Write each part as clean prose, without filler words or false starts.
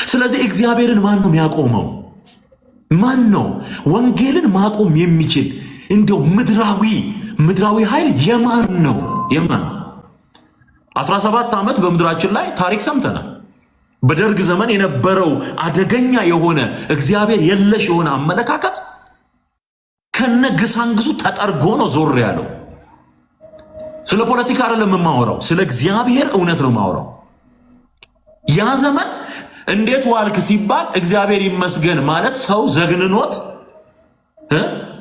ስለዚህ እግዚአብሔርን ማን ነው የሚያቆመው? ማን ነው ወንጌልን ማቆም የሚችል? እንዲያው ምድራዊ ኃይል የማን ነው? የማን 17 ዓመት በምድራችን ላይ ታሪክ ሰምተናል። በደርግ ዘመን የነበረው አደገኛ የሆነ እግዚአብሔር የለሽ የሆነ አመለካከት ከነግሳንግሱ ተጠርጎ ነው ዞር ያለው። ስለ ፖለቲካ አይደለም የማወራው፣ ስለ እግዚአብሔር እውነት ነው የማወራው። ያ ዘመን እንዴት ዋልክ ሲባል እግዚአብሔር ይመስገን ማለት ሰው ዘግንኖት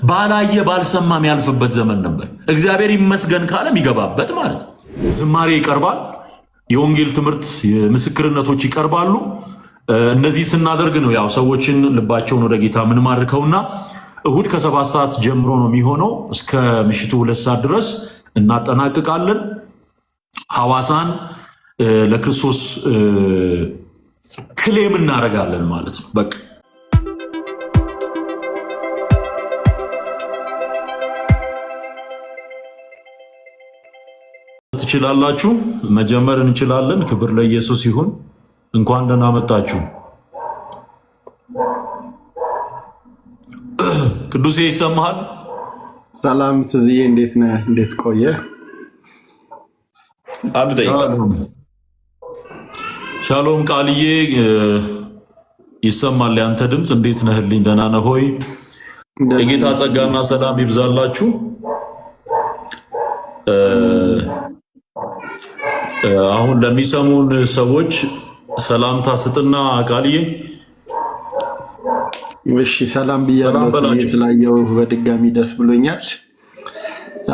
ባላየ ባልሰማ የሚያልፍበት ዘመን ነበር። እግዚአብሔር ይመስገን ካለ የሚገባበት ማለት ነው። ዝማሬ ይቀርባል፣ የወንጌል ትምህርት ምስክርነቶች ይቀርባሉ። እነዚህ ስናደርግ ነው ያው ሰዎችን ልባቸውን ወደ ጌታ የምንማርከውና እሁድ ከ7 ሰዓት ጀምሮ ነው የሚሆነው እስከ ምሽቱ 2 ሰዓት ድረስ እናጠናቅቃለን። ሐዋሳን ለክርስቶስ ክሌም እናደርጋለን ማለት ነው። በቃ ትችላላችሁ፣ መጀመር እንችላለን። ክብር ለኢየሱስ ይሁን። እንኳን ደህና መጣችሁ። ቅዱሴ ይሰማሃል? ሰላም ትዝዬ፣ እንዴት ነህ? እንዴት ቆየ? አንድ ደቂቃ። ሻሎም ቃልዬ፣ ይሰማል ያንተ ድምፅ። እንዴት ነህልኝ? ደህና ነህ ሆይ? የጌታ ጸጋና ሰላም ይብዛላችሁ። አሁን ለሚሰሙን ሰዎች ሰላምታ ስጥና ቃልዬ። እሺ፣ ሰላም ብያለሁ። ስላየው በድጋሚ ደስ ብሎኛል።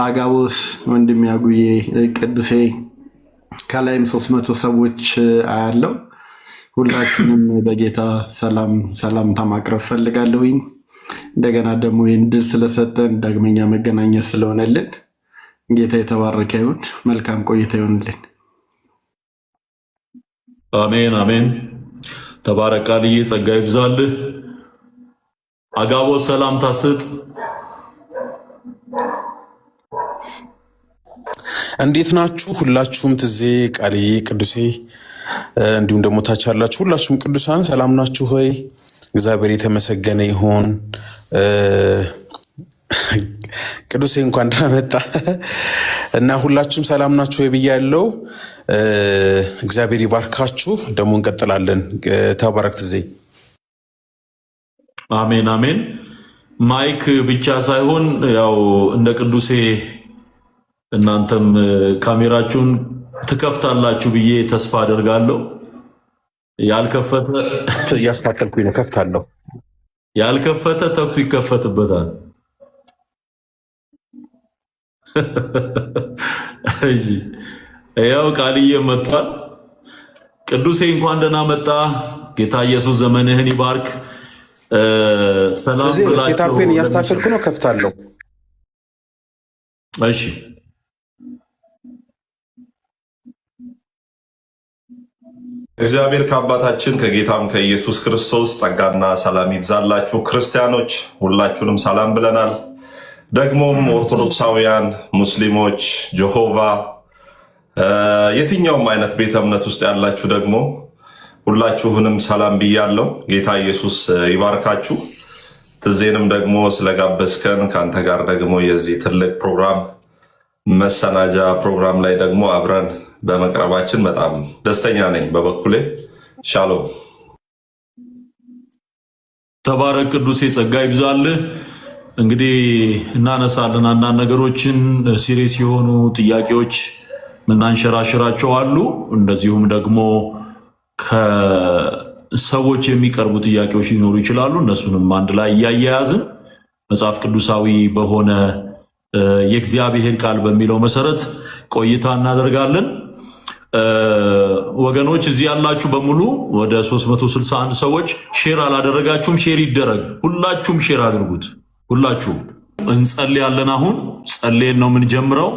አጋቦስ ወንድም ያጉዬ፣ ቅዱሴ፣ ከላይም 300 ሰዎች አያለው። ሁላችሁንም በጌታ ሰላምታ ማቅረብ ፈልጋለሁኝ። እንደገና ደግሞ ይህን ድል ስለሰጠን ዳግመኛ መገናኘት ስለሆነልን ጌታ የተባረከ ይሁን። መልካም ቆይታ ይሁንልን። አሜን አሜን። ተባረክ ቃልዬ፣ ጸጋ ይብዛልህ። አጋቦስ ሰላምታ ስጥ። እንዴት ናችሁ ሁላችሁም? ትዜ፣ ቃልዬ፣ ቅዱሴ እንዲሁም ደግሞ ታች ያላችሁ ሁላችሁም ቅዱሳን ሰላም ናችሁ ሆይ? እግዚአብሔር የተመሰገነ ይሁን። ቅዱሴ እንኳን ደህና መጣ እና ሁላችሁም ሰላም ናችሁ ወይ ብያለሁ። እግዚአብሔር ይባርካችሁ። ደግሞ እንቀጥላለን። ተባረክ ትዜ። አሜን አሜን። ማይክ ብቻ ሳይሆን ያው እንደ ቅዱሴ እናንተም ካሜራችሁን ትከፍታላችሁ ብዬ ተስፋ አደርጋለሁ። ያልከፈተ እያስታከልኩኝ ነው፣ ከፍታለሁ። ያልከፈተ ተኩስ ይከፈትበታል። እሺ፣ ያው ቃልዬ መጥቷል። ቅዱሴ እንኳን ደህና መጣ። ጌታ ኢየሱስ ዘመንህን ይባርክ። ሰላም ብላችሁ ሴታፔን እያስታከልኩ ነው፣ ከፍታለሁ። እሺ፣ እግዚአብሔር ከአባታችን ከጌታም ከኢየሱስ ክርስቶስ ጸጋና ሰላም ይብዛላችሁ። ክርስቲያኖች ሁላችሁንም ሰላም ብለናል። ደግሞም ኦርቶዶክሳውያን፣ ሙስሊሞች፣ ጀሆቫ የትኛውም አይነት ቤተ እምነት ውስጥ ያላችሁ ደግሞ ሁላችሁንም ሰላም ብያለሁ። ጌታ ኢየሱስ ይባርካችሁ። ትዜንም ደግሞ ስለጋበዝከን ከአንተ ጋር ደግሞ የዚህ ትልቅ ፕሮግራም መሰናጃ ፕሮግራም ላይ ደግሞ አብረን በመቅረባችን በጣም ደስተኛ ነኝ በበኩሌ። ሻሎም። ተባረክ ቅዱሴ፣ ጸጋ ይብዛልህ። እንግዲህ እናነሳለን አንዳንድ ነገሮችን፣ ሲሪየስ የሆኑ ጥያቄዎች ምናንሸራሽራቸው አሉ። እንደዚሁም ደግሞ ከሰዎች የሚቀርቡ ጥያቄዎች ሊኖሩ ይችላሉ። እነሱንም አንድ ላይ እያያያዝን መጽሐፍ ቅዱሳዊ በሆነ የእግዚአብሔር ቃል በሚለው መሰረት ቆይታ እናደርጋለን። ወገኖች እዚህ ያላችሁ በሙሉ ወደ 361 ሰዎች ሼር አላደረጋችሁም፣ ሼር ይደረግ። ሁላችሁም ሼር አድርጉት። ሁላችሁም እንጸልያለን። አሁን ጸልየን ነው የምንጀምረው።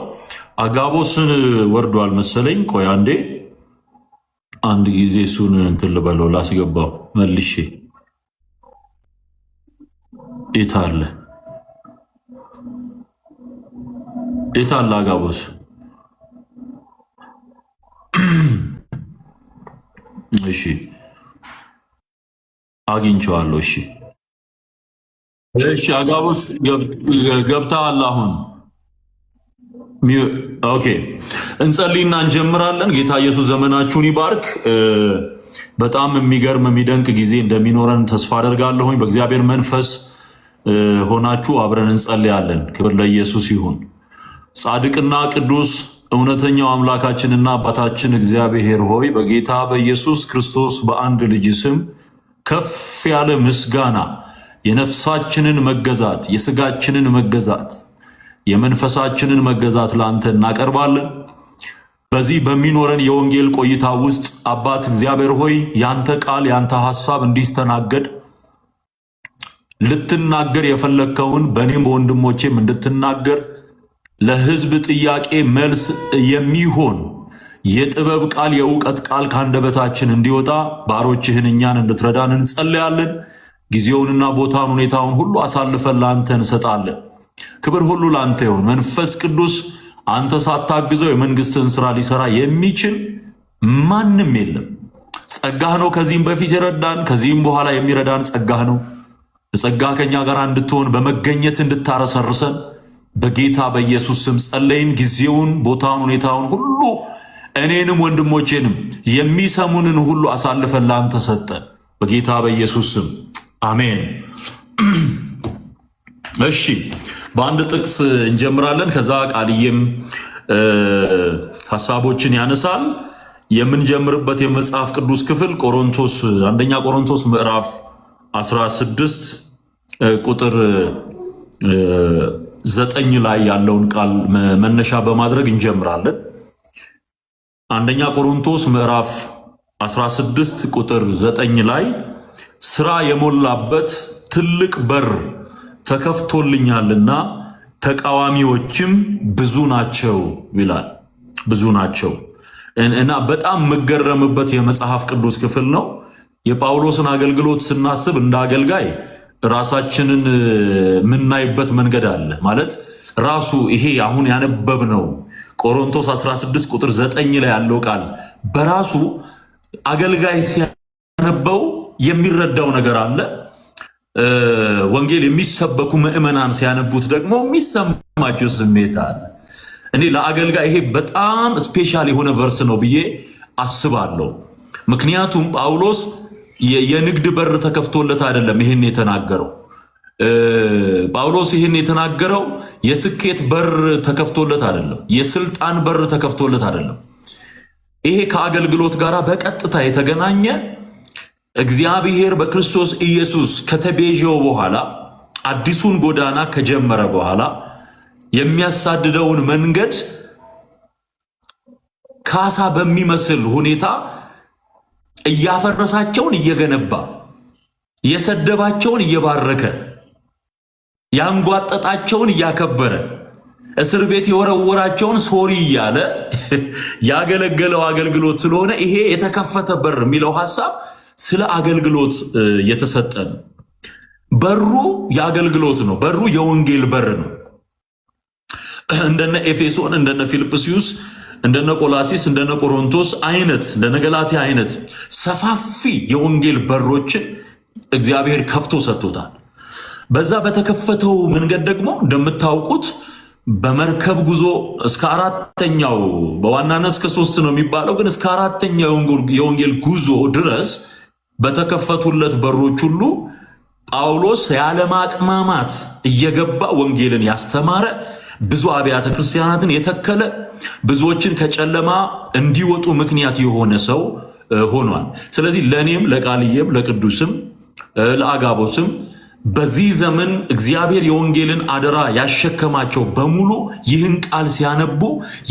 አጋቦስን ወርዷል መሰለኝ። ቆይ አንድ ጊዜ እሱን እንትን ልበለው፣ ላስገባው መልሼ። የት አለ አጋቦስ? እሺ አግኝቼዋለሁ። እሺ እሺ፣ አጋቦስ ገብተሃል አሁን? ኦኬ፣ እንጸልይና እንጀምራለን። ጌታ ኢየሱስ ዘመናችሁን ይባርክ። በጣም የሚገርም የሚደንቅ ጊዜ እንደሚኖረን ተስፋ አደርጋለሁኝ። በእግዚአብሔር መንፈስ ሆናችሁ አብረን እንጸልያለን። ክብር ለኢየሱስ ይሁን። ጻድቅና ቅዱስ እውነተኛው አምላካችንና አባታችን እግዚአብሔር ሆይ በጌታ በኢየሱስ ክርስቶስ በአንድ ልጅ ስም ከፍ ያለ ምስጋና የነፍሳችንን መገዛት፣ የስጋችንን መገዛት፣ የመንፈሳችንን መገዛት ለአንተ እናቀርባለን። በዚህ በሚኖረን የወንጌል ቆይታ ውስጥ አባት እግዚአብሔር ሆይ ያንተ ቃል ያንተ ሐሳብ እንዲስተናገድ ልትናገር የፈለግከውን በእኔም በወንድሞቼም እንድትናገር ለሕዝብ ጥያቄ መልስ የሚሆን የጥበብ ቃል የእውቀት ቃል ካንደበታችን እንዲወጣ ባሮችህን እኛን እንድትረዳን እንጸልያለን። ጊዜውንና ቦታውን ሁኔታውን ሁሉ አሳልፈን ለአንተ እንሰጣለን። ክብር ሁሉ ለአንተ ይሁን። መንፈስ ቅዱስ አንተ ሳታግዘው የመንግስትን ስራ ሊሰራ የሚችል ማንም የለም። ጸጋህ ነው ከዚህም በፊት የረዳን፣ ከዚህም በኋላ የሚረዳን ጸጋህ ነው። ጸጋህ ከኛ ጋር እንድትሆን በመገኘት እንድታረሰርሰን በጌታ በኢየሱስ ስም ጸለይን። ጊዜውን ቦታውን ሁኔታውን ሁሉ እኔንም ወንድሞቼንም የሚሰሙንን ሁሉ አሳልፈን ለአንተ ሰጠን በጌታ በኢየሱስ ስም አሜን። እሺ በአንድ ጥቅስ እንጀምራለን። ከዛ ቃልዬም ሐሳቦችን ያነሳል። የምንጀምርበት የመጽሐፍ ቅዱስ ክፍል አንደኛ ቆሮንቶስ ምዕራፍ 16 ቁጥር 9 ላይ ያለውን ቃል መነሻ በማድረግ እንጀምራለን። አንደኛ ቆሮንቶስ ምዕራፍ 16 ቁጥር 9 ላይ ስራ የሞላበት ትልቅ በር ተከፍቶልኛልና ተቃዋሚዎችም ብዙ ናቸው ይላል። ብዙ ናቸው እና በጣም መገረምበት የመጽሐፍ ቅዱስ ክፍል ነው። የጳውሎስን አገልግሎት ስናስብ እንደ አገልጋይ ራሳችንን የምናይበት መንገድ አለ። ማለት ራሱ ይሄ አሁን ያነበብነው ቆሮንቶስ 16 ቁጥር 9 ላይ ያለው ቃል በራሱ አገልጋይ ሲያነበው የሚረዳው ነገር አለ። ወንጌል የሚሰበኩ ምዕመናን ሲያነቡት ደግሞ የሚሰማቸው ስሜት አለ። እኔ ለአገልጋይ ይሄ በጣም ስፔሻል የሆነ ቨርስ ነው ብዬ አስባለሁ። ምክንያቱም ጳውሎስ የንግድ በር ተከፍቶለት አይደለም ይሄን የተናገረው። ጳውሎስ ይሄን የተናገረው የስኬት በር ተከፍቶለት አይደለም፣ የስልጣን በር ተከፍቶለት አይደለም። ይሄ ከአገልግሎት ጋር በቀጥታ የተገናኘ እግዚአብሔር በክርስቶስ ኢየሱስ ከተቤዠው በኋላ አዲሱን ጎዳና ከጀመረ በኋላ የሚያሳድደውን መንገድ ካሳ በሚመስል ሁኔታ እያፈረሳቸውን እየገነባ የሰደባቸውን እየባረከ ያንጓጠጣቸውን እያከበረ እስር ቤት የወረወራቸውን ሶሪ እያለ ያገለገለው አገልግሎት ስለሆነ ይሄ የተከፈተ በር የሚለው ሐሳብ ስለ አገልግሎት የተሰጠ ነው። በሩ የአገልግሎት ነው። በሩ የወንጌል በር ነው። እንደነ ኤፌሶን፣ እንደነ ፊልጵስዩስ፣ እንደነ ቆላሲስ፣ እንደነ ቆሮንቶስ አይነት እንደነ ገላትያ አይነት ሰፋፊ የወንጌል በሮችን እግዚአብሔር ከፍቶ ሰጥቶታል። በዛ በተከፈተው መንገድ ደግሞ እንደምታውቁት በመርከብ ጉዞ እስከ አራተኛው በዋናነት እስከ 3 ነው የሚባለው፣ ግን እስከ አራተኛው የወንጌል ጉዞ ድረስ በተከፈቱለት በሮች ሁሉ ጳውሎስ ያለማቅማማት እየገባ ወንጌልን ያስተማረ፣ ብዙ አብያተ ክርስቲያናትን የተከለ፣ ብዙዎችን ከጨለማ እንዲወጡ ምክንያት የሆነ ሰው ሆኗል። ስለዚህ ለእኔም ለቃልዬም ለቅዱስም ለአጋቦስም በዚህ ዘመን እግዚአብሔር የወንጌልን አደራ ያሸከማቸው በሙሉ ይህን ቃል ሲያነቡ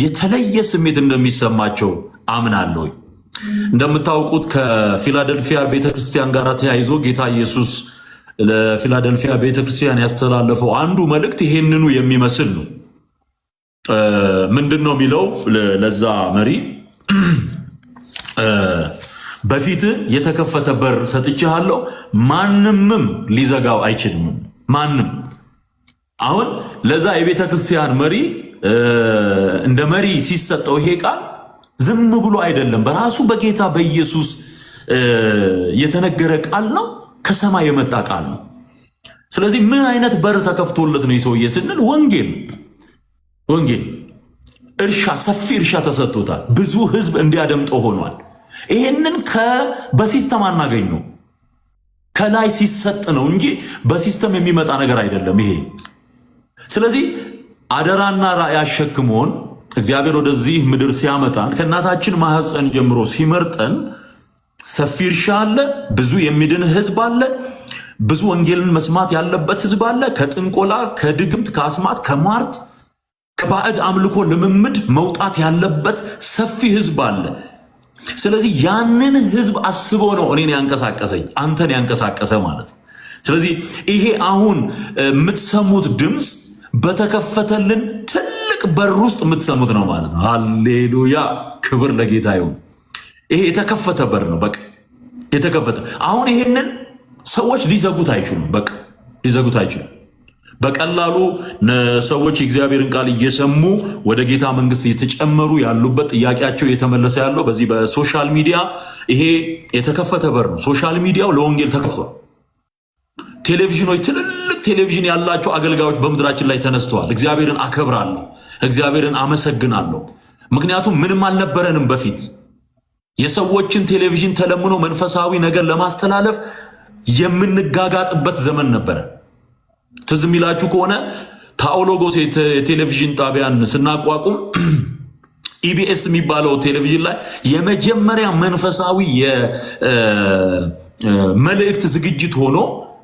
የተለየ ስሜት እንደሚሰማቸው አምናለሁ። እንደምታውቁት ከፊላደልፊያ ቤተክርስቲያን ጋር ተያይዞ ጌታ ኢየሱስ ለፊላደልፊያ ቤተክርስቲያን ያስተላለፈው አንዱ መልእክት ይሄንኑ የሚመስል ነው። ምንድን ነው የሚለው? ለዛ መሪ በፊት የተከፈተ በር ሰጥቼሃለሁ፣ ማንምም ሊዘጋው አይችልም። ማንም አሁን ለዛ የቤተ ክርስቲያን መሪ እንደ መሪ ሲሰጠው ይሄ ቃል ዝም ብሎ አይደለም፣ በራሱ በጌታ በኢየሱስ የተነገረ ቃል ነው። ከሰማይ የመጣ ቃል ነው። ስለዚህ ምን አይነት በር ተከፍቶለት ነው ሰውዬ ስንል ወንጌል እርሻ፣ ሰፊ እርሻ ተሰጥቶታል። ብዙ ህዝብ እንዲያደምጠው ሆኗል። ይሄንን በሲስተም አናገኘው፣ ከላይ ሲሰጥ ነው እንጂ በሲስተም የሚመጣ ነገር አይደለም ይሄ። ስለዚህ አደራና ራእይ አሸክሞን እግዚአብሔር ወደዚህ ምድር ሲያመጣን ከእናታችን ማህፀን ጀምሮ ሲመርጠን ሰፊ እርሻ አለ፣ ብዙ የሚድን ህዝብ አለ፣ ብዙ ወንጌልን መስማት ያለበት ህዝብ አለ። ከጥንቆላ፣ ከድግምት፣ ከአስማት፣ ከሟርት፣ ከባዕድ አምልኮ ልምምድ መውጣት ያለበት ሰፊ ህዝብ አለ። ስለዚህ ያንን ህዝብ አስቦ ነው እኔን ያንቀሳቀሰኝ፣ አንተን ያንቀሳቀሰ ማለት። ስለዚህ ይሄ አሁን የምትሰሙት ድምፅ በተከፈተልን ትልቅ በር ውስጥ የምትሰሙት ነው ማለት ነው። ሃሌሉያ፣ ክብር ለጌታ ይሁን። ይሄ የተከፈተ በር ነው። በቃ የተከፈተ። አሁን ይሄንን ሰዎች ሊዘጉት አይችሉም። በቃ ሊዘጉት አይችሉም። በቀላሉ ሰዎች የእግዚአብሔርን ቃል እየሰሙ ወደ ጌታ መንግስት እየተጨመሩ ያሉበት፣ ጥያቄያቸው እየተመለሰ ያለው በዚህ በሶሻል ሚዲያ ይሄ የተከፈተ በር ነው። ሶሻል ሚዲያው ለወንጌል ተከፍቷል። ቴሌቪዥኖች፣ ትልልቅ ቴሌቪዥን ያላቸው አገልጋዮች በምድራችን ላይ ተነስተዋል። እግዚአብሔርን አከብራለሁ፣ እግዚአብሔርን አመሰግናለሁ። ምክንያቱም ምንም አልነበረንም በፊት። የሰዎችን ቴሌቪዥን ተለምኖ መንፈሳዊ ነገር ለማስተላለፍ የምንጋጋጥበት ዘመን ነበረ። ትዝ የሚላችሁ ከሆነ ታኦሎጎስ የቴሌቪዥን ጣቢያን ስናቋቁም ኢቢኤስ የሚባለው ቴሌቪዥን ላይ የመጀመሪያ መንፈሳዊ የመልእክት ዝግጅት ሆኖ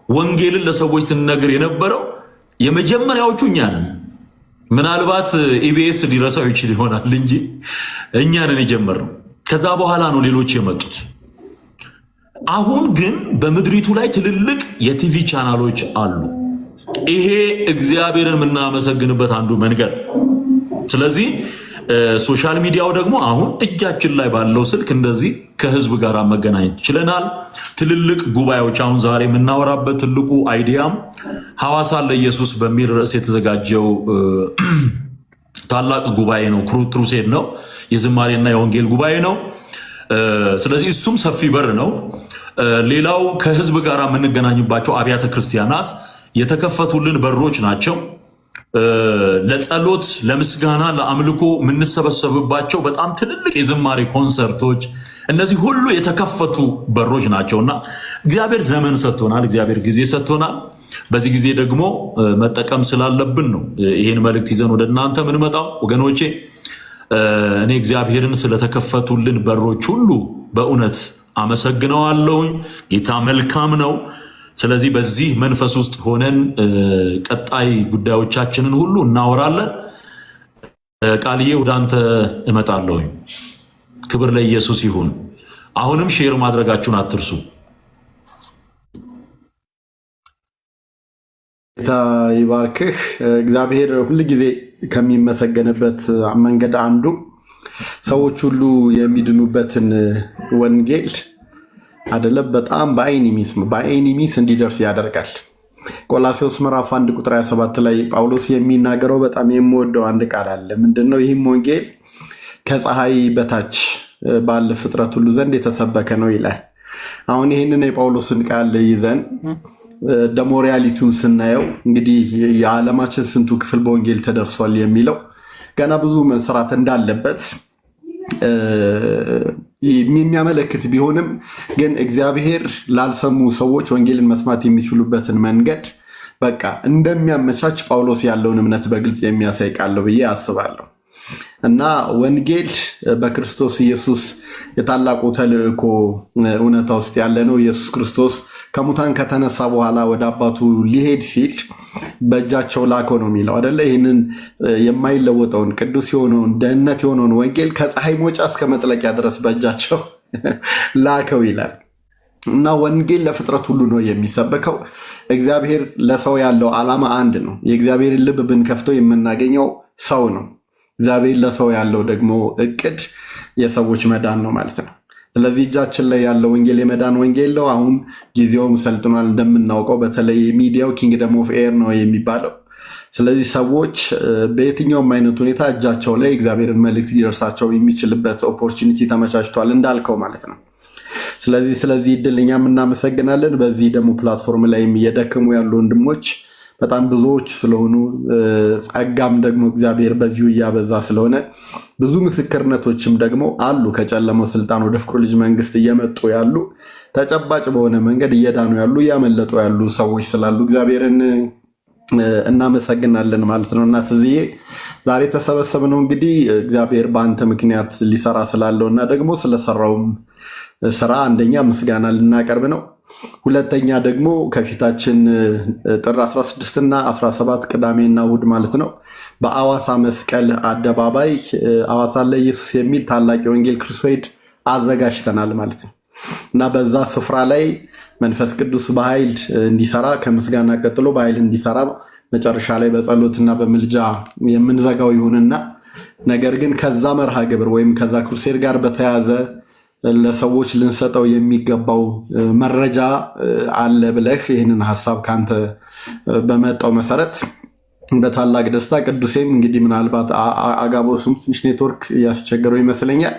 ወንጌልን ለሰዎች ስንነግር የነበረው የመጀመሪያዎቹ እኛ ነን። ምናልባት ኢቢኤስ ሊረሳው ይችል ይሆናል እንጂ እኛ ነን የጀመርነው። ከዛ በኋላ ነው ሌሎች የመጡት። አሁን ግን በምድሪቱ ላይ ትልልቅ የቲቪ ቻናሎች አሉ። ይሄ እግዚአብሔርን የምናመሰግንበት አንዱ መንገድ። ስለዚህ ሶሻል ሚዲያው ደግሞ አሁን እጃችን ላይ ባለው ስልክ እንደዚህ ከህዝብ ጋር መገናኘት ችለናል። ትልልቅ ጉባኤዎች፣ አሁን ዛሬ የምናወራበት ትልቁ አይዲያም ሐዋሳ ለኢየሱስ በሚል ርዕስ የተዘጋጀው ታላቅ ጉባኤ ነው። ክሩሴድ ነው፣ የዝማሬና የወንጌል ጉባኤ ነው። ስለዚህ እሱም ሰፊ በር ነው። ሌላው ከህዝብ ጋር የምንገናኝባቸው አብያተ ክርስቲያናት የተከፈቱልን በሮች ናቸው። ለጸሎት፣ ለምስጋና፣ ለአምልኮ የምንሰበሰብባቸው በጣም ትልልቅ የዝማሬ ኮንሰርቶች፣ እነዚህ ሁሉ የተከፈቱ በሮች ናቸውና እግዚአብሔር ዘመን ሰጥቶናል፣ እግዚአብሔር ጊዜ ሰጥቶናል። በዚህ ጊዜ ደግሞ መጠቀም ስላለብን ነው ይህን መልእክት ይዘን ወደ እናንተ የምንመጣው። ወገኖቼ እኔ እግዚአብሔርን ስለተከፈቱልን በሮች ሁሉ በእውነት አመሰግነዋለሁኝ። ጌታ መልካም ነው። ስለዚህ በዚህ መንፈስ ውስጥ ሆነን ቀጣይ ጉዳዮቻችንን ሁሉ እናወራለን። ቃልዬ ወደ አንተ እመጣለሁኝ። ክብር ለኢየሱስ ይሁን። አሁንም ሼር ማድረጋችሁን አትርሱ። ጌታ ይባርክህ። እግዚአብሔር ሁልጊዜ ከሚመሰገንበት መንገድ አንዱ ሰዎች ሁሉ የሚድኑበትን ወንጌል አይደለም በጣም በአይን ሚስ እንዲደርስ ያደርጋል። ቆላስይስ ምዕራፍ 1 ቁጥር 27 ላይ ጳውሎስ የሚናገረው በጣም የምወደው አንድ ቃል አለ። ምንድነው? ይህም ወንጌል ከፀሐይ በታች ባለ ፍጥረት ሁሉ ዘንድ የተሰበከ ነው ይላል። አሁን ይህንን የጳውሎስን ቃል ይዘን ደሞ ሪያሊቲውን ስናየው እንግዲህ የዓለማችን ስንቱ ክፍል በወንጌል ተደርሷል የሚለው ገና ብዙ መስራት እንዳለበት የሚያመለክት ቢሆንም ግን እግዚአብሔር ላልሰሙ ሰዎች ወንጌልን መስማት የሚችሉበትን መንገድ በቃ እንደሚያመቻች ጳውሎስ ያለውን እምነት በግልጽ የሚያሳይ ቃል ብዬ አስባለሁ። እና ወንጌል በክርስቶስ ኢየሱስ የታላቁ ተልእኮ እውነታ ውስጥ ያለ ነው። ኢየሱስ ክርስቶስ ከሙታን ከተነሳ በኋላ ወደ አባቱ ሊሄድ ሲል በእጃቸው ላከው ነው የሚለው አይደለ? ይህንን የማይለወጠውን ቅዱስ የሆነውን ደህንነት የሆነውን ወንጌል ከፀሐይ መውጫ እስከ መጥለቂያ ድረስ በእጃቸው ላከው ይላል። እና ወንጌል ለፍጥረት ሁሉ ነው የሚሰበከው። እግዚአብሔር ለሰው ያለው ዓላማ አንድ ነው። የእግዚአብሔርን ልብ ብንከፍተው የምናገኘው ሰው ነው። እግዚአብሔር ለሰው ያለው ደግሞ እቅድ የሰዎች መዳን ነው ማለት ነው። ስለዚህ እጃችን ላይ ያለው ወንጌል የመዳን ወንጌል ነው። አሁን ጊዜውም ሰልጥኗል እንደምናውቀው። በተለይ ሚዲያው ኪንግደም ኦፍ ኤር ነው የሚባለው። ስለዚህ ሰዎች በየትኛውም አይነት ሁኔታ እጃቸው ላይ እግዚአብሔርን መልእክት ሊደርሳቸው የሚችልበት ኦፖርቹኒቲ ተመቻችቷል እንዳልከው ማለት ነው። ስለዚህ እድል እኛም እናመሰግናለን። በዚህ ደግሞ ፕላትፎርም ላይም እየደከሙ ያሉ ወንድሞች በጣም ብዙዎች ስለሆኑ ጸጋም ደግሞ እግዚአብሔር በዚሁ እያበዛ ስለሆነ ብዙ ምስክርነቶችም ደግሞ አሉ። ከጨለመው ስልጣን ወደ ፍቅሩ ልጅ መንግስት እየመጡ ያሉ ተጨባጭ በሆነ መንገድ እየዳኑ ያሉ እያመለጡ ያሉ ሰዎች ስላሉ እግዚአብሔርን እናመሰግናለን ማለት ነው። እና ትዝዬ ዛሬ ተሰበሰብነው እንግዲህ እግዚአብሔር በአንተ ምክንያት ሊሰራ ስላለው እና ደግሞ ስለሰራውም ስራ አንደኛ ምስጋና ልናቀርብ ነው። ሁለተኛ ደግሞ ከፊታችን ጥር 16 እና 17 ቅዳሜና እሑድ ማለት ነው በአዋሳ መስቀል አደባባይ አዋሳ ለኢየሱስ የሚል ታላቅ የወንጌል ክሩሴድ አዘጋጅተናል ማለት ነው እና በዛ ስፍራ ላይ መንፈስ ቅዱስ በኃይል እንዲሰራ ከምስጋና ቀጥሎ በኃይል እንዲሰራ መጨረሻ ላይ በጸሎትና በምልጃ የምንዘጋው ይሁንና ነገር ግን ከዛ መርሃ ግብር ወይም ከዛ ክሩሴድ ጋር በተያያዘ ለሰዎች ልንሰጠው የሚገባው መረጃ አለ ብለህ ይህንን ሐሳብ ካንተ በመጣው መሰረት በታላቅ ደስታ ቅዱሴም እንግዲህ ምናልባት አጋቦስም ትንሽ ኔትወርክ ያስቸገረው ይመስለኛል።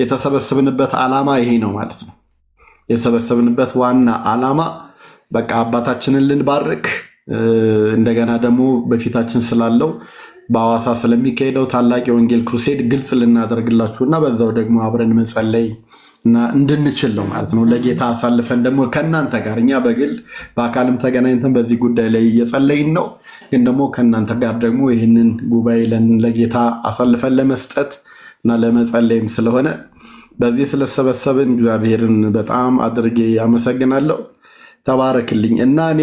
የተሰበሰብንበት ዓላማ ይሄ ነው ማለት ነው። የሰበሰብንበት ዋና ዓላማ በቃ አባታችንን ልንባርክ እንደገና ደግሞ በፊታችን ስላለው በአዋሳ ስለሚካሄደው ታላቅ የወንጌል ክሩሴድ ግልጽ ልናደርግላችሁና በዛው ደግሞ አብረን መጸለይ እና እንድንችል ነው ማለት ነው። ለጌታ አሳልፈን ደግሞ ከእናንተ ጋር እኛ በግል በአካልም ተገናኝተን በዚህ ጉዳይ ላይ እየጸለይን ነው። ግን ደግሞ ከእናንተ ጋር ደግሞ ይህንን ጉባኤ ለጌታ አሳልፈን ለመስጠት እና ለመጸለይም ስለሆነ በዚህ ስለሰበሰብን እግዚአብሔርን በጣም አድርጌ አመሰግናለሁ። ተባረክልኝ። እና እኔ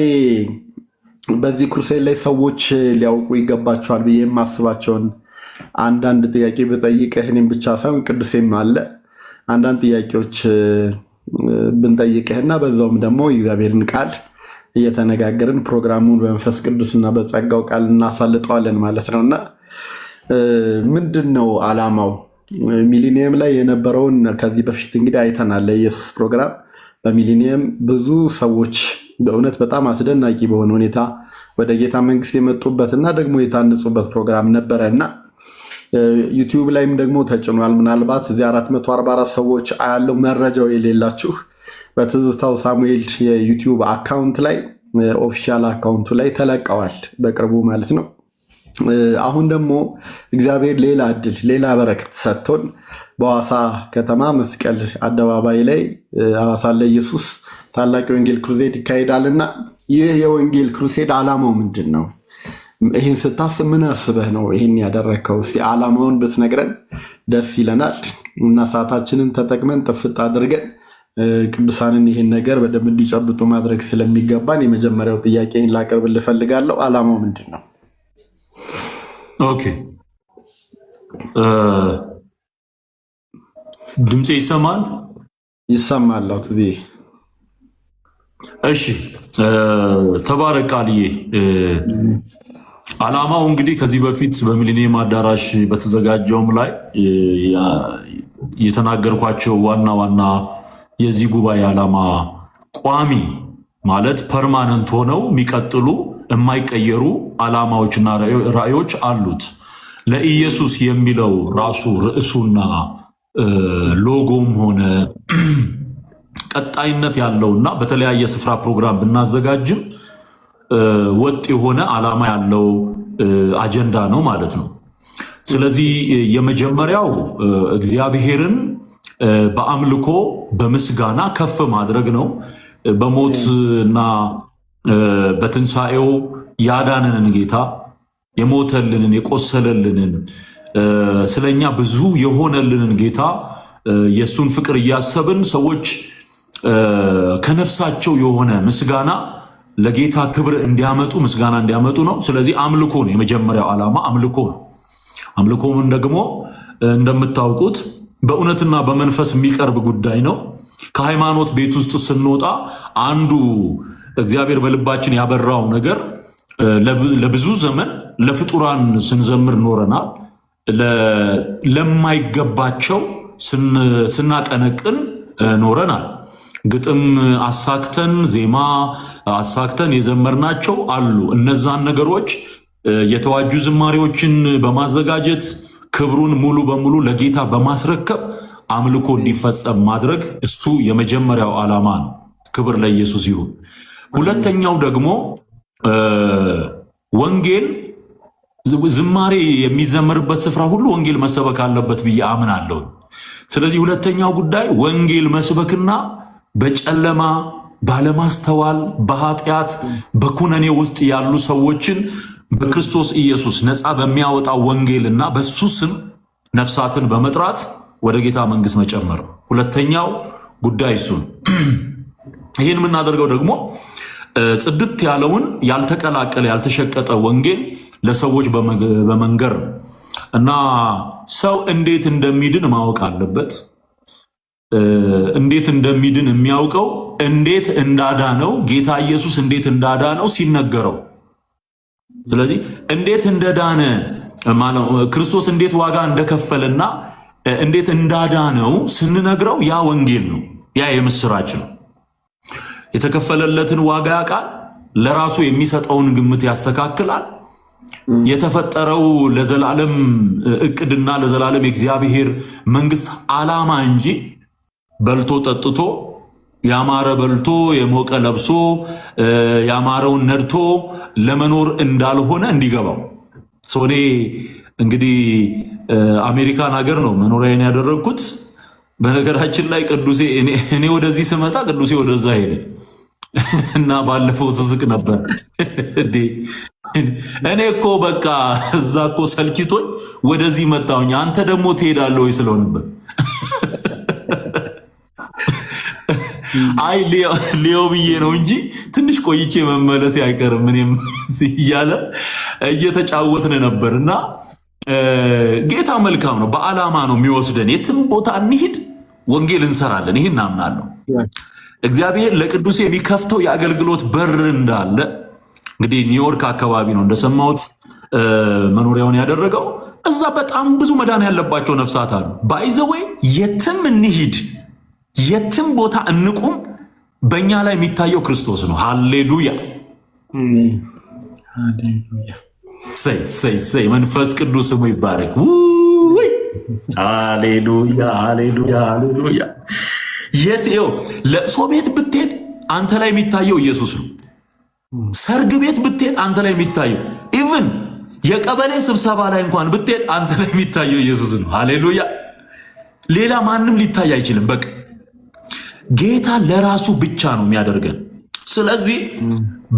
በዚህ ክሩሴድ ላይ ሰዎች ሊያውቁ ይገባቸዋል ብዬ የማስባቸውን አንዳንድ ጥያቄ ብጠይቅህ እኔም ብቻ ሳይሆን ቅዱሴም አለ አንዳንድ ጥያቄዎች ብንጠይቅህና በዛውም ደግሞ የእግዚአብሔርን ቃል እየተነጋገርን ፕሮግራሙን በመንፈስ ቅዱስና በጸጋው ቃል እናሳልጠዋለን ማለት ነውና ምንድን ነው ዓላማው? ሚሊኒየም ላይ የነበረውን ከዚህ በፊት እንግዲህ አይተናል። ለኢየሱስ ፕሮግራም በሚሊኒየም ብዙ ሰዎች በእውነት በጣም አስደናቂ በሆነ ሁኔታ ወደ ጌታ መንግስት የመጡበትና ደግሞ የታነጹበት ፕሮግራም ነበረና ዩቲዩብ ላይም ደግሞ ተጭኗል። ምናልባት እዚህ 444 ሰዎች ያለው መረጃው የሌላችሁ በትዝታው ሳሙኤል የዩቲዩብ አካውንት ላይ ኦፊሻል አካውንቱ ላይ ተለቀዋል በቅርቡ ማለት ነው። አሁን ደግሞ እግዚአብሔር ሌላ እድል ሌላ በረከት ሰጥቶን በሐዋሳ ከተማ መስቀል አደባባይ ላይ ሐዋሳ ለኢየሱስ ታላቅ የወንጌል ክሩሴድ ይካሄዳልና ይህ የወንጌል ክሩሴድ ዓላማው ምንድን ነው? ይህን ስታስብ ምን አስበህ ነው ይህን ያደረግከው? እስኪ ዓላማውን ብትነግረን ደስ ይለናል እና ሰዓታችንን ተጠቅመን ጥፍጥ አድርገን ቅዱሳንን ይህን ነገር በደንብ እንዲጨብጡ ማድረግ ስለሚገባን የመጀመሪያው ጥያቄን ላቀርብልህ እፈልጋለሁ። ዓላማው ምንድን ነው? ኦኬ፣ ድምፄ ይሰማል? ይሰማል። እሺ፣ ተባረክ ቃልዬ። ዓላማው እንግዲህ ከዚህ በፊት በሚሊኒየም አዳራሽ በተዘጋጀውም ላይ የተናገርኳቸው ዋና ዋና የዚህ ጉባኤ ዓላማ ቋሚ ማለት ፐርማነንት ሆነው የሚቀጥሉ የማይቀየሩ ዓላማዎችና ራእዮች አሉት። ለኢየሱስ የሚለው ራሱ ርዕሱና ሎጎም ሆነ ቀጣይነት ያለውና በተለያየ ስፍራ ፕሮግራም ብናዘጋጅም ወጥ የሆነ ዓላማ ያለው አጀንዳ ነው ማለት ነው። ስለዚህ የመጀመሪያው እግዚአብሔርን በአምልኮ በምስጋና ከፍ ማድረግ ነው። በሞትና በትንሣኤው ያዳነንን ጌታ የሞተልንን የቆሰለልንን ስለኛ ብዙ የሆነልንን ጌታ የእሱን ፍቅር እያሰብን ሰዎች ከነፍሳቸው የሆነ ምስጋና ለጌታ ክብር እንዲያመጡ ምስጋና እንዲያመጡ ነው። ስለዚህ አምልኮ ነው የመጀመሪያው ዓላማ፣ አምልኮ ነው። አምልኮምን ደግሞ እንደምታውቁት በእውነትና በመንፈስ የሚቀርብ ጉዳይ ነው። ከሃይማኖት ቤት ውስጥ ስንወጣ አንዱ እግዚአብሔር በልባችን ያበራው ነገር ለብዙ ዘመን ለፍጡራን ስንዘምር ኖረናል። ለማይገባቸው ስናቀነቅን ኖረናል። ግጥም አሳክተን ዜማ አሳክተን የዘመርናቸው አሉ። እነዛን ነገሮች የተዋጁ ዝማሬዎችን በማዘጋጀት ክብሩን ሙሉ በሙሉ ለጌታ በማስረከብ አምልኮ እንዲፈጸም ማድረግ እሱ የመጀመሪያው ዓላማ ነው። ክብር ለኢየሱስ ይሁን። ሁለተኛው ደግሞ ወንጌል ዝማሬ የሚዘመርበት ስፍራ ሁሉ ወንጌል መሰበክ አለበት ብዬ አምናለሁ። ስለዚህ ሁለተኛው ጉዳይ ወንጌል መስበክና በጨለማ ባለማስተዋል በኃጢአት በኩነኔ ውስጥ ያሉ ሰዎችን በክርስቶስ ኢየሱስ ነፃ በሚያወጣው ወንጌልና በሱ ስም ነፍሳትን በመጥራት ወደ ጌታ መንግስት መጨመር። ሁለተኛው ጉዳይ እሱን። ይህን የምናደርገው ደግሞ ጽድት ያለውን ያልተቀላቀለ ያልተሸቀጠ ወንጌል ለሰዎች በመንገር እና ሰው እንዴት እንደሚድን ማወቅ አለበት። እንዴት እንደሚድን የሚያውቀው እንዴት እንዳዳነው ጌታ ኢየሱስ እንዴት እንዳዳነው ሲነገረው። ስለዚህ እንዴት እንደዳነ ክርስቶስ እንዴት ዋጋ እንደከፈለና እንዴት እንዳዳነው ስንነግረው ያ ወንጌል ነው፣ ያ የምስራች ነው። የተከፈለለትን ዋጋ ያውቃል፣ ለራሱ የሚሰጠውን ግምት ያስተካክላል። የተፈጠረው ለዘላለም እቅድና ለዘላለም የእግዚአብሔር መንግስት ዓላማ እንጂ በልቶ ጠጥቶ ያማረ በልቶ የሞቀ ለብሶ ያማረውን ነድቶ ለመኖር እንዳልሆነ እንዲገባው። እኔ እንግዲህ አሜሪካን ሀገር ነው መኖሪያን ያደረግኩት። በነገራችን ላይ ቅዱሴ እኔ ወደዚህ ስመጣ ቅዱሴ ወደዛ ሄደ እና ባለፈው ስስቅ ነበር። እኔ እኮ በቃ እዛ እኮ ሰልችቶኝ ወደዚህ መጣሁኝ፣ አንተ ደግሞ ትሄዳለህ ወይ ስለሆነበት አይ ሊዮ ብዬ ነው እንጂ ትንሽ ቆይቼ መመለስ አይቀርም እኔም እያለ እየተጫወትን ነበር። እና ጌታ መልካም ነው፣ በዓላማ ነው የሚወስደን። የትም ቦታ እንሂድ ወንጌል እንሰራለን። ይህን እናምናለሁ። እግዚአብሔር ለቅዱስ የሚከፍተው የአገልግሎት በር እንዳለ እንግዲህ ኒውዮርክ አካባቢ ነው እንደሰማሁት መኖሪያውን ያደረገው። እዛ በጣም ብዙ መዳን ያለባቸው ነፍሳት አሉ። ባይዘወይ የትም እንሂድ የትም ቦታ እንቁም፣ በእኛ ላይ የሚታየው ክርስቶስ ነው። ሃሌሉያ ሰይ መንፈስ ቅዱስ ስሙ ይባረክ። ሃሌሉያ ሃሌሉያ ሃሌሉያ። ለቅሶ ቤት ብትሄድ አንተ ላይ የሚታየው ኢየሱስ ነው። ሰርግ ቤት ብትሄድ አንተ ላይ የሚታየው፣ ኢቭን የቀበሌ ስብሰባ ላይ እንኳን ብትሄድ አንተ ላይ የሚታየው ኢየሱስ ነው። ሃሌሉያ። ሌላ ማንም ሊታይ አይችልም። በቃ ጌታ ለራሱ ብቻ ነው የሚያደርገን። ስለዚህ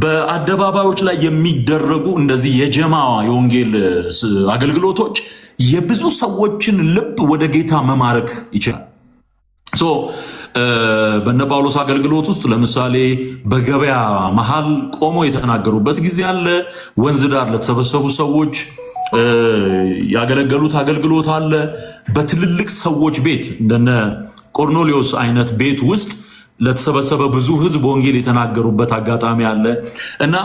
በአደባባዮች ላይ የሚደረጉ እንደዚህ የጀማዋ የወንጌል አገልግሎቶች የብዙ ሰዎችን ልብ ወደ ጌታ መማረክ ይችላል። በነ ጳውሎስ አገልግሎት ውስጥ ለምሳሌ በገበያ መሃል ቆሞ የተናገሩበት ጊዜ አለ። ወንዝ ዳር ለተሰበሰቡ ሰዎች ያገለገሉት አገልግሎት አለ። በትልልቅ ሰዎች ቤት እንደነ ቆርኔሌዎስ አይነት ቤት ውስጥ ለተሰበሰበ ብዙ ሕዝብ ወንጌል የተናገሩበት አጋጣሚ አለ እና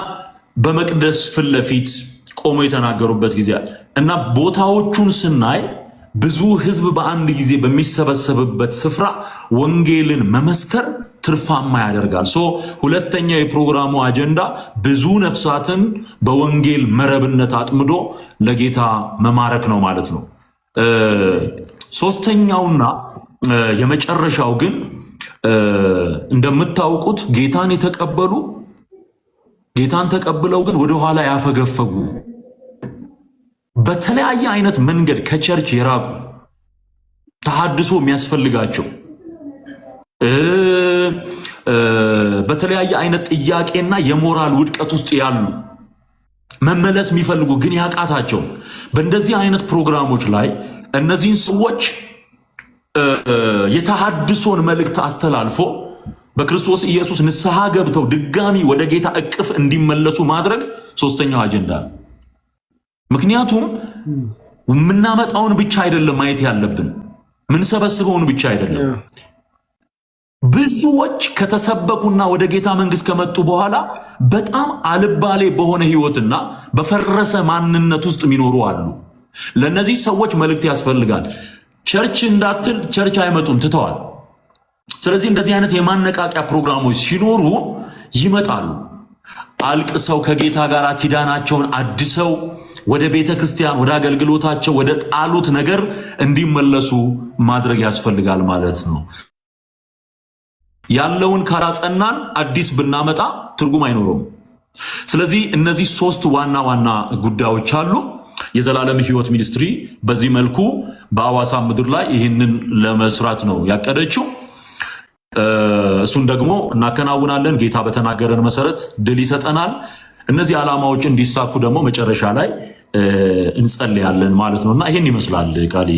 በመቅደስ ፊት ለፊት ቆሞ የተናገሩበት ጊዜ አለ እና ቦታዎቹን ስናይ ብዙ ሕዝብ በአንድ ጊዜ በሚሰበሰብበት ስፍራ ወንጌልን መመስከር ትርፋማ ያደርጋል። ሁለተኛው የፕሮግራሙ አጀንዳ ብዙ ነፍሳትን በወንጌል መረብነት አጥምዶ ለጌታ መማረክ ነው ማለት ነው። ሶስተኛውና የመጨረሻው ግን እንደምታውቁት ጌታን ተቀብለው ግን ወደኋላ ያፈገፈጉ በተለያየ አይነት መንገድ ከቸርች የራቁ ተሐድሶ የሚያስፈልጋቸው በተለያየ አይነት ጥያቄና የሞራል ውድቀት ውስጥ ያሉ መመለስ የሚፈልጉ ግን ያቃታቸው በእንደዚህ አይነት ፕሮግራሞች ላይ እነዚህን ሰዎች የተሐድሶን መልእክት አስተላልፎ በክርስቶስ ኢየሱስ ንስሐ ገብተው ድጋሚ ወደ ጌታ እቅፍ እንዲመለሱ ማድረግ ሶስተኛው አጀንዳ ነው። ምክንያቱም የምናመጣውን ብቻ አይደለም ማየት ያለብን፣ ምንሰበስበውን ብቻ አይደለም። ብዙዎች ከተሰበኩና ወደ ጌታ መንግስት ከመጡ በኋላ በጣም አልባሌ በሆነ ህይወትና በፈረሰ ማንነት ውስጥ የሚኖሩ አሉ። ለነዚህ ሰዎች መልእክት ያስፈልጋል። ቸርች እንዳትል ቸርች አይመጡም፣ ትተዋል። ስለዚህ እንደዚህ አይነት የማነቃቂያ ፕሮግራሞች ሲኖሩ ይመጣሉ። አልቅሰው ከጌታ ጋር ኪዳናቸውን አድሰው ወደ ቤተ ክርስቲያን ወደ አገልግሎታቸው ወደ ጣሉት ነገር እንዲመለሱ ማድረግ ያስፈልጋል ማለት ነው። ያለውን ካላጸናን አዲስ ብናመጣ ትርጉም አይኖረውም። ስለዚህ እነዚህ ሶስት ዋና ዋና ጉዳዮች አሉ። የዘላለም ሕይወት ሚኒስትሪ በዚህ መልኩ በአዋሳ ምድር ላይ ይህንን ለመስራት ነው ያቀደችው። እሱን ደግሞ እናከናውናለን። ጌታ በተናገረን መሰረት ድል ይሰጠናል። እነዚህ ዓላማዎች እንዲሳኩ ደግሞ መጨረሻ ላይ እንጸልያለን ማለት ነው እና ይህን ይመስላል ቃል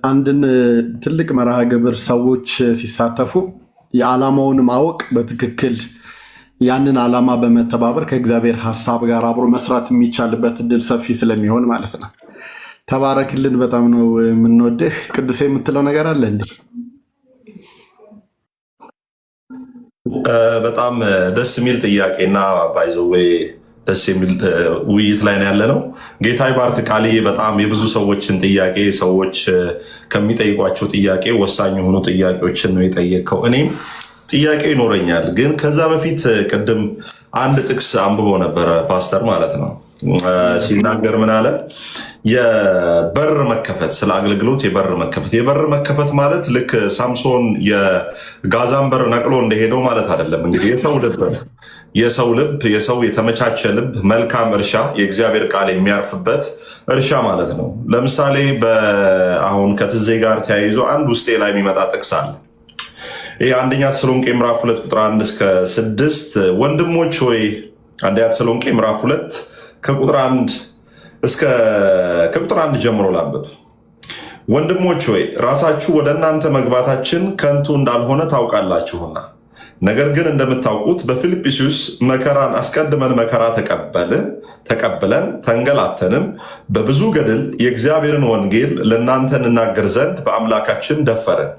አንድን ትልቅ መርሃ ግብር ሰዎች ሲሳተፉ የዓላማውን ማወቅ በትክክል ያንን ዓላማ በመተባበር ከእግዚአብሔር ሐሳብ ጋር አብሮ መስራት የሚቻልበት እድል ሰፊ ስለሚሆን ማለት ነው። ተባረክልን። በጣም ነው የምንወድህ። ቅዱሴ የምትለው ነገር አለ እንዴ? በጣም ደስ የሚል ጥያቄና ባይዘዌ ደስ የሚል ውይይት ላይ ነው ያለ ነው። ጌታ ይባርክ ቃልዬ። በጣም የብዙ ሰዎችን ጥያቄ ሰዎች ከሚጠይቋቸው ጥያቄ ወሳኝ የሆኑ ጥያቄዎችን ነው የጠየቀው። እኔም ጥያቄ ይኖረኛል፣ ግን ከዛ በፊት ቅድም አንድ ጥቅስ አንብቦ ነበረ ፓስተር ማለት ነው። ሲናገር ምን አለ? የበር መከፈት፣ ስለ አገልግሎት የበር መከፈት ማለት ልክ ሳምሶን የጋዛን በር ነቅሎ እንደሄደው ማለት አይደለም። እንግዲህ የሰው የተመቻቸ ልብ፣ መልካም እርሻ፣ የእግዚአብሔር ቃል የሚያርፍበት እርሻ ማለት ነው። ለምሳሌ አሁን ከትዜ ጋር ተያይዞ አንድ ውስጤ ላይ የሚመጣ ጥቅስ አለ። ይህ አንደኛ ተሰሎንቄ ምዕራፍ 2 ቁጥር 1 እስከ 6 ወንድሞች ሆይ፣ አንደኛ ተሰሎንቄ ምዕራፍ 2 ከቁጥር 1 ጀምሮ ላንብብ። ወንድሞች ሆይ ራሳችሁ ወደ እናንተ መግባታችን ከንቱ እንዳልሆነ ታውቃላችሁና፣ ነገር ግን እንደምታውቁት በፊልጵስዩስ መከራን አስቀድመን መከራ ተቀብለን ተንገላተንም በብዙ ገድል የእግዚአብሔርን ወንጌል ለእናንተ እንናገር ዘንድ በአምላካችን ደፈርን።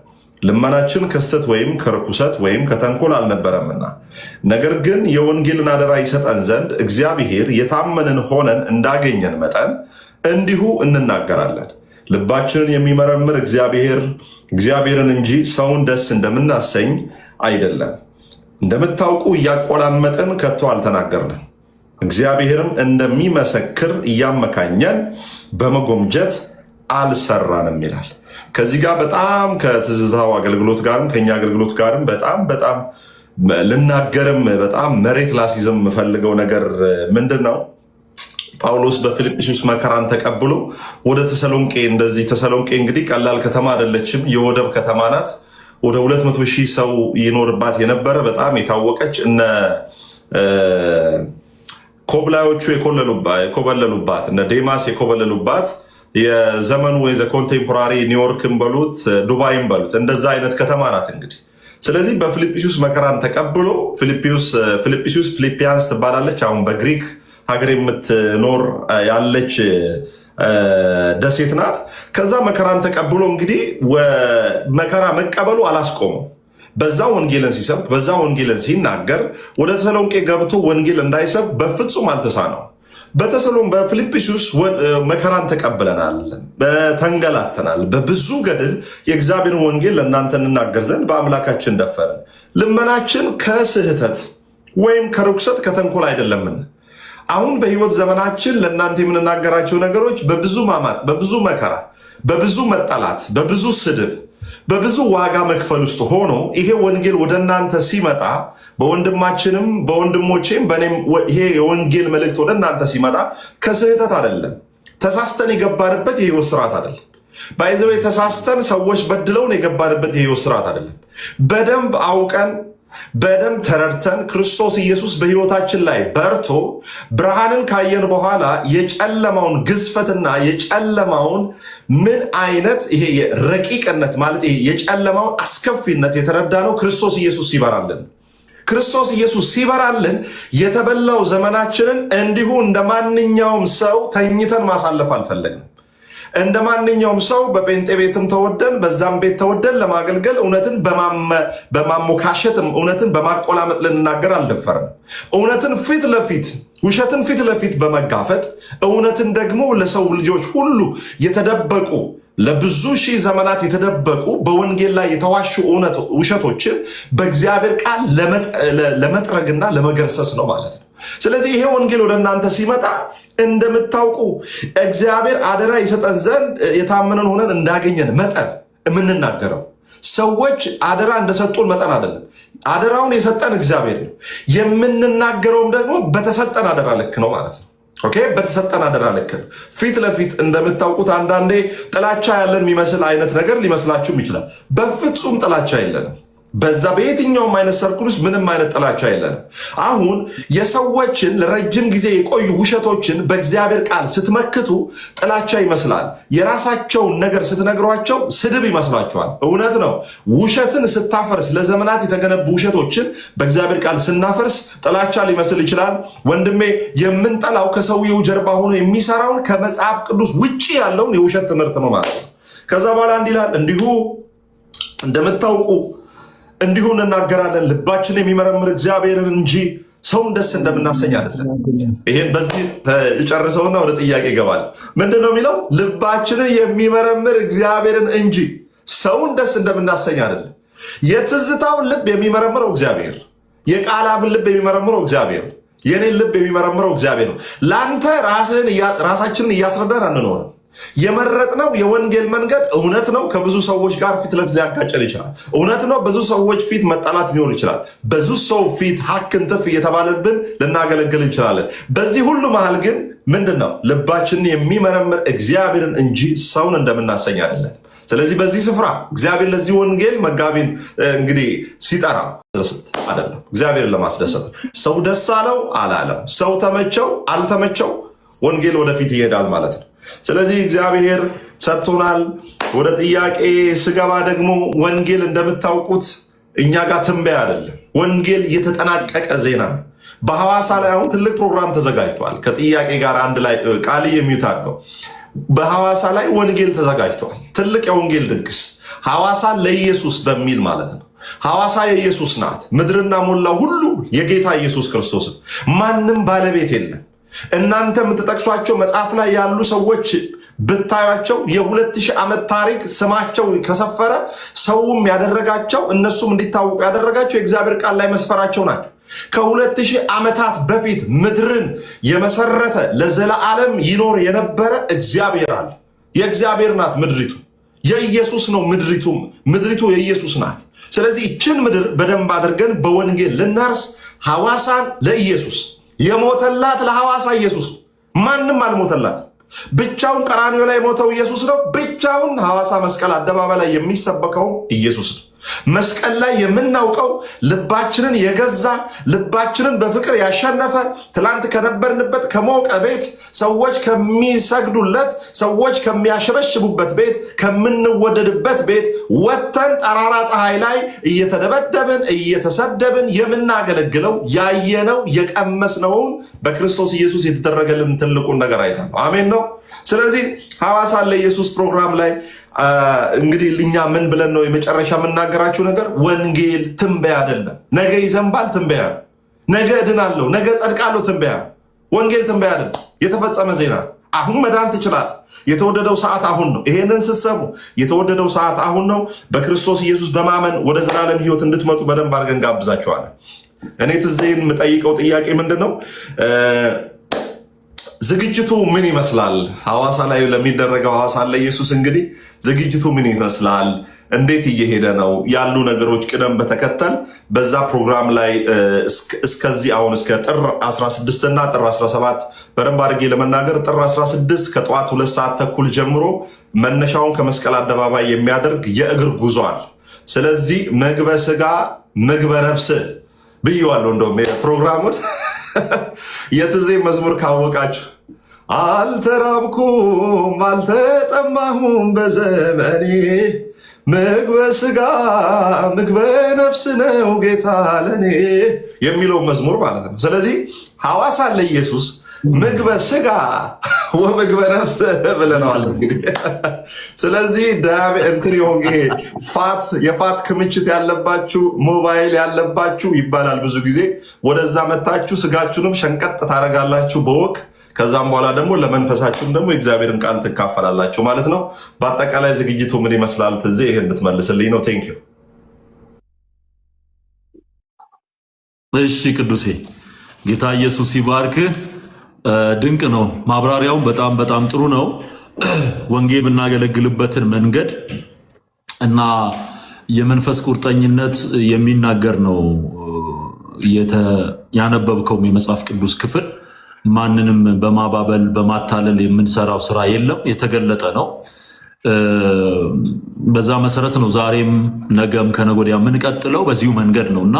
ልመናችን ከስተት ወይም ከርኩሰት ወይም ከተንኮል አልነበረምና፣ ነገር ግን የወንጌልን አደራ ይሰጠን ዘንድ እግዚአብሔር የታመንን ሆነን እንዳገኘን መጠን እንዲሁ እንናገራለን። ልባችንን የሚመረምር እግዚአብሔርን እንጂ ሰውን ደስ እንደምናሰኝ አይደለም። እንደምታውቁ እያቆላመጥን ከቶ አልተናገርንም፣ እግዚአብሔርም እንደሚመሰክር እያመካኘን በመጎምጀት አልሰራንም ይላል። ከዚህ ጋር በጣም ከትዝታው አገልግሎት ጋርም ከኛ አገልግሎት ጋርም በጣም ልናገርም በጣም መሬት ላስይዝም የምፈልገው ነገር ምንድን ነው? ጳውሎስ በፊልጵስዩስ መከራን ተቀብሎ ወደ ተሰሎንቄ ተሰሎንቄ እንግዲህ ቀላል ከተማ አይደለችም፣ የወደብ ከተማ ናት። ወደ 200,000 ሰው ይኖርባት የነበረ በጣም የታወቀች እነ ኮብላዮቹ የኮበለሉባት እነ ዴማስ የኮበለሉባት የዘመኑ ኮንቴምፖራሪ ኒውዮርክን በሉት ዱባይን በሉት እንደዛ አይነት ከተማ ናት እንግዲህ። ስለዚህ በፊልጵስዩስ መከራን ተቀብሎ ፊልጵስዩስ ፊልጵያንስ ትባላለች። አሁን በግሪክ ሀገር የምትኖር ያለች ደሴት ናት። ከዛ መከራን ተቀብሎ እንግዲህ መከራ መቀበሉ አላስቆመው። በዛ ወንጌልን ሲሰብክ፣ በዛ ወንጌልን ሲናገር ወደ ተሰሎንቄ ገብቶ ወንጌል እንዳይሰብክ በፍጹም አልተሳነው። በፊልጵስዩስ መከራን ተቀብለናል፣ ተንገላተናል፣ በብዙ ገድል የእግዚአብሔርን ወንጌል ለእናንተ እንናገር ዘንድ በአምላካችን ደፈርን። ልመናችን ከስህተት ወይም ከርኩሰት ከተንኮል አይደለምን። አሁን በህይወት ዘመናችን ለእናንተ የምንናገራቸው ነገሮች በብዙ ማማጥ፣ በብዙ መከራ፣ በብዙ መጠላት፣ በብዙ ስድብ፣ በብዙ ዋጋ መክፈል ውስጥ ሆኖ ይሄ ወንጌል ወደ እናንተ ሲመጣ በወንድማችንም በወንድሞቼም በእኔም ይሄ የወንጌል መልእክት ወደ እናንተ ሲመጣ ከስህተት አይደለም። ተሳስተን የገባንበት የህይወት ስርዓት አይደለም። ባይዘው ተሳስተን ሰዎች በድለውን የገባንበት የህይወት ስርዓት አይደለም። በደንብ አውቀን በደንብ ተረድተን ክርስቶስ ኢየሱስ በህይወታችን ላይ በርቶ ብርሃንን ካየን በኋላ የጨለማውን ግዝፈትና የጨለማውን ምን አይነት ይሄ ረቂቅነት ማለት ይሄ የጨለማውን አስከፊነት የተረዳነው ክርስቶስ ኢየሱስ ሲበራልን። ክርስቶስ ኢየሱስ ሲበራልን የተበላው ዘመናችንን እንዲሁ እንደ ማንኛውም ሰው ተኝተን ማሳለፍ አልፈለግንም። እንደ ማንኛውም ሰው በጴንጤ ቤትም ተወደን በዛም ቤት ተወደን ለማገልገል እውነትን በማሞካሸትም እውነትን በማቆላመጥ ልንናገር አልደፈርም። እውነትን ፊት ለፊት ውሸትን ፊት ለፊት በመጋፈጥ እውነትን ደግሞ ለሰው ልጆች ሁሉ የተደበቁ ለብዙ ሺህ ዘመናት የተደበቁ በወንጌል ላይ የተዋሹ ውሸቶችን በእግዚአብሔር ቃል ለመጥረግና ለመገርሰስ ነው ማለት ነው። ስለዚህ ይሄ ወንጌል ወደ እናንተ ሲመጣ እንደምታውቁ እግዚአብሔር አደራ ይሰጠን ዘንድ የታመነን ሆነን እንዳገኘን መጠን የምንናገረው ሰዎች አደራ እንደሰጡን መጠን አይደለም። አደራውን የሰጠን እግዚአብሔር ነው። የምንናገረውም ደግሞ በተሰጠን አደራ ልክ ነው ማለት ነው። ኦኬ፣ በተሰጠን አደራ ልክ ነው። ፊት ለፊት እንደምታውቁት አንዳንዴ ጥላቻ ያለን የሚመስል አይነት ነገር ሊመስላችሁም ይችላል። በፍጹም ጥላቻ የለንም። በዛ በየትኛውም አይነት ሰርክል ውስጥ ምንም አይነት ጥላቻ የለንም። አሁን የሰዎችን ለረጅም ጊዜ የቆዩ ውሸቶችን በእግዚአብሔር ቃል ስትመክቱ ጥላቻ ይመስላል። የራሳቸውን ነገር ስትነግሯቸው ስድብ ይመስላችኋል። እውነት ነው። ውሸትን ስታፈርስ፣ ለዘመናት የተገነቡ ውሸቶችን በእግዚአብሔር ቃል ስናፈርስ ጥላቻ ሊመስል ይችላል። ወንድሜ፣ የምንጠላው ከሰውየው ጀርባ ሆኖ የሚሰራውን ከመጽሐፍ ቅዱስ ውጭ ያለውን የውሸት ትምህርት ነው ማለት ነው። ከዛ በኋላ እንዲህ ይላል፣ እንዲሁ እንደምታውቁ እንዲሁ እንናገራለን፣ ልባችን የሚመረምር እግዚአብሔርን እንጂ ሰውን ደስ እንደምናሰኝ አይደለም። ይሄን በዚህ ጨርሰውና ወደ ጥያቄ ይገባል። ምንድን ነው የሚለው? ልባችንን የሚመረምር እግዚአብሔርን እንጂ ሰውን ደስ እንደምናሰኝ አይደለም። የትዝታውን ልብ የሚመረምረው እግዚአብሔር፣ የቃላምን ልብ የሚመረምረው እግዚአብሔር፣ የኔን ልብ የሚመረምረው እግዚአብሔር ነው። ለአንተ ራሳችንን እያስረዳን አንኖርም። የመረጥነው የወንጌል መንገድ እውነት ነው። ከብዙ ሰዎች ጋር ፊት ለፊት ሊያጋጨን ይችላል። እውነት ነው። ብዙ ሰዎች ፊት መጣላት ሊኖር ይችላል። ብዙ ሰው ፊት ሀክን ትፍ እየተባለብን ልናገለግል እንችላለን። በዚህ ሁሉ መሃል ግን ምንድን ነው? ልባችንን የሚመረምር እግዚአብሔርን እንጂ ሰውን እንደምናሰኝ አይደለም። ስለዚህ በዚህ ስፍራ እግዚአብሔር ለዚህ ወንጌል መጋቢን እንግዲህ ሲጠራ አይደለም፣ እግዚአብሔርን ለማስደሰት ሰው ደስ አለው አላለም፣ ሰው ተመቸው አልተመቸው፣ ወንጌል ወደፊት ይሄዳል ማለት ነው። ስለዚህ እግዚአብሔር ሰጥቶናል። ወደ ጥያቄ ስገባ ደግሞ ወንጌል እንደምታውቁት እኛ ጋር ትንበያ አይደለም። ወንጌል የተጠናቀቀ ዜና ነው። በሐዋሳ ላይ አሁን ትልቅ ፕሮግራም ተዘጋጅቷል። ከጥያቄ ጋር አንድ ላይ ቃል የሚታገው በሐዋሳ ላይ ወንጌል ተዘጋጅቷል። ትልቅ የወንጌል ድግስ ሐዋሳ ለኢየሱስ በሚል ማለት ነው። ሐዋሳ የኢየሱስ ናት። ምድርና ሞላ ሁሉ የጌታ ኢየሱስ ክርስቶስ ነው። ማንም ባለቤት የለም። እናንተ የምትጠቅሷቸው መጽሐፍ ላይ ያሉ ሰዎች ብታያቸው የ2000 ዓመት ታሪክ ስማቸው ከሰፈረ ሰውም ያደረጋቸው እነሱም እንዲታወቁ ያደረጋቸው የእግዚአብሔር ቃል ላይ መስፈራቸው ናቸው። ከ2000 ዓመታት በፊት ምድርን የመሰረተ ለዘላለም ይኖር የነበረ እግዚአብሔር አለ። የእግዚአብሔር ናት ምድሪቱ፣ የኢየሱስ ነው ምድሪቱ የኢየሱስ ናት። ስለዚህ ይችን ምድር በደንብ አድርገን በወንጌል ልናርስ ሐዋሳን ለኢየሱስ የሞተላት ለሐዋሳ ኢየሱስ ማንም አልሞተላት። ብቻውን ቀራንዮ ላይ የሞተው ኢየሱስ ነው። ብቻውን ሐዋሳ መስቀል አደባባይ ላይ የሚሰበከው ኢየሱስ ነው። መስቀል ላይ የምናውቀው ልባችንን የገዛ ልባችንን በፍቅር ያሸነፈ ትላንት ከነበርንበት ከሞቀ ቤት ሰዎች ከሚሰግዱለት ሰዎች ከሚያሸበሽቡበት ቤት ከምንወደድበት ቤት ወጥተን ጠራራ ፀሐይ ላይ እየተደበደብን እየተሰደብን የምናገለግለው ያየነው የቀመስነውን በክርስቶስ ኢየሱስ የተደረገልን ትልቁን ነገር አይተን ነው። አሜን ነው። ስለዚህ ሐዋሳ ለኢየሱስ ፕሮግራም ላይ እንግዲህ እኛ ምን ብለን ነው የመጨረሻ የምናገራችሁ ነገር? ወንጌል ትንበያ አይደለም። ነገ ይዘንባል ትንበያ ነው። ነገ እድናለሁ፣ ነገ ጸድቃለሁ ትንበያ ነው። ወንጌል ትንበያ አይደለም፣ የተፈጸመ ዜና። አሁን መዳን ትችላል። የተወደደው ሰዓት አሁን ነው። ይሄንን ስትሰሙ የተወደደው ሰዓት አሁን ነው። በክርስቶስ ኢየሱስ በማመን ወደ ዘላለም ሕይወት እንድትመጡ በደንብ አድርገን ጋብዛችኋለን። እኔ ትዜን የምጠይቀው ጥያቄ ምንድን ነው? ዝግጅቱ ምን ይመስላል? ሐዋሳ ላይ ለሚደረገው ሐዋሳ ለኢየሱስ እንግዲህ ዝግጅቱ ምን ይመስላል? እንዴት እየሄደ ነው? ያሉ ነገሮች ቅደም በተከተል በዛ ፕሮግራም ላይ እስከዚህ አሁን እስከ ጥር 16 እና ጥር 17 በደንብ አድርጌ ለመናገር ጥር 16 ከጠዋት 2 ሰዓት ተኩል ጀምሮ መነሻውን ከመስቀል አደባባይ የሚያደርግ የእግር ጉዞ አለ። ስለዚህ ምግበ ስጋ ምግበ ነፍስ ብየዋለሁ። እንደውም ፕሮግራሙን የትዜ መዝሙር ካወቃችሁ አልተራብኩም አልተጠማሁም በዘመኔ ምግበ ስጋ ምግበ ነፍስ ነው ጌታ ለኔ የሚለው መዝሙር ማለት ነው። ስለዚህ ሐዋሳ ለኢየሱስ ምግበ ስጋ ወምግበ ነፍስ ብለነዋል። እንግዲህ ስለዚህ እንትን ይሄ የፋት ክምችት ያለባችሁ ሞባይል ያለባችሁ ይባላል ብዙ ጊዜ። ወደዛ መታችሁ ስጋችሁንም ሸንቀጥ ታደርጋላችሁ በወቅ ከዛም በኋላ ደግሞ ለመንፈሳችሁም ደግሞ የእግዚአብሔርን ቃል ትካፈላላችሁ ማለት ነው። በአጠቃላይ ዝግጅቱ ምን ይመስላል? ትዜ ይሄ እንድትመልስልኝ ነው። ቴንኪዩ። እሺ ቅዱሴ፣ ጌታ ኢየሱስ ይባርክ። ድንቅ ነው ማብራሪያውም በጣም ጥሩ ነው። ወንጌል የምናገለግልበትን መንገድ እና የመንፈስ ቁርጠኝነት የሚናገር ነው ያነበብከውም የመጽሐፍ ቅዱስ ክፍል። ማንንም በማባበል በማታለል የምንሰራው ስራ የለም፣ የተገለጠ ነው። በዛ መሰረት ነው ዛሬም ነገም ከነገ ወዲያ የምንቀጥለው በዚሁ መንገድ ነው እና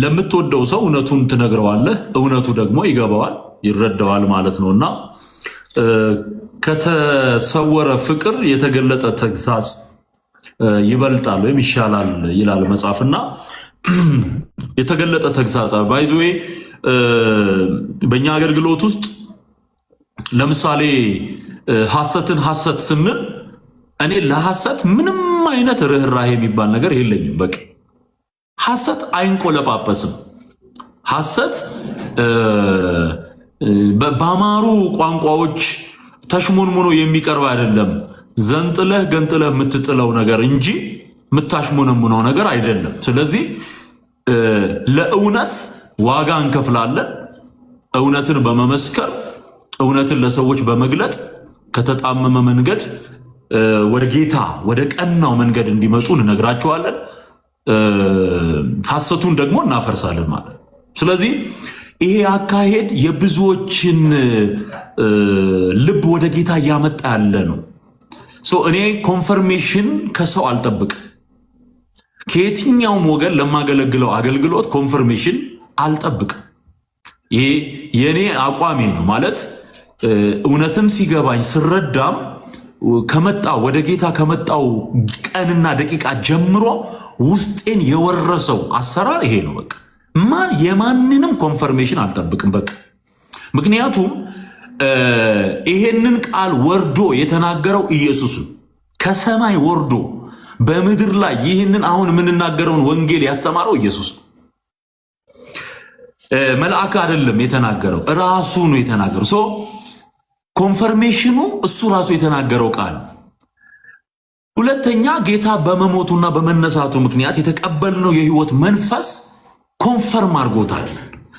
ለምትወደው ሰው እውነቱን ትነግረዋለህ፣ እውነቱ ደግሞ ይገባዋል፣ ይረዳዋል ማለት ነው እና ከተሰወረ ፍቅር የተገለጠ ተግሳጽ ይበልጣል ወይም ይሻላል ይላል መጽሐፍና የተገለጠ ተግሳጽ ባይዞዌ በእኛ አገልግሎት ውስጥ ለምሳሌ ሐሰትን ሐሰት ስንል እኔ ለሐሰት ምንም አይነት ርህራሄ የሚባል ነገር የለኝም። በቃ ሐሰት አይንቆለጳጰስም። ሐሰት በአማሩ ቋንቋዎች ተሽሞንሙኖ የሚቀርብ አይደለም። ዘንጥለህ ገንጥለህ የምትጥለው ነገር እንጂ የምታሽሞነሙነው ነገር አይደለም። ስለዚህ ለእውነት ዋጋ እንከፍላለን። እውነትን በመመስከር እውነትን ለሰዎች በመግለጥ ከተጣመመ መንገድ ወደ ጌታ ወደ ቀናው መንገድ እንዲመጡ እንነግራቸዋለን። ሐሰቱን ደግሞ እናፈርሳለን ማለት ነው። ስለዚህ ይሄ አካሄድ የብዙዎችን ልብ ወደ ጌታ እያመጣ ያለ ነው። እኔ ኮንፈርሜሽን ከሰው አልጠብቅም። ከየትኛውም ወገን ለማገለግለው አገልግሎት ኮንፈርሜሽን አልጠብቅም። ይሄ የእኔ አቋሜ ነው ማለት እውነትም ሲገባኝ ስረዳም ከመጣው ወደ ጌታ ከመጣው ቀንና ደቂቃ ጀምሮ ውስጤን የወረሰው አሰራር ይሄ ነው። በቃ የማንንም ኮንፈርሜሽን አልጠብቅም። በቃ ምክንያቱም ይሄንን ቃል ወርዶ የተናገረው ኢየሱስ ነው። ከሰማይ ወርዶ በምድር ላይ ይህንን አሁን የምንናገረውን ወንጌል ያስተማረው ኢየሱስ ነው። መልአክ አይደለም የተናገረው፣ ራሱ ነው የተናገረው። ኮንፈርሜሽኑ እሱ ራሱ የተናገረው ቃል። ሁለተኛ ጌታ በመሞቱና በመነሳቱ ምክንያት የተቀበልነው የህይወት መንፈስ ኮንፈርም አድርጎታል።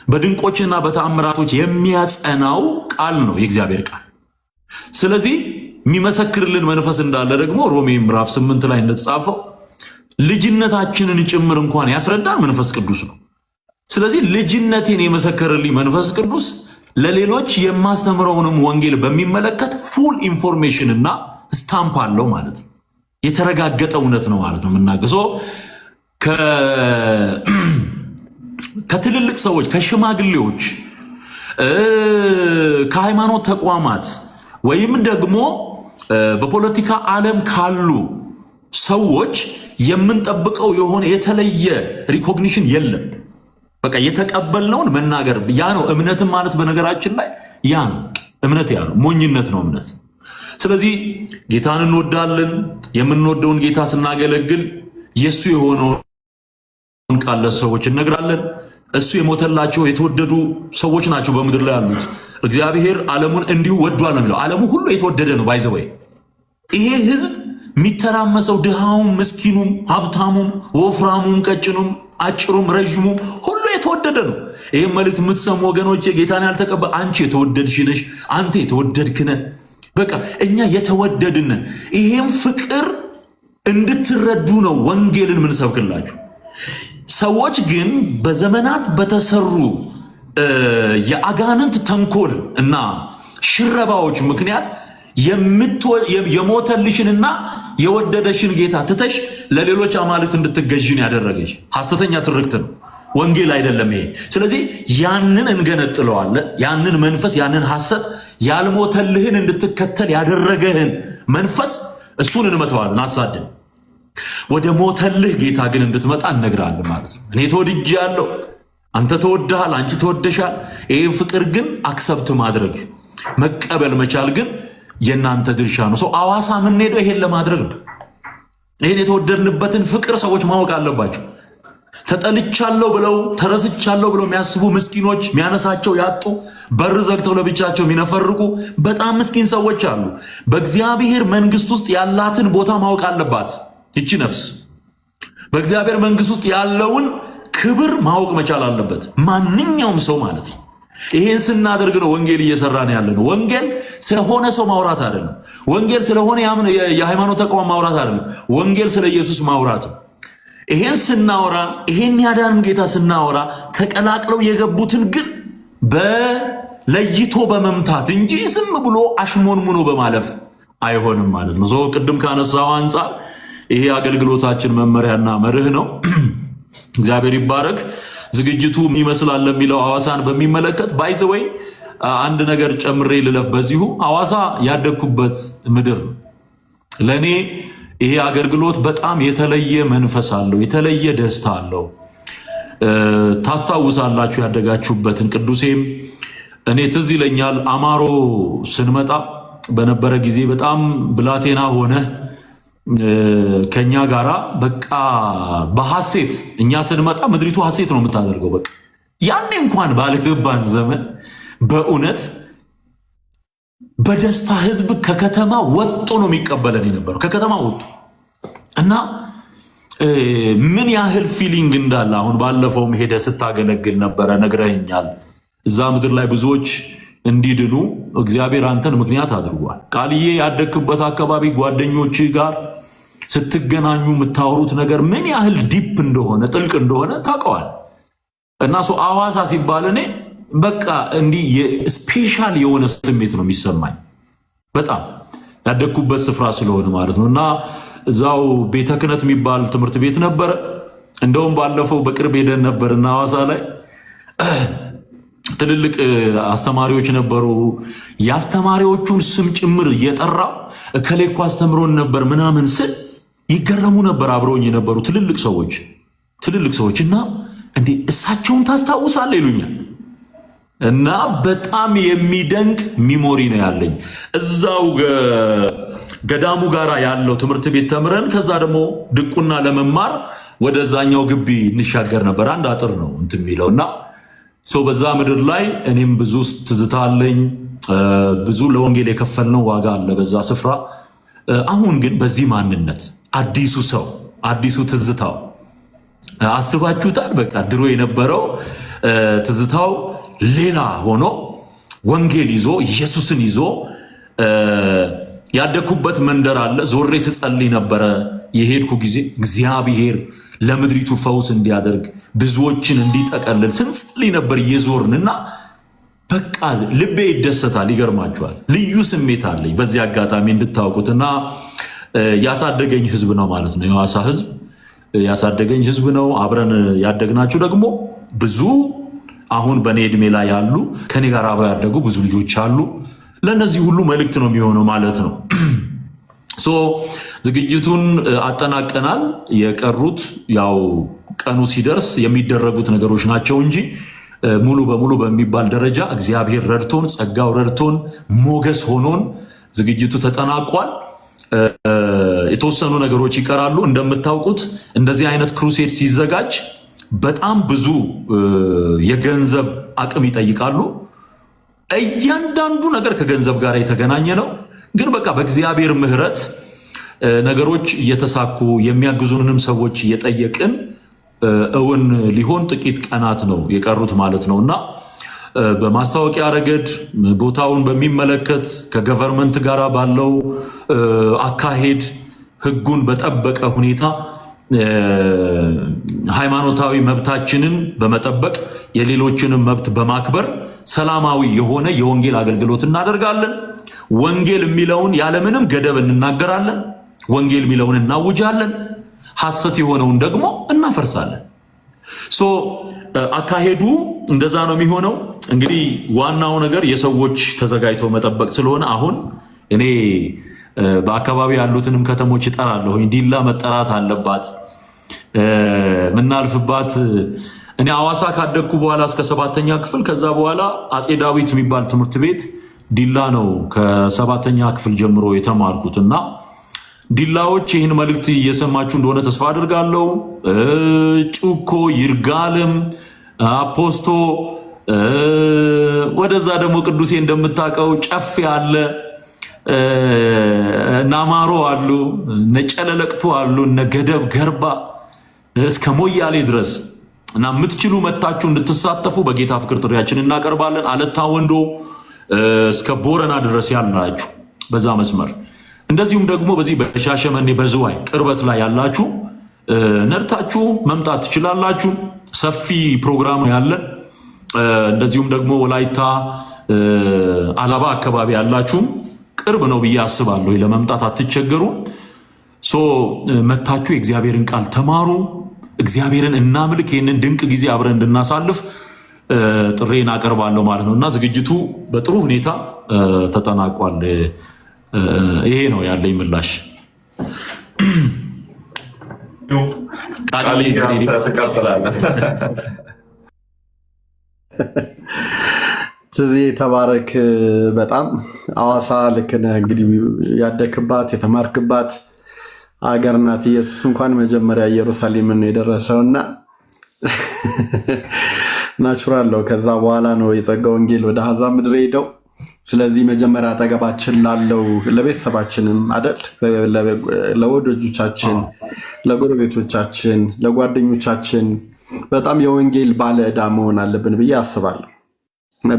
በድንቆችና በተአምራቶች የሚያጸናው ቃል ነው የእግዚአብሔር ቃል። ስለዚህ የሚመሰክርልን መንፈስ እንዳለ ደግሞ ሮሜ ምዕራፍ 8 ላይ እንደተጻፈው ልጅነታችንን ጭምር እንኳን ያስረዳን መንፈስ ቅዱስ ነው። ስለዚህ ልጅነቴን የመሰከረልኝ መንፈስ ቅዱስ ለሌሎች የማስተምረውንም ወንጌል በሚመለከት ፉል ኢንፎርሜሽን እና ስታምፕ አለው ማለት ነው። የተረጋገጠ እውነት ነው ማለት ነው የምናገሰው። ከትልልቅ ሰዎች፣ ከሽማግሌዎች፣ ከሃይማኖት ተቋማት ወይም ደግሞ በፖለቲካ ዓለም ካሉ ሰዎች የምንጠብቀው የሆነ የተለየ ሪኮግኒሽን የለም። በቃ የተቀበልነውን መናገር ያ ነው እምነትም ማለት። በነገራችን ላይ ያ ነው እምነት፣ ያ ነው ሞኝነት ነው እምነት። ስለዚህ ጌታን እንወዳለን። የምንወደውን ጌታ ስናገለግል የእሱ የሆነውን ቃል ለሰዎች እነግራለን። እሱ የሞተላቸው የተወደዱ ሰዎች ናቸው በምድር ላይ ያሉት። እግዚአብሔር ዓለሙን እንዲሁ ወዷል ነው የሚለው። ዓለሙ ሁሉ የተወደደ ነው። ባይዘወይ ይሄ ህዝብ የሚተራመሰው ድሃውም፣ ምስኪኑም፣ ሀብታሙም፣ ወፍራሙም፣ ቀጭኑም፣ አጭሩም፣ ረዥሙም ሁሉ የተወደደ ነው። ይህም መልእክት የምትሰሙ ወገኖች ጌታን ያልተቀበ አንቺ የተወደድሽ ነሽ፣ አንተ የተወደድክ ነህ። በቃ እኛ የተወደድን። ይሄም ፍቅር እንድትረዱ ነው ወንጌልን ምንሰብክላችሁ። ሰዎች ግን በዘመናት በተሰሩ የአጋንንት ተንኮል እና ሽረባዎች ምክንያት የሞተልሽንና የወደደሽን ጌታ ትተሽ ለሌሎች አማልክት እንድትገዥን ያደረገሽ ሐሰተኛ ትርክት ነው፣ ወንጌል አይደለም ይሄ። ስለዚህ ያንን እንገነጥለዋለን። ያንን መንፈስ፣ ያንን ሐሰት፣ ያልሞተልህን እንድትከተል ያደረገህን መንፈስ እሱን እንመተዋለን አሳድን። ወደ ሞተልህ ጌታ ግን እንድትመጣ እነግራለን ማለት ነው። እኔ ተወድጄአለሁ፣ አንተ ተወድሃል፣ አንቺ ተወደሻል። ይህን ፍቅር ግን አክሰብት ማድረግ መቀበል መቻል ግን የእናንተ ድርሻ ነው። ሰው አዋሳ የምንሄደው ይሄን ለማድረግ ነው። ይሄን የተወደድንበትን ፍቅር ሰዎች ማወቅ አለባቸው። ተጠልቻለሁ ብለው ተረስቻለሁ ብለው የሚያስቡ ምስኪኖች፣ የሚያነሳቸው ያጡ፣ በር ዘግተው ለብቻቸው የሚነፈርቁ በጣም ምስኪን ሰዎች አሉ። በእግዚአብሔር መንግስት ውስጥ ያላትን ቦታ ማወቅ አለባት ይቺ ነፍስ። በእግዚአብሔር መንግስት ውስጥ ያለውን ክብር ማወቅ መቻል አለበት ማንኛውም ሰው ማለት ነው። ይሄን ስናደርግ ነው ወንጌል እየሰራን ያለ ነው። ወንጌል ስለሆነ ሰው ማውራት አይደለም። ወንጌል ስለሆነ የሃይማኖት ተቋም ማውራት አይደለም። ወንጌል ስለ ኢየሱስ ማውራት ነው። ይሄን ስናወራ ይሄን ያዳንን ጌታ ስናወራ ተቀላቅለው የገቡትን ግን በለይቶ በመምታት እንጂ ዝም ብሎ አሽሞንሙኖ በማለፍ አይሆንም ማለት ነው። ሰው ቅድም ካነሳው አንጻር ይሄ አገልግሎታችን መመሪያና መርህ ነው። እግዚአብሔር ይባረክ። ዝግጅቱ ይመስላል ለሚለው ሐዋሳን በሚመለከት ባይዘወይ አንድ ነገር ጨምሬ ልለፍ። በዚሁ ሐዋሳ ያደግኩበት ምድር ለኔ ይሄ አገልግሎት በጣም የተለየ መንፈስ አለው፣ የተለየ ደስታ አለው። ታስታውሳላችሁ ያደጋችሁበትን። ቅዱሴም እኔ ትዝ ይለኛል አማሮ ስንመጣ በነበረ ጊዜ በጣም ብላቴና ሆነ ከኛ ጋራ በቃ በሐሴት እኛ ስንመጣ ምድሪቱ ሐሴት ነው የምታደርገው። በቃ ያኔ እንኳን ባልገባን ዘመን በእውነት በደስታ ህዝብ ከከተማ ወጥቶ ነው የሚቀበለን የነበረው፣ ከከተማ ወጥቶ እና ምን ያህል ፊሊንግ እንዳለ አሁን ባለፈውም ሄደ ስታገለግል ነበረ ነግረኸኛል። እዛ ምድር ላይ ብዙዎች እንዲድኑ እግዚአብሔር አንተን ምክንያት አድርጓል። ቃልዬ ያደግክበት አካባቢ ጓደኞች ጋር ስትገናኙ የምታወሩት ነገር ምን ያህል ዲፕ እንደሆነ ጥልቅ እንደሆነ ታውቀዋል። እና ሐዋሳ ሲባል እኔ በቃ እንዲህ ስፔሻል የሆነ ስሜት ነው የሚሰማኝ፣ በጣም ያደግኩበት ስፍራ ስለሆነ ማለት ነው። እና እዛው ቤተ ክህነት የሚባል ትምህርት ቤት ነበረ። እንደውም ባለፈው በቅርብ ሄደን ነበርና ሐዋሳ ላይ ትልልቅ አስተማሪዎች ነበሩ። የአስተማሪዎቹን ስም ጭምር እየጠራ እከሌ እኮ አስተምሮን ነበር ምናምን ስል ይገረሙ ነበር አብረውኝ የነበሩ ትልልቅ ሰዎች እና እንዴ እሳቸውን ታስታውሳለህ ይሉኛል። እና በጣም የሚደንቅ ሚሞሪ ነው ያለኝ። እዛው ገዳሙ ጋራ ያለው ትምህርት ቤት ተምረን ከዛ ደግሞ ድቁና ለመማር ወደዛኛው ግቢ እንሻገር ነበር። አንድ አጥር ነው እንትን የሚለው እና በዛ ምድር ላይ እኔም ብዙ ትዝታ አለኝ። ብዙ ለወንጌል የከፈልነው ዋጋ አለ በዛ ስፍራ። አሁን ግን በዚህ ማንነት አዲሱ ሰው አዲሱ ትዝታው አስባችሁታል? በቃ ድሮ የነበረው ትዝታው ሌላ ሆኖ ወንጌል ይዞ ኢየሱስን ይዞ ያደግኩበት መንደር አለ። ዞሬ ስጸልይ ነበረ የሄድኩ ጊዜ እግዚአብሔር ለምድሪቱ ፈውስ እንዲያደርግ ብዙዎችን እንዲጠቀልል ስንጸልይ ነበር እየዞርንና በቃ ልቤ ይደሰታል። ይገርማችኋል። ልዩ ስሜት አለኝ በዚህ አጋጣሚ እንድታውቁትና ያሳደገኝ ህዝብ ነው ማለት ነው። የሐዋሳ ህዝብ ያሳደገኝ ህዝብ ነው። አብረን ያደግናቸው ደግሞ ብዙ አሁን በእኔ ዕድሜ ላይ ያሉ ከኔ ጋር አብረው ያደጉ ብዙ ልጆች አሉ። ለእነዚህ ሁሉ መልእክት ነው የሚሆነው ማለት ነው። ዝግጅቱን አጠናቀናል። የቀሩት ያው ቀኑ ሲደርስ የሚደረጉት ነገሮች ናቸው እንጂ ሙሉ በሙሉ በሚባል ደረጃ እግዚአብሔር ረድቶን ጸጋው ረድቶን ሞገስ ሆኖን ዝግጅቱ ተጠናቋል። የተወሰኑ ነገሮች ይቀራሉ። እንደምታውቁት እንደዚህ አይነት ክሩሴድ ሲዘጋጅ በጣም ብዙ የገንዘብ አቅም ይጠይቃሉ። እያንዳንዱ ነገር ከገንዘብ ጋር የተገናኘ ነው። ግን በቃ በእግዚአብሔር ምሕረት ነገሮች እየተሳኩ የሚያግዙንንም ሰዎች እየጠየቅን እውን ሊሆን ጥቂት ቀናት ነው የቀሩት ማለት ነው እና በማስታወቂያ ረገድ ቦታውን በሚመለከት ከገቨርንመንት ጋር ባለው አካሄድ ሕጉን በጠበቀ ሁኔታ ሃይማኖታዊ መብታችንን በመጠበቅ የሌሎችንም መብት በማክበር ሰላማዊ የሆነ የወንጌል አገልግሎት እናደርጋለን። ወንጌል የሚለውን ያለምንም ገደብ እንናገራለን። ወንጌል የሚለውን እናውጃለን። ሐሰት የሆነውን ደግሞ እናፈርሳለን። አካሄዱ እንደዛ ነው የሚሆነው። እንግዲህ ዋናው ነገር የሰዎች ተዘጋጅተው መጠበቅ ስለሆነ አሁን እኔ በአካባቢ ያሉትንም ከተሞች እጠራለሁ። ዲላ መጠራት አለባት ምናልፍባት። እኔ ሐዋሳ ካደግኩ በኋላ እስከ 7ኛ ክፍል ከዛ በኋላ አጼ ዳዊት የሚባል ትምህርት ቤት ዲላ ነው ከ7ኛ ክፍል ጀምሮ የተማርኩት እና ዲላዎች ይህን መልእክት እየሰማችሁ እንደሆነ ተስፋ አድርጋለሁ። ጩኮ፣ ይርጋለም፣ አፖስቶ፣ ወደዛ ደግሞ ቅዱሴ እንደምታውቀው ጨፌ አለ፣ ናማሮ አሉ፣ ነጨለለቅቱ አሉ፣ እነ ገደብ ገርባ እስከ ሞያሌ ድረስ እና የምትችሉ መታችሁ እንድትሳተፉ በጌታ ፍቅር ጥሪያችን እናቀርባለን። አለታ ወንዶ እስከ ቦረና ድረስ ያላችሁ በዛ መስመር እንደዚሁም ደግሞ በዚህ በሻሸመኔ በዝዋይ ቅርበት ላይ ያላችሁ ነርታችሁ መምጣት ትችላላችሁ። ሰፊ ፕሮግራም ያለን። እንደዚሁም ደግሞ ወላይታ አላባ አካባቢ ያላችሁ ቅርብ ነው ብዬ አስባለሁ። ለመምጣት አትቸገሩ። መታችሁ የእግዚአብሔርን ቃል ተማሩ፣ እግዚአብሔርን እናምልክ። ይህንን ድንቅ ጊዜ አብረን እንድናሳልፍ ጥሬን አቀርባለሁ ማለት ነው እና ዝግጅቱ በጥሩ ሁኔታ ተጠናቋል። ይሄ ነው ያለኝ ምላሽ። ትዜ ተባረክ። በጣም አዋሳ ልክ ነህ። እንግዲህ ያደክባት የተማርክባት አገር ናት። ኢየሱስ እንኳን መጀመሪያ ኢየሩሳሌምን ነው የደረሰው እና ናቹራል ነው። ከዛ በኋላ ነው የጸጋ ወንጌል ወደ አሕዛብ ምድር ሄደው። ስለዚህ መጀመሪያ አጠገባችን ላለው ለቤተሰባችንም አደል፣ ለወዳጆቻችን፣ ለጎረቤቶቻችን፣ ለጓደኞቻችን በጣም የወንጌል ባለ ዕዳ መሆን አለብን ብዬ አስባለሁ።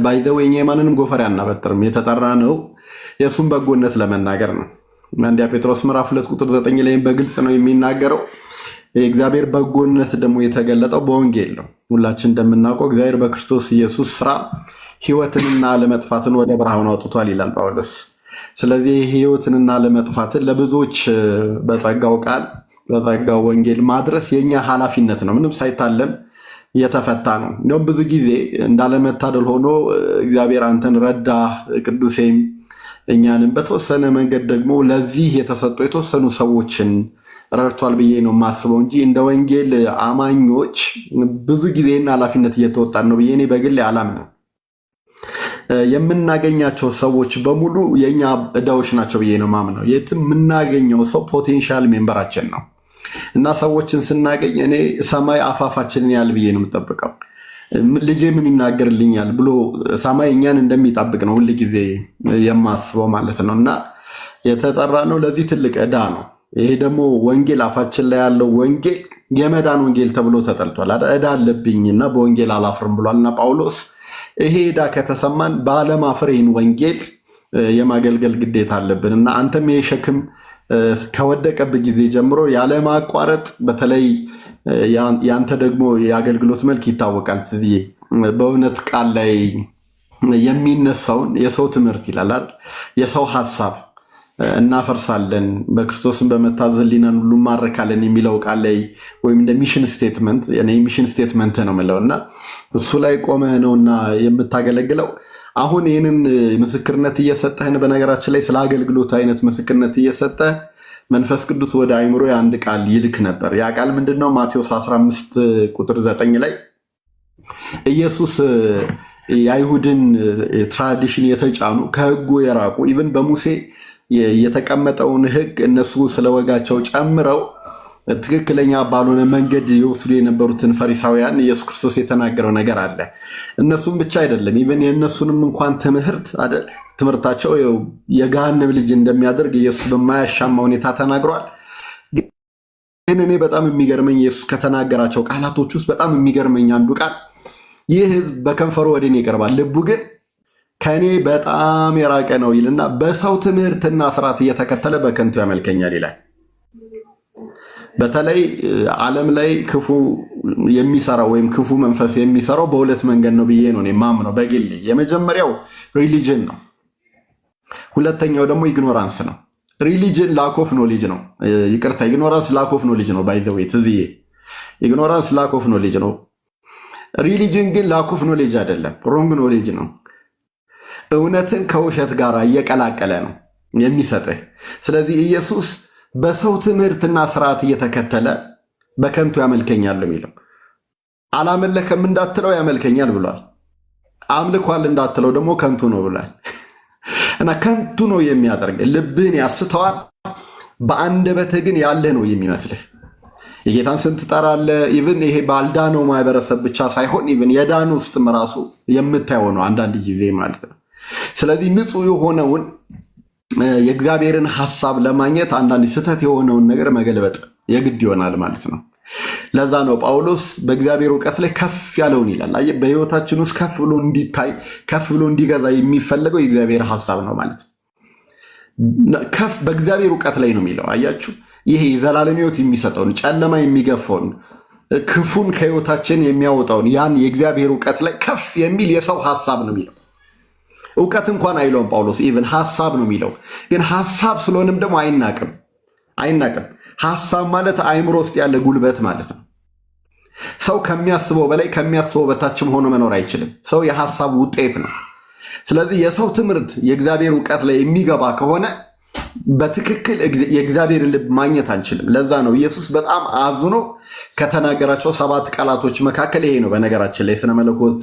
ባይዘው እኛ የማንንም ጎፈር አናበጥርም። የተጠራ ነው የእሱን በጎነት ለመናገር ነው። አንደኛ ጴጥሮስ ምዕራፍ 2 ቁጥር 9 ላይ በግልጽ ነው የሚናገረው። የእግዚአብሔር በጎነት ደግሞ የተገለጠው በወንጌል ነው። ሁላችን እንደምናውቀው እግዚአብሔር በክርስቶስ ኢየሱስ ስራ ሕይወትንና ለመጥፋትን ወደ ብርሃን አውጥቷል ይላል ጳውሎስ። ስለዚህ ሕይወትንና ለመጥፋትን ለብዙዎች በጸጋው ቃል በጸጋው ወንጌል ማድረስ የኛ ኃላፊነት ነው። ምንም ሳይታለም የተፈታ ነው። እንዲሁም ብዙ ጊዜ እንዳለመታደል ሆኖ እግዚአብሔር አንተን ረዳ ቅዱሴም እኛንም በተወሰነ መንገድ ደግሞ ለዚህ የተሰጡ የተወሰኑ ሰዎችን ረድቷል ብዬ ነው የማስበው እንጂ እንደ ወንጌል አማኞች ብዙ ጊዜና ኃላፊነት እየተወጣን ነው ብዬ እኔ በግሌ አላምንም። የምናገኛቸው ሰዎች በሙሉ የኛ ዕዳዎች ናቸው ብዬ ነው ማምነው። የትም የምናገኘው ሰው ፖቴንሻል ሜምበራችን ነው እና ሰዎችን ስናገኝ እኔ ሰማይ አፋፋችንን ያህል ብዬ ነው የምጠብቀው። ልጄ ምን ይናገርልኛል ብሎ ሰማይ እኛን እንደሚጠብቅ ነው ሁል ጊዜ የማስበው ማለት ነው። እና የተጠራ ነው ለዚህ ትልቅ ዕዳ ነው። ይሄ ደግሞ ወንጌል አፋችን ላይ ያለው ወንጌል የመዳን ወንጌል ተብሎ ተጠልቷል። ዕዳ አለብኝና በወንጌል አላፍርም ብሏልና ጳውሎስ። ይሄ ዕዳ ከተሰማን ባለማፈር ይህን ወንጌል የማገልገል ግዴታ አለብን እና አንተም ይሄ ሸክም ከወደቀብህ ጊዜ ጀምሮ ያለማቋረጥ በተለይ ያንተ ደግሞ የአገልግሎት መልክ ይታወቃል። ትዝዬ በእውነት ቃል ላይ የሚነሳውን የሰው ትምህርት ይላል፣ የሰው ሀሳብ እናፈርሳለን፣ በክርስቶስን በመታዘዝ ሕሊናን ሁሉ ማረካለን የሚለው ቃል ላይ ወይም እንደ ሚሽን ስቴትመንት ሚሽን ስቴትመንት ነው የምለው እና እሱ ላይ ቆመህ ነውና የምታገለግለው። አሁን ይህንን ምስክርነት እየሰጠህን፣ በነገራችን ላይ ስለ አገልግሎት አይነት ምስክርነት እየሰጠህ መንፈስ ቅዱስ ወደ አይምሮ የአንድ ቃል ይልክ ነበር። ያ ቃል ምንድነው? ማቴዎስ 15 ቁጥር 9 ላይ ኢየሱስ የአይሁድን ትራዲሽን የተጫኑ ከህጉ የራቁ ኢቭን በሙሴ የተቀመጠውን ህግ እነሱ ስለወጋቸው ጨምረው ትክክለኛ ባልሆነ መንገድ የወስዱ የነበሩትን ፈሪሳውያን ኢየሱስ ክርስቶስ የተናገረው ነገር አለ። እነሱም ብቻ አይደለም፣ ኢቨን የእነሱንም እንኳን ትምህርታቸው የገሃነም ልጅ እንደሚያደርግ ኢየሱስ በማያሻማ ሁኔታ ተናግሯል። ግን እኔ በጣም የሚገርመኝ ኢየሱስ ከተናገራቸው ቃላቶች ውስጥ በጣም የሚገርመኝ አንዱ ቃል ይህ ህዝብ በከንፈሩ ወደ እኔ ይቀርባል፣ ልቡ ግን ከእኔ በጣም የራቀ ነው ይልና በሰው ትምህርትና ስርዓት እየተከተለ በከንቱ ያመልከኛል ይላል። በተለይ ዓለም ላይ ክፉ የሚሰራው ወይም ክፉ መንፈስ የሚሰራው በሁለት መንገድ ነው ብዬ ነው የማምነው በግሌ። የመጀመሪያው ሪሊጅን ነው፣ ሁለተኛው ደግሞ ኢግኖራንስ ነው። ሪሊጅን ላክ ኦፍ ኖሌጅ ነው። ይቅርታ፣ ኢግኖራንስ ላክ ኦፍ ኖሌጅ ነው። ባይ ዘ ዌይ ትዝዬ፣ ኢግኖራንስ ላክ ኦፍ ኖሌጅ ነው። ሪሊጅን ግን ላክ ኦፍ ኖሌጅ አይደለም፣ ሮንግ ኖሌጅ ነው። እውነትን ከውሸት ጋር እየቀላቀለ ነው የሚሰጥህ። ስለዚህ ኢየሱስ በሰው ትምህርትና ስርዓት እየተከተለ በከንቱ ያመልከኛል የሚለው አላመለከም እንዳትለው ያመልከኛል ብሏል። አምልኳል እንዳትለው ደግሞ ከንቱ ነው ብሏል። እና ከንቱ ነው የሚያደርግ ልብህን ያስተዋል፣ በአንደበትህ ግን ያለህ ነው የሚመስልህ። የጌታን ስም ትጠራለህ። ኢቭን ይሄ ባልዳነው ማህበረሰብ ብቻ ሳይሆን ኢቭን የዳኑ ውስጥም ራሱ የምታየው ነው አንዳንድ ጊዜ ማለት ነው። ስለዚህ ንጹህ የሆነውን የእግዚአብሔርን ሐሳብ ለማግኘት አንዳንድ ስህተት የሆነውን ነገር መገልበጥ የግድ ይሆናል ማለት ነው። ለዛ ነው ጳውሎስ በእግዚአብሔር እውቀት ላይ ከፍ ያለውን ይላል። በህይወታችን ውስጥ ከፍ ብሎ እንዲታይ ከፍ ብሎ እንዲገዛ የሚፈለገው የእግዚአብሔር ሐሳብ ነው ማለት ነው። ከፍ በእግዚአብሔር እውቀት ላይ ነው የሚለው። አያችሁ፣ ይሄ የዘላለም ህይወት የሚሰጠውን ጨለማ የሚገፈውን ክፉን ከህይወታችን የሚያወጣውን ያን የእግዚአብሔር እውቀት ላይ ከፍ የሚል የሰው ሐሳብ ነው የሚለው። እውቀት እንኳን አይለውም ጳውሎስ፣ ኢቭን ሐሳብ ነው የሚለው። ግን ሐሳብ ስለሆንም ደግሞ አይናቅም። ሐሳብ ማለት አእምሮ ውስጥ ያለ ጉልበት ማለት ነው። ሰው ከሚያስበው በላይ ከሚያስበው በታችም ሆኖ መኖር አይችልም። ሰው የሐሳብ ውጤት ነው። ስለዚህ የሰው ትምህርት የእግዚአብሔር እውቀት ላይ የሚገባ ከሆነ በትክክል የእግዚአብሔር ልብ ማግኘት አንችልም። ለዛ ነው ኢየሱስ በጣም አዝኖ ከተናገራቸው 7 ቃላቶች መካከል ይሄ ነው። በነገራችን ላይ ስነ መለኮት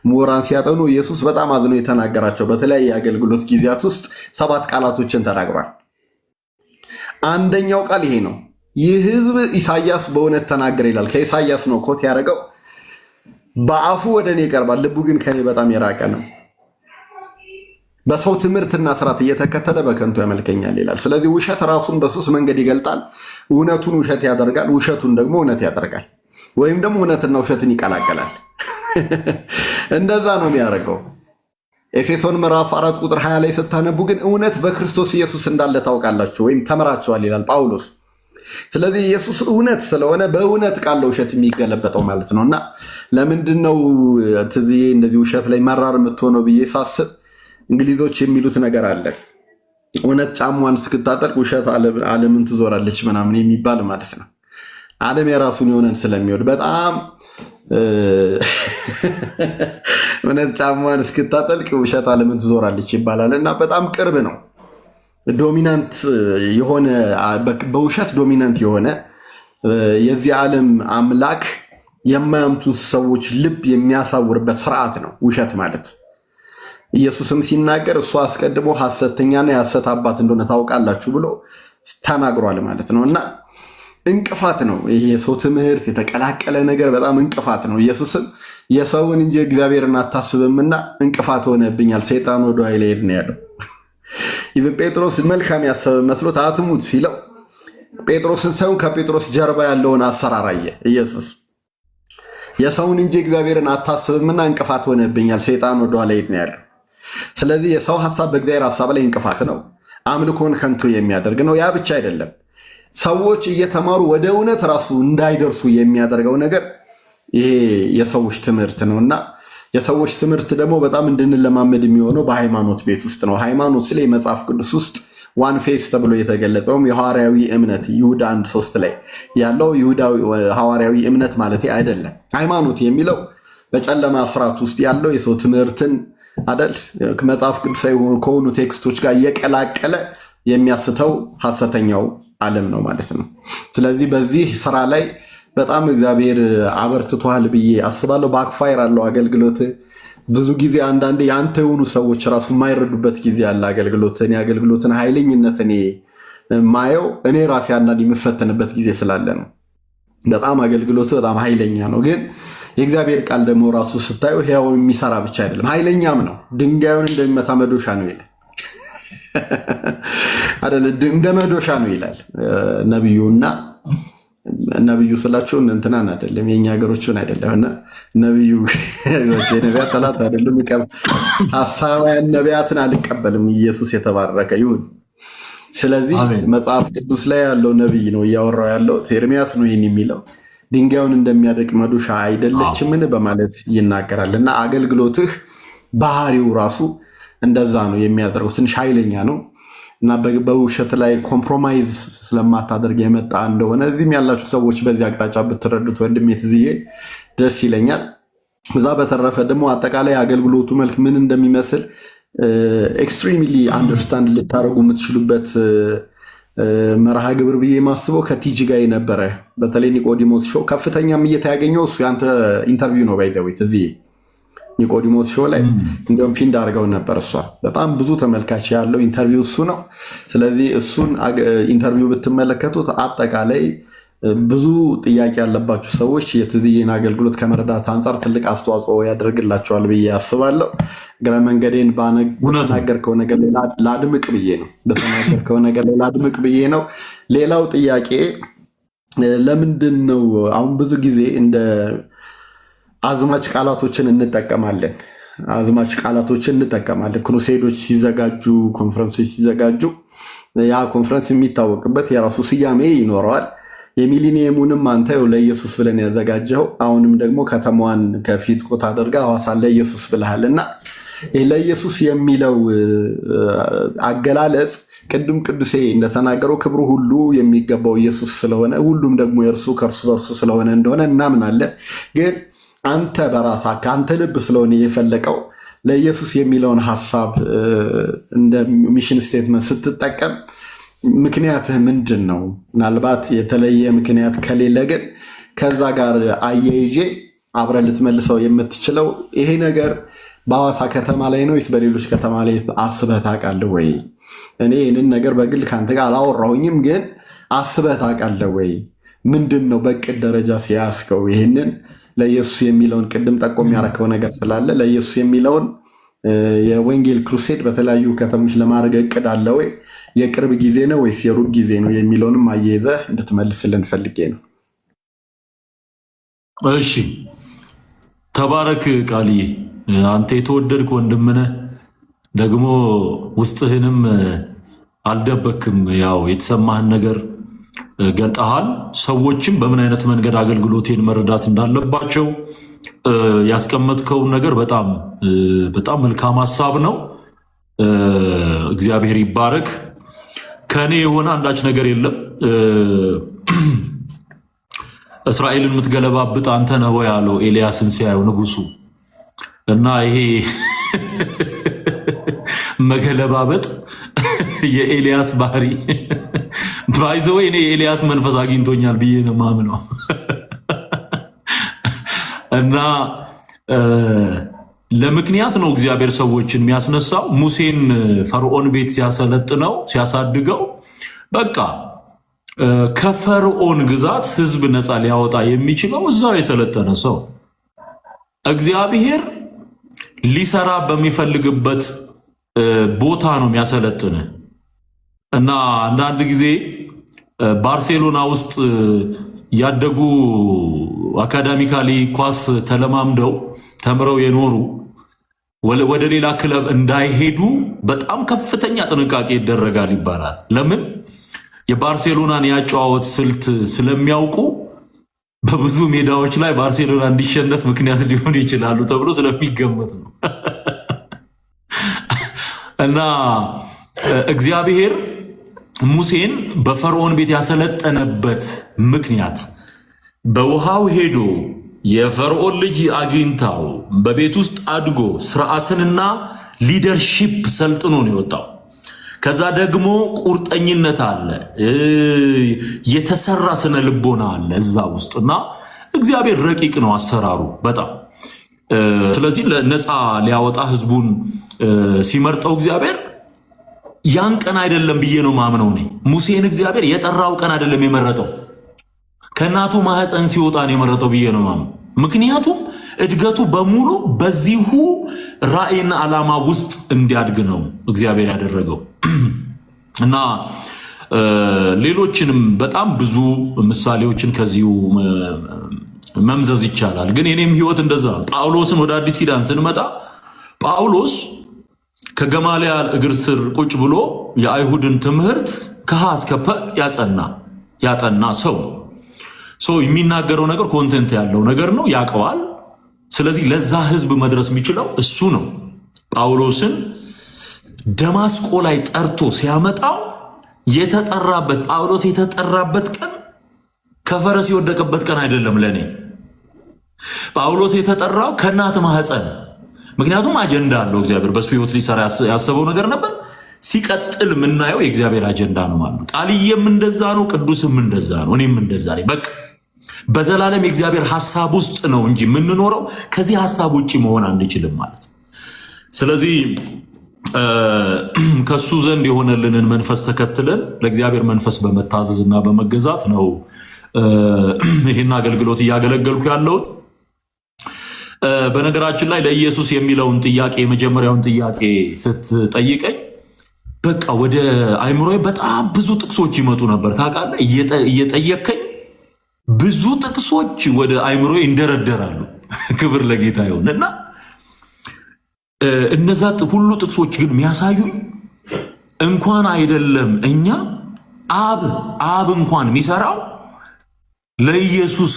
ምሁራን ሲያጠኑ ኢየሱስ በጣም አዝኖ የተናገራቸው በተለያየ የአገልግሎት ጊዜያት ውስጥ 7 ቃላቶችን ተናግሯል። አንደኛው ቃል ይሄ ነው። ይህ ሕዝብ ኢሳያስ በእውነት ተናገረ ይላል። ከኢሳያስ ነው ኮት ያደረገው። በአፉ ወደ እኔ ይቀርባል፣ ልቡ ግን ከኔ በጣም የራቀ ነው። በሰው ትምህርትና ስርዓት እየተከተለ በከንቱ ያመልከኛል ይላል። ስለዚህ ውሸት ራሱን በሶስት መንገድ ይገልጣል። እውነቱን ውሸት ያደርጋል፣ ውሸቱን ደግሞ እውነት ያደርጋል፣ ወይም ደግሞ እውነትና ውሸትን ይቀላቀላል። እንደዛ ነው የሚያደርገው። ኤፌሶን ምዕራፍ 4 ቁጥር 20 ላይ ስታነቡ ግን እውነት በክርስቶስ ኢየሱስ እንዳለ ታውቃላችሁ ወይም ተምራችኋል ይላል ጳውሎስ። ስለዚህ ኢየሱስ እውነት ስለሆነ በእውነት ቃል ውሸት የሚገለበጠው ማለት ነው። እና ለምንድነው ትዝዬ እንደዚህ ውሸት ላይ መራር የምትሆነው ብዬ ሳስብ እንግሊዞች የሚሉት ነገር አለ። እውነት ጫሟን እስክታጠልቅ ውሸት ዓለምን ትዞራለች ምናምን የሚባል ማለት ነው። ዓለም የራሱን የሆነን ስለሚወድ በጣም እውነት ጫሟን እስክታጠልቅ ውሸት ዓለምን ትዞራለች ይባላል እና በጣም ቅርብ ነው። ዶሚናንት የሆነ በውሸት ዶሚናንት የሆነ የዚህ ዓለም አምላክ የማያምቱን ሰዎች ልብ የሚያሳውርበት ስርዓት ነው ውሸት ማለት። ኢየሱስም ሲናገር እሱ አስቀድሞ ሐሰተኛና የሐሰት አባት እንደሆነ ታውቃላችሁ ብሎ ተናግሯል ማለት ነው። እና እንቅፋት ነው ይሄ የሰው ትምህርት የተቀላቀለ ነገር በጣም እንቅፋት ነው። ኢየሱስም የሰውን እንጂ እግዚአብሔርን አታስብምና እንቅፋት ሆነብኛል፣ ሰይጣን ወደ ኃይል ሄድ ነው ያለው። ኢቭን ጴጥሮስ መልካም ያሰበ መስሎት አትሙት ሲለው ጴጥሮስን ሳይሆን ከጴጥሮስ ጀርባ ያለውን አሰራር አየ ኢየሱስ። የሰውን እንጂ እግዚአብሔርን አታስብምና እንቅፋት ሆነብኛል፣ ሰይጣን ወደ ኃይል ሄድ ነው ያለው። ስለዚህ የሰው ሐሳብ በእግዚአብሔር ሐሳብ ላይ እንቅፋት ነው፣ አምልኮን ከንቱ የሚያደርግ ነው። ያ ብቻ አይደለም፣ ሰዎች እየተማሩ ወደ እውነት ራሱ እንዳይደርሱ የሚያደርገው ነገር ይሄ የሰዎች ትምህርት ነው። እና የሰዎች ትምህርት ደግሞ በጣም እንድንለማመድ የሚሆነው በሃይማኖት ቤት ውስጥ ነው። ሃይማኖት ስለ መጽሐፍ ቅዱስ ውስጥ ዋን ፌስ ተብሎ የተገለጸውም የሐዋርያዊ እምነት ይሁዳ 1:3 ላይ ያለው ይሁዳዊ ሐዋርያዊ እምነት ማለት አይደለም። ሃይማኖት የሚለው በጨለማ ስርዓት ውስጥ ያለው የሰው ትምህርትን አደል መጽሐፍ ቅዱሳዊ ከሆኑ ቴክስቶች ጋር እየቀላቀለ የሚያስተው ሐሰተኛው ዓለም ነው ማለት ነው። ስለዚህ በዚህ ስራ ላይ በጣም እግዚአብሔር አበርትቷል ብዬ አስባለሁ። ባክፋየር አለው አገልግሎት። ብዙ ጊዜ አንዳንዴ የአንተ የሆኑ ሰዎች ራሱ የማይረዱበት ጊዜ ያለ አገልግሎትን የአገልግሎትን ኃይለኝነት እኔ ማየው እኔ ራሴ አንዳንዴ የምፈተንበት ጊዜ ስላለ ነው። በጣም አገልግሎት በጣም ኃይለኛ ነው። ግን የእግዚአብሔር ቃል ደግሞ ራሱ ስታዩ ሕያው የሚሰራ ብቻ አይደለም ኃይለኛም ነው። ድንጋዩን እንደሚመታ መዶሻ ነው ይላል አይደል? እንደ መዶሻ ነው ይላል ነብዩና ነብዩ ስላቸው እንትናን አይደለም የኛ ሀገሮችን አይደለም። እና ነብዩ የነቢያት ጠላት አይደለም። ሐሳባውያን ነቢያትን አልቀበልም። ኢየሱስ የተባረከ ይሁን። ስለዚህ መጽሐፍ ቅዱስ ላይ ያለው ነብይ ነው እያወራው ያለው። ኤርሚያስ ነው ይህን የሚለው ድንጋዩን እንደሚያደቅ መዶሻ አይደለችምን በማለት ይናገራል። እና አገልግሎትህ ባህሪው ራሱ እንደዛ ነው የሚያደርገው። ትንሽ ኃይለኛ ነው እና በውሸት ላይ ኮምፕሮማይዝ ስለማታደርግ የመጣ እንደሆነ እዚህም ያላችሁ ሰዎች በዚህ አቅጣጫ ብትረዱት ወንድሜ ትዝዬ ደስ ይለኛል። እዛ በተረፈ ደግሞ አጠቃላይ አገልግሎቱ መልክ ምን እንደሚመስል ኤክስትሪምሊ አንደርስታንድ ልታደርጉ የምትችሉበት መርሃ ግብር ብዬ ማስበው ከቲጂ ጋር የነበረ በተለይ ኒቆዲሞስ ሾው ከፍተኛም እይታ ያገኘው እሱ ያንተ ኢንተርቪው ነው። ባይዘዌት እዚህ ኒቆዲሞስ ሾው ላይ እንዲሁም ፒንድ አድርገው ነበር። እሷ በጣም ብዙ ተመልካች ያለው ኢንተርቪው እሱ ነው። ስለዚህ እሱን ኢንተርቪው ብትመለከቱት አጠቃላይ ብዙ ጥያቄ ያለባችሁ ሰዎች የትዝዬን አገልግሎት ከመረዳት አንጻር ትልቅ አስተዋጽኦ ያደርግላቸዋል ብዬ አስባለሁ። እግረ መንገዴን በተናገርከው ነገር ላድምቅ ብዬ ነው። ሌላው ጥያቄ ለምንድን ነው አሁን ብዙ ጊዜ እንደ አዝማች ቃላቶችን እንጠቀማለን። ክሩሴዶች ሲዘጋጁ፣ ኮንፈረንሶች ሲዘጋጁ ያ ኮንፈረንስ የሚታወቅበት የራሱ ስያሜ ይኖረዋል። የሚሊኒየሙንም አንተ ለኢየሱስ ብለን ያዘጋጀው፣ አሁንም ደግሞ ከተማዋን ከፊት ኮት አድርጋ ሐዋሳን ለኢየሱስ ብለሃል እና ለኢየሱስ የሚለው አገላለጽ ቅድም ቅዱሴ እንደተናገረው ክብሩ ሁሉ የሚገባው ኢየሱስ ስለሆነ ሁሉም ደግሞ የእርሱ ከእርሱ በእርሱ ስለሆነ እንደሆነ እናምናለን። ግን አንተ በራስህ ከአንተ ልብ ስለሆነ የፈለቀው ለኢየሱስ የሚለውን ሀሳብ እንደ ሚሽን ስቴትመንት ስትጠቀም ምክንያትህ ምንድን ነው? ምናልባት የተለየ ምክንያት ከሌለ ግን ከዛ ጋር አያይዤ አብረን ልትመልሰው የምትችለው ይሄ ነገር በሐዋሳ ከተማ ላይ ነው ወይስ በሌሎች ከተማ ላይ አስበህ ታውቃለህ ወይ? እኔ ይህንን ነገር በግል ከአንተ ጋር አላወራሁኝም፣ ግን አስበህ ታውቃለህ ወይ? ምንድን ነው በቅድ ደረጃ ሲያስከው ይህንን ለኢየሱስ የሚለውን ቅድም ጠቆም ያረከው ነገር ስላለ ለኢየሱስ የሚለውን የወንጌል ክሩሴድ በተለያዩ ከተሞች ለማድረግ እቅድ አለ ወይ? የቅርብ ጊዜ ነው ወይስ የሩቅ ጊዜ ነው የሚለውንም አያይዘህ እንድትመልስልን ፈልጌ ነው። እሺ፣ ተባረክ ቃልዬ። አንተ የተወደድክ ወንድም ነህ፣ ደግሞ ውስጥህንም አልደበክም። ያው የተሰማህን ነገር ገልጠሃል። ሰዎችም በምን አይነት መንገድ አገልግሎቴን መረዳት እንዳለባቸው ያስቀመጥከውን ነገር በጣም መልካም ሀሳብ ነው። እግዚአብሔር ይባረክ። ከኔ የሆነ አንዳች ነገር የለም። እስራኤልን የምትገለባብጥ አንተ ነህ ወይ ያለው ኤልያስን ሲያየው ንጉሱ እና ይሄ መገለባበጥ የኤልያስ ባህሪ ባይዘው እኔ የኤልያስ መንፈስ አግኝቶኛል ብዬ ነው ማምነው እና ለምክንያት ነው እግዚአብሔር ሰዎችን የሚያስነሳው። ሙሴን ፈርዖን ቤት ሲያሰለጥነው ሲያሳድገው በቃ ከፈርዖን ግዛት ህዝብ ነፃ ሊያወጣ የሚችለው እዛው የሰለጠነ ሰው እግዚአብሔር ሊሰራ በሚፈልግበት ቦታ ነው የሚያሰለጥን እና አንዳንድ ጊዜ ባርሴሎና ውስጥ ያደጉ አካዳሚካሊ ኳስ ተለማምደው ተምረው የኖሩ ወደ ሌላ ክለብ እንዳይሄዱ በጣም ከፍተኛ ጥንቃቄ ይደረጋል ይባላል። ለምን? የባርሴሎናን ያጨዋወት ስልት ስለሚያውቁ በብዙ ሜዳዎች ላይ ባርሴሎና እንዲሸነፍ ምክንያት ሊሆኑ ይችላሉ ተብሎ ስለሚገመት ነው። እና እግዚአብሔር ሙሴን በፈርዖን ቤት ያሰለጠነበት ምክንያት በውሃው ሄዶ የፈርዖን ልጅ አግኝታው በቤት ውስጥ አድጎ ስርዓትንና ሊደርሺፕ ሰልጥኖ ነው የወጣው። ከዛ ደግሞ ቁርጠኝነት አለ፣ የተሰራ ስነ ልቦና አለ እዛ ውስጥ እና እግዚአብሔር ረቂቅ ነው አሰራሩ በጣም። ስለዚህ ነፃ ሊያወጣ ህዝቡን ሲመርጠው እግዚአብሔር ያን ቀን አይደለም ብዬ ነው ማምነው። እኔ ሙሴን እግዚአብሔር የጠራው ቀን አይደለም የመረጠው፣ ከእናቱ ማህፀን ሲወጣ ነው የመረጠው ብዬ ነው ማምነው። ምክንያቱም እድገቱ በሙሉ በዚሁ ራእይና ዓላማ ውስጥ እንዲያድግ ነው እግዚአብሔር ያደረገው እና ሌሎችንም በጣም ብዙ ምሳሌዎችን ከዚሁ መምዘዝ ይቻላል። ግን የኔም ህይወት እንደዛ ነው። ጳውሎስን ወደ አዲስ ኪዳን ስንመጣ ጳውሎስ ከገማልያል እግር ስር ቁጭ ብሎ የአይሁድን ትምህርት ከሀ እስከ ፐ ያጠና ሰው የሚናገረው ነገር ኮንቴንት ያለው ነገር ነው፣ ያውቀዋል። ስለዚህ ለዛ ህዝብ መድረስ የሚችለው እሱ ነው። ጳውሎስን ደማስቆ ላይ ጠርቶ ሲያመጣው ጳውሎስ የተጠራበት ቀን ከፈረስ የወደቀበት ቀን አይደለም። ለኔ ጳውሎስ የተጠራው ከእናት ማህፀን፣ ምክንያቱም አጀንዳ አለው እግዚአብሔር በሱ ህይወት ሊሰራ ያሰበው ነገር ነበር። ሲቀጥል የምናየው የእግዚአብሔር አጀንዳ ነው ማለት ነው። ቃልዬም እንደዛ ነው፣ ቅዱስም እንደዛ ነው፣ እኔም እንደዛ ነኝ። በቃ በዘላለም የእግዚአብሔር ሐሳብ ውስጥ ነው እንጂ የምንኖረው ከዚህ ሐሳብ ውጪ መሆን አንችልም ማለት ነው። ስለዚህ ከሱ ዘንድ የሆነልንን መንፈስ ተከትለን ለእግዚአብሔር መንፈስ በመታዘዝና በመገዛት ነው ይህን አገልግሎት እያገለገልኩ ያለሁት። በነገራችን ላይ ለኢየሱስ የሚለውን ጥያቄ የመጀመሪያውን ጥያቄ ስትጠይቀኝ በቃ ወደ አይምሮዬ በጣም ብዙ ጥቅሶች ይመጡ ነበር። ታውቃለህ፣ እየጠየከኝ ብዙ ጥቅሶች ወደ አይምሮዬ ይንደረደራሉ። ክብር ለጌታ ይሁን እና እነዛ ሁሉ ጥቅሶች ግን የሚያሳዩኝ እንኳን አይደለም እኛ አብ እንኳን የሚሰራው ለኢየሱስ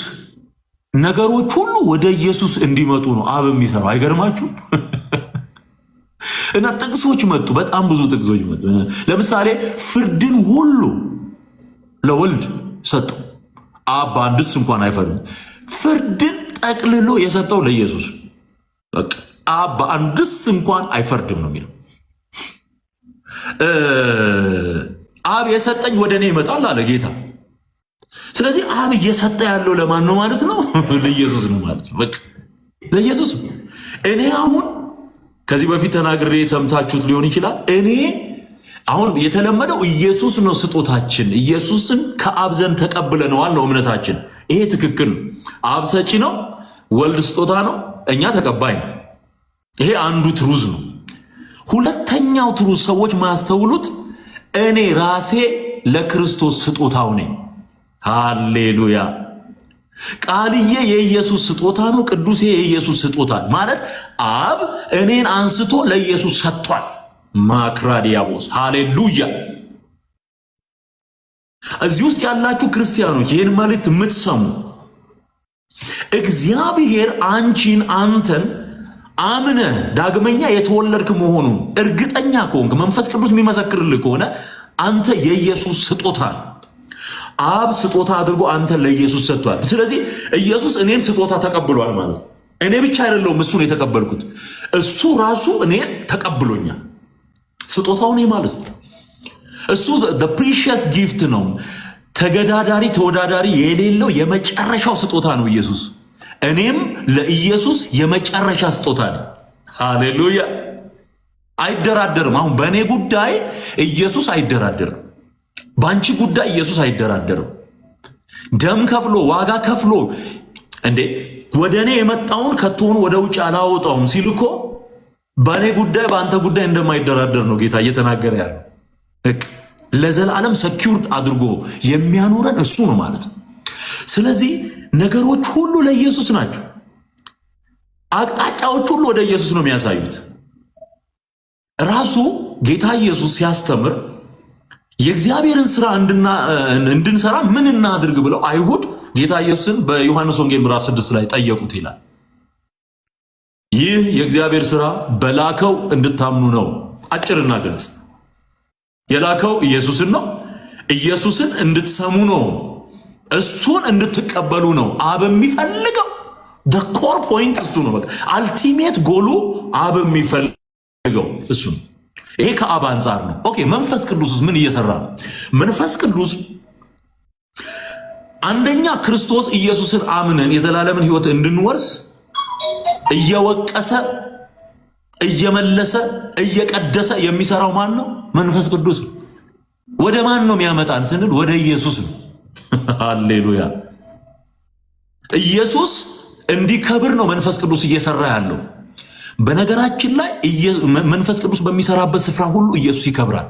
ነገሮች ሁሉ ወደ ኢየሱስ እንዲመጡ ነው አብ የሚሰራው። አይገርማችሁ? እና ጥቅሶች መጡ፣ በጣም ብዙ ጥቅሶች መጡ። ለምሳሌ ፍርድን ሁሉ ለወልድ ሰጠው። አብ በአንድስ እንኳን አይፈርድም። ፍርድን ጠቅልሎ የሰጠው ለኢየሱስ። በቃ አብ በአንድስ እንኳን አይፈርድም ነው የሚለው። አብ የሰጠኝ ወደ እኔ ይመጣል አለ ጌታ። ስለዚህ አብ እየሰጠ ያለው ለማን ነው ማለት ነው? ለኢየሱስ ነው ማለት ነው። በቃ ለኢየሱስ። እኔ አሁን ከዚህ በፊት ተናግሬ ሰምታችሁት ሊሆን ይችላል። እኔ አሁን የተለመደው ኢየሱስ ነው ስጦታችን፣ ኢየሱስን ከአብ ዘንድ ተቀብለነዋል ነው እምነታችን። ይሄ ትክክል ነው። አብ ሰጪ ነው፣ ወልድ ስጦታ ነው፣ እኛ ተቀባይ ነው። ይሄ አንዱ ትሩዝ ነው። ሁለተኛው ትሩዝ ሰዎች ማያስተውሉት እኔ ራሴ ለክርስቶስ ስጦታው ነኝ። ሃሌሉያ። ቃልዬ የኢየሱስ ስጦታ ነው። ቅዱሴ የኢየሱስ ስጦታ ማለት አብ እኔን አንስቶ ለኢየሱስ ሰጥቷል። ማክራዲያቦስ ሃሌሉያ። እዚህ ውስጥ ያላችሁ ክርስቲያኖች ይህን መልእክት የምትሰሙ እግዚአብሔር አንተን አምነ ዳግመኛ የተወለድክ መሆኑን እርግጠኛ ከሆንክ መንፈስ ቅዱስ የሚመሰክርልህ ከሆነ አንተ የኢየሱስ ስጦታ ነው። አብ ስጦታ አድርጎ አንተን ለኢየሱስ ሰጥቷል። ስለዚህ ኢየሱስ እኔን ስጦታ ተቀብሏል ማለት ነው። እኔ ብቻ አይደለሁም እሱን የተቀበልኩት፣ እሱ ራሱ እኔን ተቀብሎኛል። ስጦታው እኔ ማለት ነው። እሱ ፕሪሺየስ ጊፍት ነው። ተገዳዳሪ ተወዳዳሪ የሌለው የመጨረሻው ስጦታ ነው ኢየሱስ። እኔም ለኢየሱስ የመጨረሻ ስጦታ ነው። ሃሌሉያ። አይደራደርም። አሁን በእኔ ጉዳይ ኢየሱስ አይደራደርም። በአንቺ ጉዳይ ኢየሱስ አይደራደርም። ደም ከፍሎ ዋጋ ከፍሎ እንዴ ወደ እኔ የመጣውን ከቶውን ወደ ውጭ አላወጣውም ሲል እኮ በእኔ ጉዳይ በአንተ ጉዳይ እንደማይደራደር ነው ጌታ እየተናገረ ያለው። ለዘላለም ሰኪውርድ አድርጎ የሚያኖረን እሱ ነው ማለት ነው። ስለዚህ ነገሮች ሁሉ ለኢየሱስ ናቸው። አቅጣጫዎች ሁሉ ወደ ኢየሱስ ነው የሚያሳዩት። ራሱ ጌታ ኢየሱስ ሲያስተምር የእግዚአብሔርን ስራ እንድንሰራ ምን እናድርግ ብለው አይሁድ ጌታ ኢየሱስን በዮሐንስ ወንጌል ምዕራፍ 6 ላይ ጠየቁት ይላል። ይህ የእግዚአብሔር ስራ በላከው እንድታምኑ ነው። አጭርና ግልጽ። የላከው ኢየሱስን ነው። ኢየሱስን እንድትሰሙ ነው። እሱን እንድትቀበሉ ነው። አብ የሚፈልገው ኮር ፖይንት እሱ ነው። በቃ አልቲሜት ጎሉ አብ የሚፈልገው እሱ ነው። ይሄ ከአብ አንጻር ነው። ኦኬ፣ መንፈስ ቅዱስ ምን እየሰራ ነው? መንፈስ ቅዱስ አንደኛ ክርስቶስ ኢየሱስን አምነን የዘላለምን ሕይወት እንድንወርስ እየወቀሰ እየመለሰ እየቀደሰ የሚሰራው ማን ነው? መንፈስ ቅዱስ። ወደ ማን ነው የሚያመጣን ስንል ወደ ኢየሱስ ነው። ሃሌሉያ። ኢየሱስ እንዲከብር ነው መንፈስ ቅዱስ እየሰራ ያለው። በነገራችን ላይ መንፈስ ቅዱስ በሚሰራበት ስፍራ ሁሉ ኢየሱስ ይከብራል።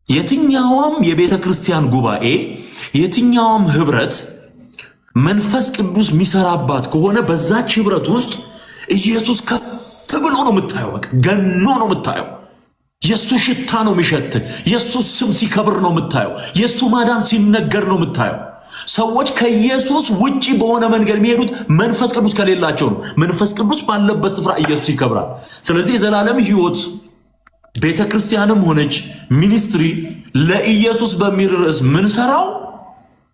የትኛውም የቤተ ክርስቲያን ጉባኤ፣ የትኛውም ህብረት መንፈስ ቅዱስ የሚሰራባት ከሆነ በዛች ህብረት ውስጥ ኢየሱስ ከፍ ብሎ ነው የምታየው። በቃ ገኖ ነው የምታየው። የሱ ሽታ ነው የሚሸት። የሱ ስም ሲከብር ነው የምታየው። የሱ ማዳን ሲነገር ነው የምታየው። ሰዎች ከኢየሱስ ውጪ በሆነ መንገድ የሚሄዱት መንፈስ ቅዱስ ከሌላቸው ነው። መንፈስ ቅዱስ ባለበት ስፍራ ኢየሱስ ይከብራል። ስለዚህ የዘላለም ህይወት ቤተ ክርስቲያንም ሆነች ሚኒስትሪ ለኢየሱስ በሚል ርዕስ ምንሰራው፣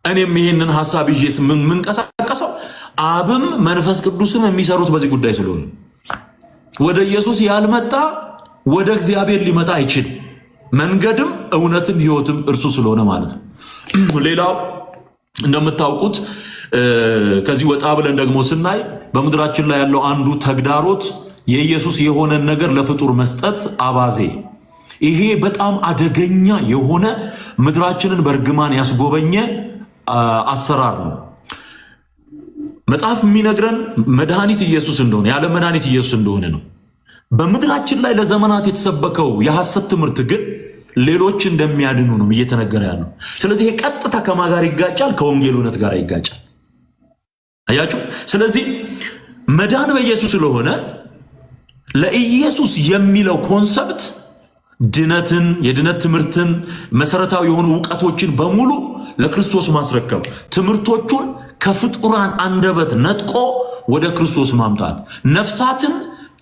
እኔም ይሄንን ሐሳብ ይዤ ምንቀሳቀሰው አብም መንፈስ ቅዱስም የሚሰሩት በዚህ ጉዳይ ስለሆነ ወደ ኢየሱስ ያልመጣ ወደ እግዚአብሔር ሊመጣ አይችልም። መንገድም እውነትም ህይወትም እርሱ ስለሆነ ማለት ነው። ሌላው እንደምታውቁት ከዚህ ወጣ ብለን ደግሞ ስናይ በምድራችን ላይ ያለው አንዱ ተግዳሮት የኢየሱስ የሆነን ነገር ለፍጡር መስጠት አባዜ። ይሄ በጣም አደገኛ የሆነ ምድራችንን በእርግማን ያስጎበኘ አሰራር ነው። መጽሐፍ የሚነግረን መድኃኒት ኢየሱስ እንደሆነ ያለ መድኃኒት ኢየሱስ እንደሆነ ነው። በምድራችን ላይ ለዘመናት የተሰበከው የሐሰት ትምህርት ግን ሌሎች እንደሚያድኑ ነው እየተነገረ ያለው። ስለዚህ ይሄ ቀጥታ ከማ ጋር ይጋጫል? ከወንጌል እውነት ጋር ይጋጫል። አያችሁ? ስለዚህ መዳን በኢየሱስ ስለሆነ ለኢየሱስ የሚለው ኮንሰፕት ድነትን፣ የድነት ትምህርትን፣ መሰረታዊ የሆኑ እውቀቶችን በሙሉ ለክርስቶስ ማስረከብ፣ ትምህርቶቹን ከፍጡራን አንደበት ነጥቆ ወደ ክርስቶስ ማምጣት፣ ነፍሳትን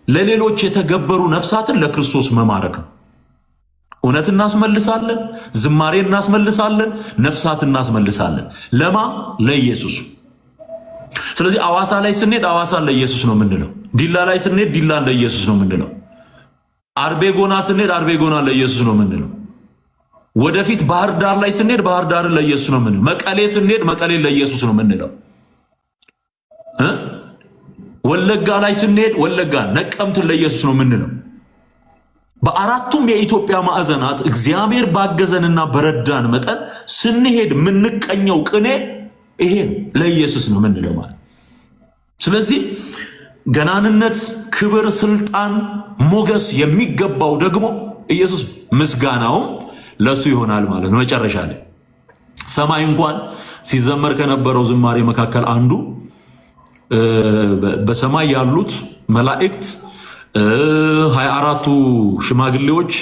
ለሌሎች የተገበሩ ነፍሳትን ለክርስቶስ መማረክ ነው። እውነት እናስመልሳለን፣ ዝማሬ እናስመልሳለን፣ ነፍሳት እናስመልሳለን። ለማ? ለኢየሱስ። ስለዚህ አዋሳ ላይ ስንሄድ አዋሳን ለኢየሱስ ነው የምንለው። ዲላ ላይ ስንሄድ ዲላን ለኢየሱስ ነው የምንለው። አርቤጎና ስንሄድ አርቤጎና ለኢየሱስ ነው የምንለው። ወደፊት ባህር ዳር ላይ ስንሄድ ባህር ዳርን ለኢየሱስ ነው የምንለው። መቀሌ ስንሄድ መቀሌን ለኢየሱስ ነው የምንለው። ወለጋ ላይ ስንሄድ ወለጋን፣ ነቀምትን ለኢየሱስ ነው የምንለው። በአራቱም የኢትዮጵያ ማዕዘናት እግዚአብሔር ባገዘንና በረዳን መጠን ስንሄድ የምንቀኘው ቅኔ ይሄ ነው፣ ለኢየሱስ ነው የምንለው ማለት። ስለዚህ ገናንነት፣ ክብር፣ ስልጣን፣ ሞገስ የሚገባው ደግሞ ኢየሱስ፣ ምስጋናውም ለሱ ይሆናል ማለት ነው። መጨረሻ ላይ ሰማይ እንኳን ሲዘመር ከነበረው ዝማሬ መካከል አንዱ በሰማይ ያሉት መላእክት 24ቱ ሽማግሌዎች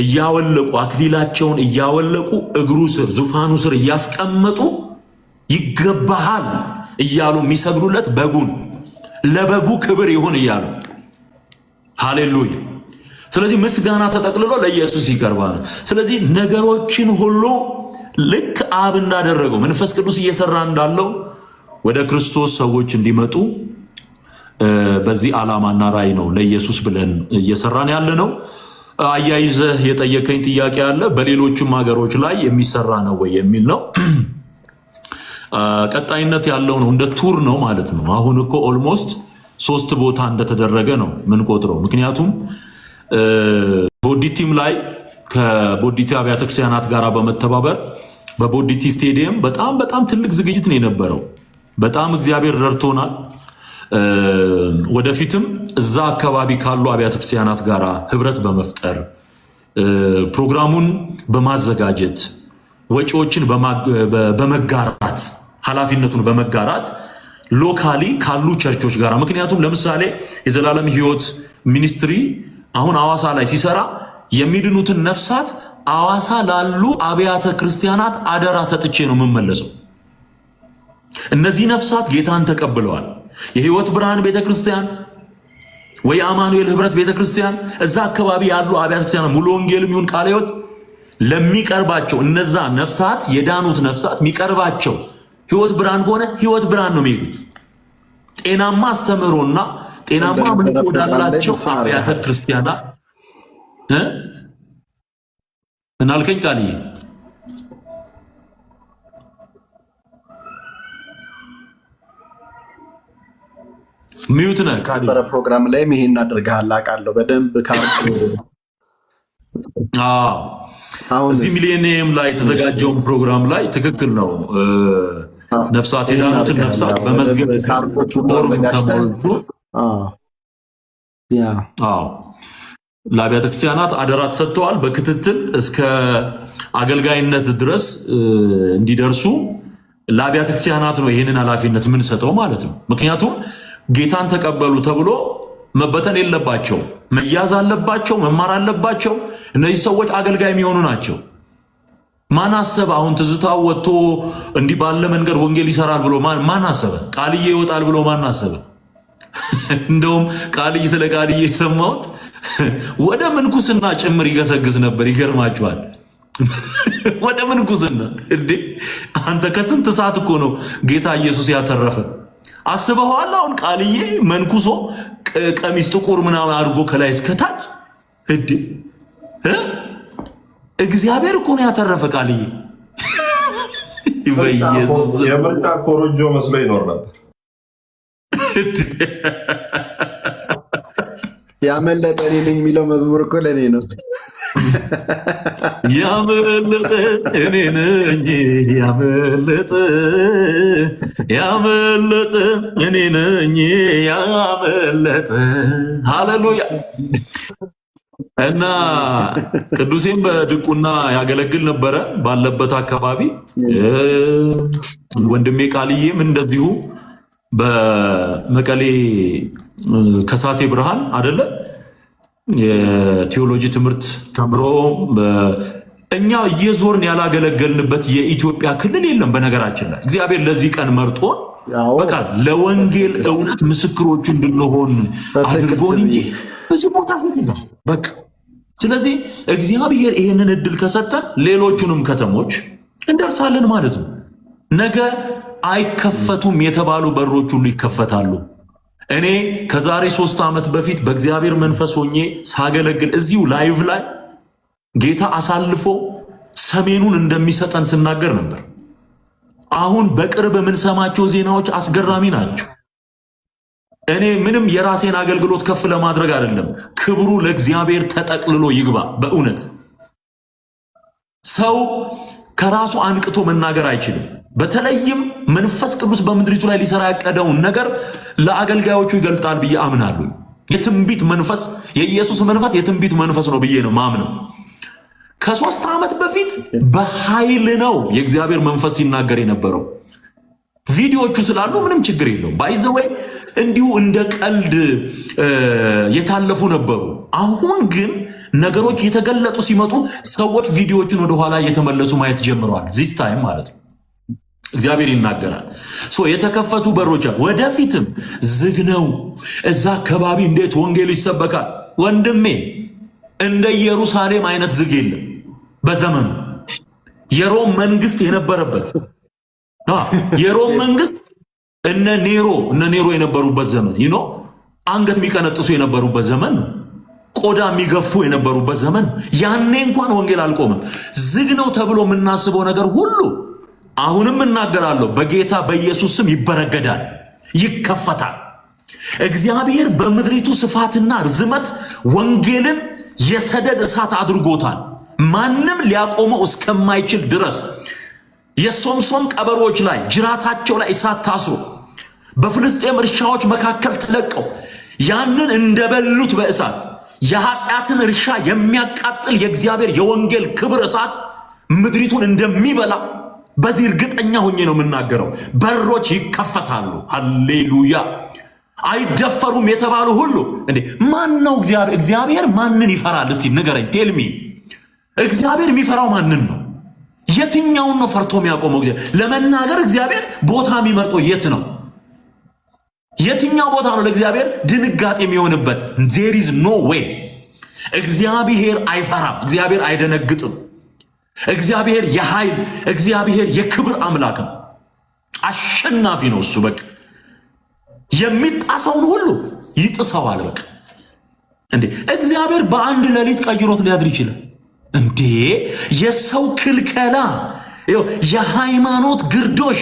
እያወለቁ አክሊላቸውን እያወለቁ እግሩ ስር ዙፋኑ ስር እያስቀመጡ ይገባሃል እያሉ የሚሰግዱለት በጉን ለበጉ ክብር ይሁን እያሉ ሃሌሉያ። ስለዚህ ምስጋና ተጠቅልሎ ለኢየሱስ ይቀርባል። ስለዚህ ነገሮችን ሁሉ ልክ አብ እንዳደረገው መንፈስ ቅዱስ እየሰራ እንዳለው ወደ ክርስቶስ ሰዎች እንዲመጡ በዚህ ዓላማና ራእይ ነው ለኢየሱስ ብለን እየሰራን ያለ ነው። አያይዘህ የጠየቀኝ ጥያቄ አለ፣ በሌሎችም ሀገሮች ላይ የሚሰራ ነው ወይ የሚል ነው። ቀጣይነት ያለው ነው፣ እንደ ቱር ነው ማለት ነው። አሁን እኮ ኦልሞስት 3 ቦታ እንደተደረገ ነው ምን ቆጥረው። ምክንያቱም ቦዲቲም ላይ ከቦዲቲ አብያተ ክርስቲያናት ጋር በመተባበር በቦዲቲ ስቴዲየም በጣም ትልቅ ዝግጅት ነው የነበረው። በጣም እግዚአብሔር ረድቶናል። ወደፊትም እዛ አካባቢ ካሉ አብያተ ክርስቲያናት ጋር ህብረት በመፍጠር ፕሮግራሙን በማዘጋጀት ወጪዎችን በመጋራት ኃላፊነቱን በመጋራት ሎካሊ ካሉ ቸርቾች ጋር፣ ምክንያቱም ለምሳሌ የዘላለም ሕይወት ሚኒስትሪ አሁን አዋሳ ላይ ሲሰራ የሚድኑትን ነፍሳት አዋሳ ላሉ አብያተ ክርስቲያናት አደራ ሰጥቼ ነው የምመለሰው። እነዚህ ነፍሳት ጌታን ተቀብለዋል። የህይወት ብርሃን ቤተክርስቲያን ወይ አማኑኤል ህብረት ቤተክርስቲያን እዛ አካባቢ ያሉ አብያተ ክርስቲያናት ሙሉ ወንጌልም ይሁን ቃለ ሕይወት ለሚቀርባቸው እነዛ ነፍሳት የዳኑት ነፍሳት የሚቀርባቸው ህይወት ብርሃን ከሆነ ህይወት ብርሃን ነው የሚሄዱት። ጤናማ አስተምህሮና ጤናማ አምልኮ ወዳላቸው አብያተ ክርስቲያናት እናልከኝ ቃልዬ ሚዩት ነህ ካለ ፕሮግራም ላይ ይሄን አድርገሃል አውቃለሁ በደንብ እዚህ ሚሊኒየም ላይ የተዘጋጀውን ፕሮግራም ላይ ትክክል ነው። ነፍሳት የዳኑትን ነፍሳት በመዝገብ ፎርም ተሞልቶ ለአብያተ ክርስቲያናት አደራ ተሰጥተዋል። በክትትል እስከ አገልጋይነት ድረስ እንዲደርሱ ለአብያተ ክርስቲያናት ነው ይህንን ኃላፊነት የምንሰጠው ማለት ነው። ምክንያቱም ጌታን ተቀበሉ ተብሎ መበተን የለባቸው፣ መያዝ አለባቸው፣ መማር አለባቸው። እነዚህ ሰዎች አገልጋይ የሚሆኑ ናቸው። ማን አሰበ? አሁን ትዝታው ወጥቶ እንዲህ ባለ መንገድ ወንጌል ይሰራል ብሎ ማን አሰበ? ቃልዬ ይወጣል ብሎ ማን አሰበ? እንደውም ቃልዬ ስለ ቃልዬ የሰማሁት ወደ ምንኩስና ጭምር ይገሰግስ ነበር። ይገርማችኋል። ወደ ምንኩስና እንዴ! አንተ ከስንት ሰዓት እኮ ነው ጌታ ኢየሱስ ያተረፈ። አስበዋል? አሁን ቃልዬ መንኩሶ ቀሚስ ጥቁር ምናምን አድርጎ ከላይ እስከታች እንዴ! እግዚአብሔር እኮ ነው ያተረፈ ቃልዬ። በኢየሱስ የምርጫ ኮሮጆ መስሎ ይኖር ነበር። ያመለጠ እኔ ነኝ የሚለው መዝሙር እኮ ለእኔ ነው። ያመለጠ እኔ ነኝ ያመለጠ እኔ ነኝ ያመለጠ። ሃሌሉያ። እና ቅዱሴም በድቁና ያገለግል ነበረ ባለበት አካባቢ። ወንድሜ ቃልዬም እንደዚሁ በመቀሌ ከሳቴ ብርሃን አይደለ የቴዎሎጂ ትምህርት ተምሮ እኛ እየዞርን ያላገለገልንበት የኢትዮጵያ ክልል የለም። በነገራችን ላይ እግዚአብሔር ለዚህ ቀን መርጦን በቃ ለወንጌል እውነት ምስክሮቹ እንድንሆን አድርጎን እንጂ ብዙ ቦታ ነው በቃ። ስለዚህ እግዚአብሔር ይህንን እድል ከሰጠን ሌሎቹንም ከተሞች እንደርሳለን ማለት ነው። ነገ አይከፈቱም የተባሉ በሮች ሁሉ ይከፈታሉ። እኔ ከዛሬ 3 ዓመት በፊት በእግዚአብሔር መንፈስ ሆኜ ሳገለግል እዚሁ ላይቭ ላይ ጌታ አሳልፎ ሰሜኑን እንደሚሰጠን ስናገር ነበር። አሁን በቅርብ የምንሰማቸው ዜናዎች አስገራሚ ናቸው። እኔ ምንም የራሴን አገልግሎት ከፍ ለማድረግ አይደለም፣ ክብሩ ለእግዚአብሔር ተጠቅልሎ ይግባ። በእውነት ሰው ከራሱ አንቅቶ መናገር አይችልም። በተለይም መንፈስ ቅዱስ በምድሪቱ ላይ ሊሰራ ያቀደውን ነገር ለአገልጋዮቹ ይገልጣል ብዬ አምናለሁ። የትንቢት መንፈስ፣ የኢየሱስ መንፈስ የትንቢት መንፈስ ነው ብዬ ነው ማምነው። ከ3 ዓመት በፊት በኃይል ነው የእግዚአብሔር መንፈስ ሲናገር የነበረው። ቪዲዮዎቹ ስላሉ ምንም ችግር የለውም። ባይዘወይ እንዲሁ እንደ ቀልድ የታለፉ ነበሩ። አሁን ግን ነገሮች የተገለጡ ሲመጡ ሰዎች ቪዲዮዎችን ወደኋላ እየተመለሱ ማየት ጀምረዋል። ዚስ ታይም ማለት ነው እግዚአብሔር ይናገራል። የተከፈቱ በሮች ወደፊትም ዝግ ነው። እዛ አካባቢ እንዴት ወንጌል ይሰበካል? ወንድሜ እንደ ኢየሩሳሌም አይነት ዝግ የለም። በዘመኑ የሮም መንግስት የነበረበት የሮም መንግስት እነ ኔሮ የነበሩበት ዘመን ይኖ አንገት የሚቀነጥሱ የነበሩበት ዘመን ነው። ቆዳ የሚገፉ የነበሩበት ዘመን። ያኔ እንኳን ወንጌል አልቆመም። ዝግ ነው ተብሎ የምናስበው ነገር ሁሉ አሁንም እናገራለሁ በጌታ በኢየሱስ ስም ይበረገዳል፣ ይከፈታል። እግዚአብሔር በምድሪቱ ስፋትና ርዝመት ወንጌልን የሰደድ እሳት አድርጎታል። ማንም ሊያቆመው እስከማይችል ድረስ የሶምሶም ቀበሮች ላይ ጅራታቸው ላይ እሳት ታስሮ በፍልስጤም እርሻዎች መካከል ተለቀው ያንን እንደበሉት በእሳት የኃጢአትን እርሻ የሚያቃጥል የእግዚአብሔር የወንጌል ክብር እሳት ምድሪቱን እንደሚበላ በዚህ እርግጠኛ ሆኜ ነው የምናገረው። በሮች ይከፈታሉ። ሃሌሉያ። አይደፈሩም የተባሉ ሁሉ እንዴ ማን ነው እግዚአብሔር ማንን ይፈራል? እስቲ ንገረኝ። ቴልሚ እግዚአብሔር የሚፈራው ማንን ነው? የትኛውን ነው ፈርቶ የሚያቆመው? ለመናገር እግዚአብሔር ቦታ የሚመርጠው የት ነው? የትኛው ቦታ ነው ለእግዚአብሔር ድንጋጤ የሚሆንበት? there is no way። እግዚአብሔር አይፈራም። እግዚአብሔር አይደነግጥም። እግዚአብሔር የኃይል እግዚአብሔር የክብር አምላክ ነው። አሸናፊ ነው እሱ። በቃ የሚጣሰውን ሁሉ ይጥሰዋል። በቃ እንዴ እግዚአብሔር በአንድ ሌሊት ቀይሮት ሊያድር ይችላል እንዴ? የሰው ክልከላ፣ የሃይማኖት ግርዶሽ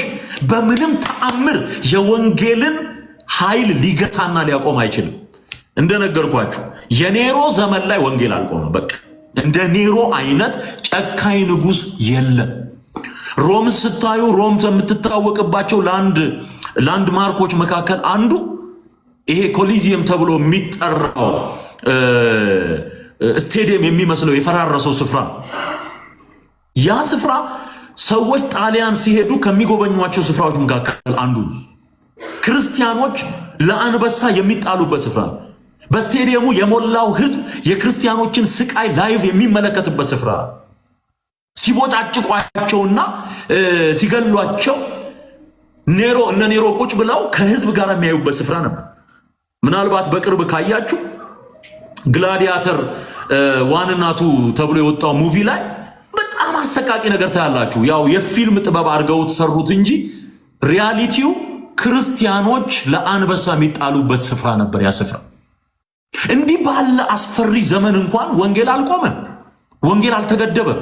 በምንም ተአምር የወንጌልን ኃይል ሊገታና ሊያቆም አይችልም። እንደነገርኳችሁ የኔሮ ዘመን ላይ ወንጌል አልቆመም። በቃ እንደ ኔሮ አይነት ጨካኝ ንጉሥ የለም። ሮም ስታዩ ሮም የምትታወቅባቸው ላንድ ማርኮች መካከል አንዱ ይሄ ኮሊዚየም ተብሎ የሚጠራው ስቴዲየም የሚመስለው የፈራረሰው ስፍራ። ያ ስፍራ ሰዎች ጣሊያን ሲሄዱ ከሚጎበኟቸው ስፍራዎች መካከል አንዱ፣ ክርስቲያኖች ለአንበሳ የሚጣሉበት ስፍራ፣ በስቴዲየሙ የሞላው ህዝብ የክርስቲያኖችን ስቃይ ላይቭ የሚመለከትበት ስፍራ፣ ሲቦጫጭቋቸውና ሲገሏቸው እነ ኔሮ ቁጭ ብለው ከህዝብ ጋር የሚያዩበት ስፍራ ነበር። ምናልባት በቅርብ ካያችሁ ግላዲያተር ዋንናቱ ተብሎ የወጣው ሙቪ ላይ በጣም አሰቃቂ ነገር ታያላችሁ። ያው የፊልም ጥበብ አድርገውት ሰሩት እንጂ ሪያሊቲው ክርስቲያኖች ለአንበሳ የሚጣሉበት ስፍራ ነበር ያ ስፍራ። እንዲህ ባለ አስፈሪ ዘመን እንኳን ወንጌል አልቆመም፣ ወንጌል አልተገደበም።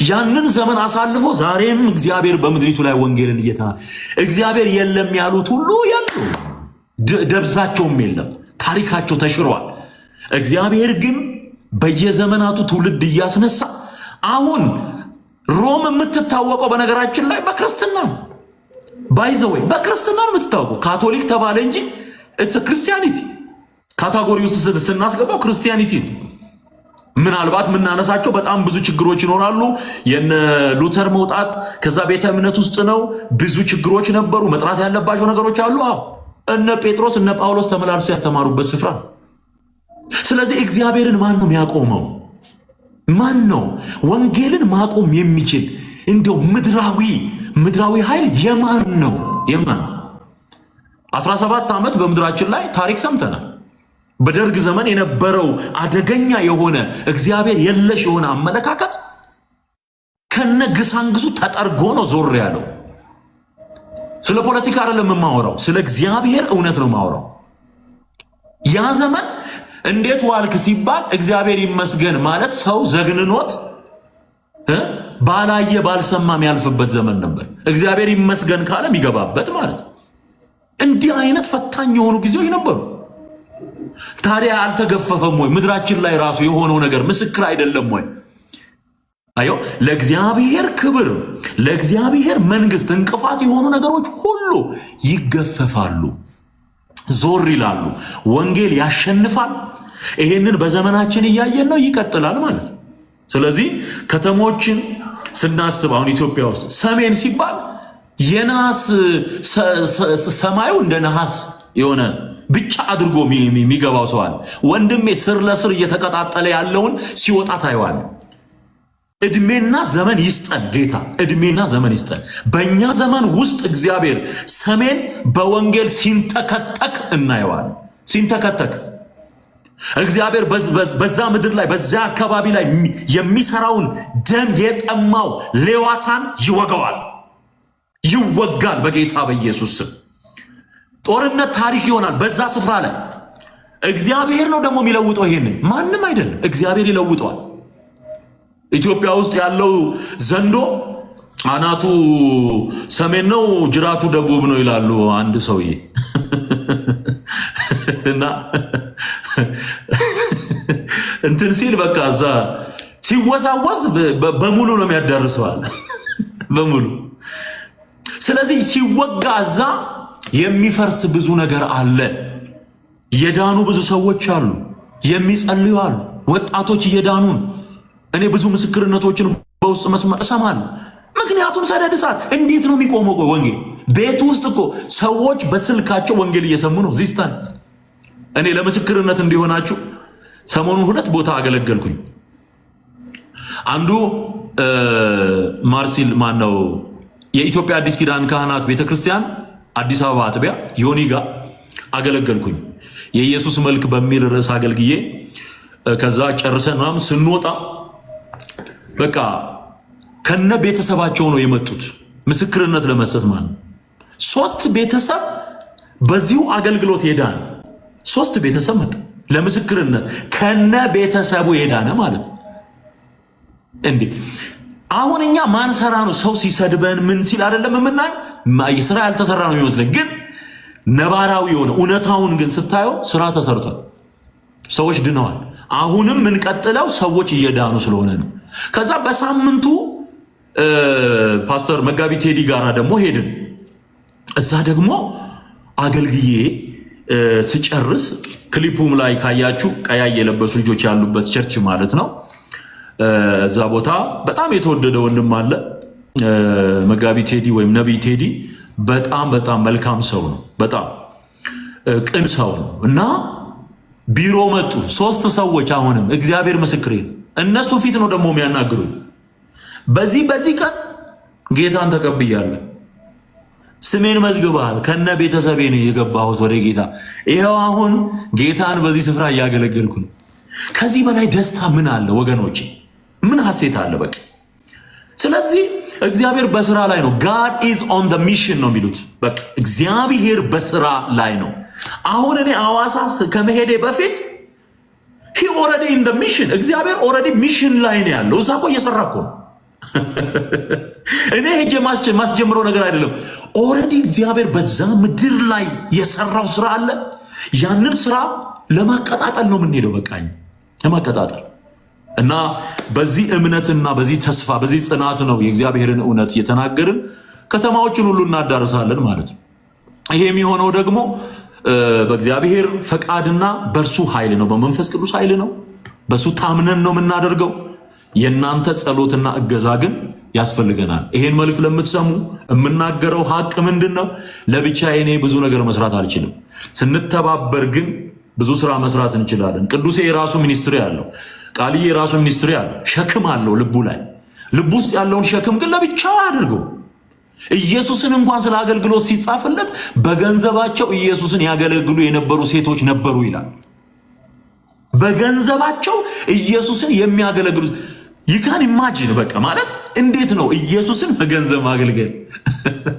ያንን ዘመን አሳልፎ ዛሬም እግዚአብሔር በምድሪቱ ላይ ወንጌልን እግዚአብሔር የለም ያሉት ሁሉ ያሉ ደብዛቸውም የለም፣ ታሪካቸው ተሽሯል። እግዚአብሔር ግን በየዘመናቱ ትውልድ እያስነሳ አሁን ሮም የምትታወቀው በነገራችን ላይ በክርስትና ባይዘወይ በክርስትና ነው የምትታወቀው። ካቶሊክ ተባለ እንጂ ክርስቲያኒቲ ካታጎሪ ውስጥ ስናስገባው ክርስቲያኒቲ ነው። ምናልባት የምናነሳቸው በጣም ብዙ ችግሮች ይኖራሉ። የነ ሉተር መውጣት ከዛ ቤተ እምነት ውስጥ ነው። ብዙ ችግሮች ነበሩ። መጥራት ያለባቸው ነገሮች አሉ። እነ ጴጥሮስ እነ ጳውሎስ ተመላልሶ ያስተማሩበት ስፍራ። ስለዚህ እግዚአብሔርን ማን ነው የሚያቆመው? ማን ነው ወንጌልን ማቆም የሚችል? እንደው ምድራዊ ኃይል የማን ነው? 17 ዓመት በምድራችን ላይ ታሪክ ሰምተናል። በደርግ ዘመን የነበረው አደገኛ የሆነ እግዚአብሔር የለሽ የሆነ አመለካከት ከነግሳንግሱ ተጠርጎ ነው ዞር ያለው። ስለ ፖለቲካ አይደለም የማወራው፣ ስለ እግዚአብሔር እውነት ነው የማወራው። ያ ዘመን እንዴት ዋልክ ሲባል እግዚአብሔር ይመስገን ማለት ሰው ዘግንኖት ባላየ ባልሰማ የሚያልፍበት ዘመን ነበር። እግዚአብሔር ይመስገን ካለ የሚገባበት ማለት ነው። እንዲህ አይነት ፈታኝ የሆኑ ጊዜዎች ነበሩ። ታዲያ አልተገፈፈም ወይ? ምድራችን ላይ ራሱ የሆነው ነገር ምስክር አይደለም ወይ? አዮ ለእግዚአብሔር ክብር ለእግዚአብሔር መንግስት እንቅፋት የሆኑ ነገሮች ሁሉ ይገፈፋሉ፣ ዞር ይላሉ። ወንጌል ያሸንፋል። ይሄንን በዘመናችን እያየን ነው፣ ይቀጥላል ማለት ነው። ስለዚህ ከተሞችን ስናስብ አሁን ኢትዮጵያ ውስጥ ሰሜን ሲባል የነሐስ ሰማዩ እንደ ነሐስ የሆነ ብቻ አድርጎ የሚገባው ሰው አለ። ወንድሜ ስር ለስር እየተቀጣጠለ ያለውን ሲወጣ ታየዋል። እድሜና ዘመን ይስጠን ጌታ፣ እድሜና ዘመን ይስጠን። በእኛ ዘመን ውስጥ እግዚአብሔር ሰሜን በወንጌል ሲንተከተክ እናየዋል። ሲንተከተክ እግዚአብሔር በዛ ምድር ላይ በዛ አካባቢ ላይ የሚሰራውን ደም የጠማው ሌዋታን ይወጋዋል፣ ይወጋል በጌታ በኢየሱስ ስም። ጦርነት ታሪክ ይሆናል በዛ ስፍራ ላይ። እግዚአብሔር ነው ደግሞ የሚለውጠው። ይሄንን ማንም አይደለም፣ እግዚአብሔር ይለውጠዋል። ኢትዮጵያ ውስጥ ያለው ዘንዶ አናቱ ሰሜን ነው፣ ጅራቱ ደቡብ ነው ይላሉ አንድ ሰውዬ እና እንትን ሲል በቃ እዛ ሲወዛወዝ በሙሉ ነው የሚያዳርሰዋል በሙሉ። ስለዚህ ሲወጋ እዛ የሚፈርስ ብዙ ነገር አለ። የዳኑ ብዙ ሰዎች አሉ፣ የሚጸልዩ አሉ፣ ወጣቶች እየዳኑ ነው። እኔ ብዙ ምስክርነቶችን በውስጥ መስመር እሰማለሁ። ምክንያቱም ሰደድ እሳት እንዴት ነው የሚቆመው? ወንጌል ቤት ውስጥ እኮ ሰዎች በስልካቸው ወንጌል እየሰሙ ነው። ዚስታን እኔ ለምስክርነት እንዲሆናችሁ ሰሞኑን 2 ቦታ አገለገልኩኝ። አንዱ ማርሲል ማነው የኢትዮጵያ አዲስ ኪዳን ካህናት ቤተክርስቲያን አዲስ አበባ አጥቢያ ዮኒ ጋር አገለገልኩኝ። የኢየሱስ መልክ በሚል ርዕስ አገልግዬ ከዛ ጨርሰን ምናምን ስንወጣ በቃ ከነ ቤተሰባቸው ነው የመጡት ምስክርነት ለመስጠት ማለት ነው። 3 ቤተሰብ በዚሁ አገልግሎት ሄዳን 3 ቤተሰብ መጣ ለምስክርነት ከነ ቤተሰቡ ሄዳነ ማለት ነው። እንዴ አሁን እኛ ማን ሰራ ነው? ሰው ሲሰድበን ምን ሲል አይደለም የምናየው፣ ስራ ያልተሰራ ነው የሚመስለን። ግን ነባራዊ የሆነ እውነታውን ግን ስታየው ስራ ተሰርቷል፣ ሰዎች ድነዋል። አሁንም የምንቀጥለው ሰዎች እየዳኑ ስለሆነ ነው። ከዛ በሳምንቱ ፓስተር መጋቢ ቴዲ ጋራ ደግሞ ሄድን። እዛ ደግሞ አገልግዬ ስጨርስ ክሊፑም ላይ ካያችሁ ቀያይ የለበሱ ልጆች ያሉበት ቸርች ማለት ነው። እዛ ቦታ በጣም የተወደደ ወንድም አለ መጋቢ ቴዲ ወይም ነቢይ ቴዲ። በጣም በጣም መልካም ሰው ነው፣ በጣም ቅን ሰው ነው። እና ቢሮ መጡ 3 ሰዎች። አሁንም እግዚአብሔር ምስክሬ ነው፣ እነሱ ፊት ነው ደግሞ የሚያናግሩኝ። በዚህ ቀን ጌታን ተቀብያለሁ፣ ስሜን መዝግበሃል፣ ከነ ቤተሰቤ ነው የገባሁት ወደ ጌታ። ይኸው አሁን ጌታን በዚህ ስፍራ እያገለገልኩ ነው። ከዚህ በላይ ደስታ ምን አለ ወገኖቼ? ምን ሐሴት አለ? በቃ ስለዚህ እግዚአብሔር በስራ ላይ ነው። God is on the mission ነው የሚሉት። በቃ እግዚአብሔር በስራ ላይ ነው። አሁን እኔ አዋሳ ከመሄዴ በፊት he already in the mission፣ እግዚአብሔር already ሚሽን ላይ ነው ያለው። እዛ እኮ እየሰራ እኮ ነው። እኔ ሄጄ ማስጀምረው ነገር አይደለም። ኦልሬዲ እግዚአብሔር በዛ ምድር ላይ የሰራው ስራ አለ። ያንን ስራ ለማቀጣጠል ነው የምንሄደው። በቃኝ ለማቀጣጠል እና በዚህ እምነትና በዚህ ተስፋ በዚህ ጽናት ነው የእግዚአብሔርን እውነት እየተናገርን ከተማዎችን ሁሉ እናዳርሳለን ማለት ነው። ይሄ የሚሆነው ደግሞ በእግዚአብሔር ፈቃድና በእርሱ ኃይል ነው፣ በመንፈስ ቅዱስ ኃይል ነው። በሱ ታምነን ነው የምናደርገው። የእናንተ ጸሎትና እገዛ ግን ያስፈልገናል። ይሄን መልእክት ለምትሰሙ የምናገረው ሀቅ ምንድን ነው? ለብቻዬ እኔ ብዙ ነገር መስራት አልችልም። ስንተባበር ግን ብዙ ስራ መስራት እንችላለን። ቅዱሴ የራሱ ሚኒስትሪ አለው፣ ቃልዬ የራሱ ሚኒስትሪ አለው። ሸክም አለው ልቡ ላይ። ልቡ ውስጥ ያለውን ሸክም ግን ለብቻው አድርገው። ኢየሱስን እንኳን ስለ አገልግሎት ሲጻፍለት በገንዘባቸው ኢየሱስን ያገለግሉ የነበሩ ሴቶች ነበሩ ይላል። በገንዘባቸው ኢየሱስን የሚያገለግሉ ይካን ኢማጂን በቃ ማለት እንዴት ነው ኢየሱስን በገንዘብ ማገልገል?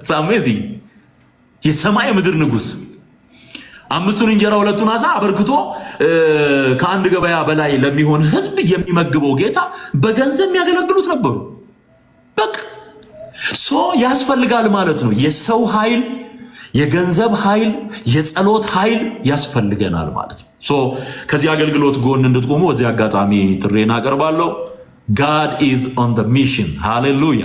ሳሜዚ የሰማይ ምድር ንጉስ 5 እንጀራ 2 ዓሣ አበርክቶ ከአንድ ገበያ በላይ ለሚሆን ህዝብ የሚመግበው ጌታ በገንዘብ የሚያገለግሉት ነበሩ። በቃ ያስፈልጋል ማለት ነው። የሰው ኃይል፣ የገንዘብ ኃይል፣ የጸሎት ኃይል ያስፈልገናል ማለት ነው። ከዚህ አገልግሎት ጎን እንድትቆሙ በዚህ አጋጣሚ ጥሬን አቀርባለሁ። God is on the mission. ሃሌሉያ።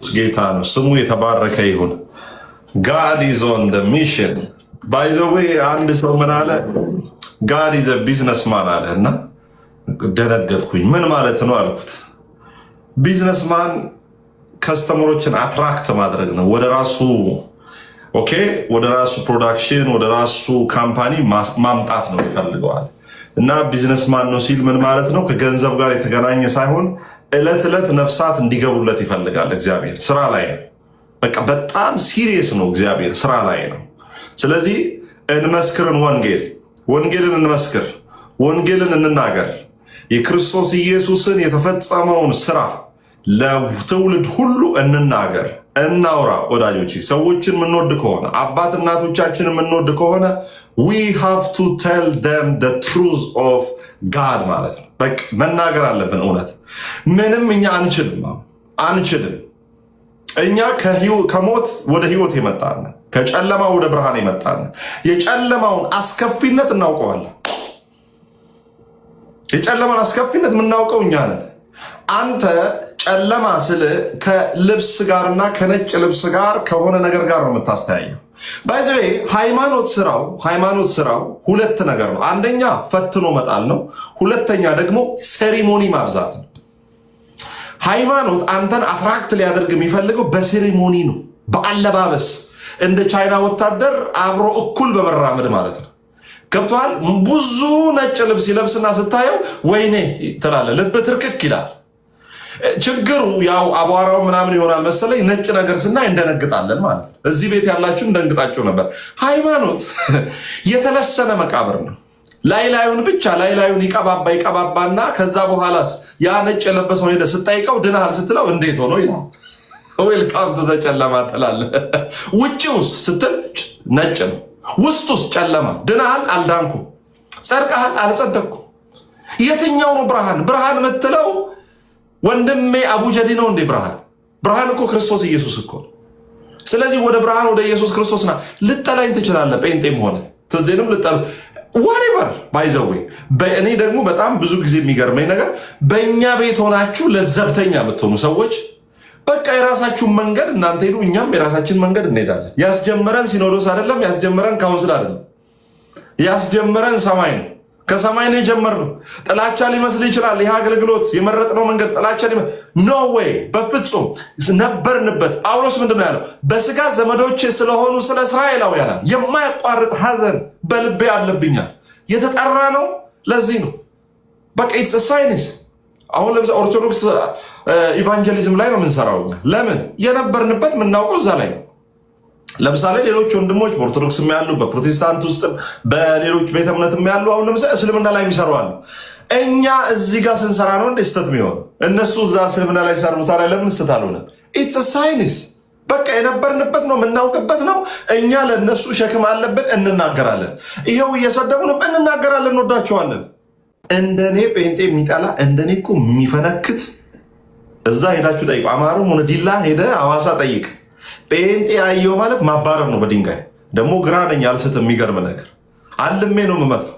ጌታ ነው ስሙ የተባረከ ይሁን። God is on the mission. By the way አንድ ሰው ምን አለ? God is a businessman አለ እና ደነገጥኩኝ። ምን ማለት ነው አልኩት። ቢዝነስማን ከስተመሮችን አትራክት ማድረግ ነው ወደ ራሱ ኦኬ፣ ወደ ራሱ ፕሮዳክሽን ወደ ራሱ ካምፓኒ ማምጣት ነው ይፈልገዋል። እና ቢዝነስማን ነው ሲል ምን ማለት ነው? ከገንዘብ ጋር የተገናኘ ሳይሆን እለት ዕለት ነፍሳት እንዲገቡለት ይፈልጋል። እግዚአብሔር ስራ ላይ ነው። በቃ በጣም ሲሪየስ ነው። እግዚአብሔር ስራ ላይ ነው። ስለዚህ እንመስክርን፣ ወንጌልን እንመስክር፣ ወንጌልን እንናገር። የክርስቶስ ኢየሱስን የተፈጸመውን ስራ ለትውልድ ሁሉ እንናገር፣ እናውራ። ወዳጆች ሰዎችን የምንወድ ከሆነ አባት እናቶቻችን የምንወድ ከሆነ we have to tell them the truth of God ማለት ነው። በቃ መናገር አለብን እውነት። ምንም እኛ አንችልም። እኛ ከሞት ወደ ህይወት የመጣን፣ ከጨለማ ወደ ብርሃን የመጣን፣ የጨለማውን አስከፊነት እናውቀዋለን። የጨለማን አስከፊነት የምናውቀው እኛ ነን። አንተ ጨለማ ስለ ከልብስ ጋርና ከነጭ ልብስ ጋር ከሆነ ነገር ጋር ነው የምታስተያየው። ባይዘዌ ሃይማኖት ስራው ሁለት ነገር ነው። አንደኛ ፈትኖ መጣል ነው። ሁለተኛ ደግሞ ሴሪሞኒ ማብዛት ነው። ሃይማኖት አንተን አትራክት ሊያደርግ የሚፈልገው በሴሪሞኒ ነው፣ በአለባበስ እንደ ቻይና ወታደር አብሮ እኩል በመራመድ ማለት ነው። ገብቶሃል? ብዙ ነጭ ልብስ ይለብስና ስታየው ወይኔ ትላለህ፣ ልብ ትርክክ ይላል። ችግሩ ያው አቧራው ምናምን ይሆናል መሰለኝ፣ ነጭ ነገር ስናይ እንደነግጣለን ማለት ነው። እዚህ ቤት ያላችሁም ደንግጣችሁ ነበር። ሃይማኖት የተለሰነ መቃብር ነው። ላይላዩን ይቀባባና ከዛ በኋላስ ያ ነጭ የለበሰውን ሄደህ ስጠይቀው ድነሃል ስትለው እንዴት ሆኖ ይላል። ዌልካም ቱ ዘ ጨለማ ትላለህ። ውጭውስ ስትል ነጭ ነው፣ ውስጡስ ጨለማ። ድነሃል፣ አልዳንኩም። ጸድቀሃል፣ አልጸደቅኩም። የትኛው ነው ብርሃን? ብርሃን የምትለው ወንድሜ አቡጀዲ ነው እንዴ? ብርሃን እኮ ክርስቶስ ኢየሱስ እኮ። ስለዚህ ወደ ብርሃን ወደ ኢየሱስ ክርስቶስ ና። ልጠላኝ ትችላለህ፣ ጴንጤም ሆነ ትዜንም ልጠላ ዋሬቨር ባይዘዌ። እኔ ደግሞ በጣም ብዙ ጊዜ የሚገርመኝ ነገር በእኛ ቤት ሆናችሁ ለዘብተኛ የምትሆኑ ሰዎች በቃ የራሳችሁን መንገድ እናንተ ሄዱ፣ እኛም የራሳችን መንገድ እንሄዳለን። ያስጀመረን ሲኖዶስ አይደለም፣ ያስጀመረን ካውንስል አይደለም፣ ያስጀመረን ሰማይ ነው። ከሰማይ ነው የጀመርነው። ጥላቻ ሊመስል ይችላል። ይህ አገልግሎት የመረጥነው መንገድ ጥላቻ ኖ ዌይ፣ በፍጹም ነበርንበት። ጳውሎስ ምንድነው ያለው? በስጋ ዘመዶቼ ስለሆኑ ስለ እስራኤላውያን የማያቋርጥ ሐዘን በልቤ አለብኛል። የተጠራ ነው ለዚህ ነው። በቃ ኢትስ ሳይንስ። አሁን ለምሳሌ ኦርቶዶክስ ኢቫንጀሊዝም ላይ ነው የምንሰራው። ለምን? የነበርንበት የምናውቀው እዛ ላይ ነው። ለምሳሌ ሌሎች ወንድሞች በኦርቶዶክስ ያሉ፣ በፕሮቴስታንት ውስጥ በሌሎች ቤተ እምነት ያሉ አሁን ለምሳሌ እስልምና ላይ የሚሰሩ አሉ። እኛ እዚህ ጋር ስንሰራ ነው እንደ ስተት የሚሆን፣ እነሱ እዛ እስልምና ላይ ሰሩ። ታዲያ ለምን ስተት አልሆነ? ኢትስ ሳይንስ። በቃ የነበርንበት ነው የምናውቅበት ነው። እኛ ለእነሱ ሸክም አለብን፣ እንናገራለን። ይኸው እየሰደቡንም እንናገራለን፣ እንወዳቸዋለን። እንደኔ ጴንጤ የሚጠላ እንደኔ እኮ የሚፈነክት እዛ ሄዳችሁ ጠይቁ። አማሩም ሆነ ዲላ ሄደ ሐዋሳ ጠይቅ። ጴንጤ አየው ማለት ማባረር ነው በድንጋይ ደግሞ ግራ ነኝ አልስትም። የሚገርም ነገር አልሜ ነው የምመጣው።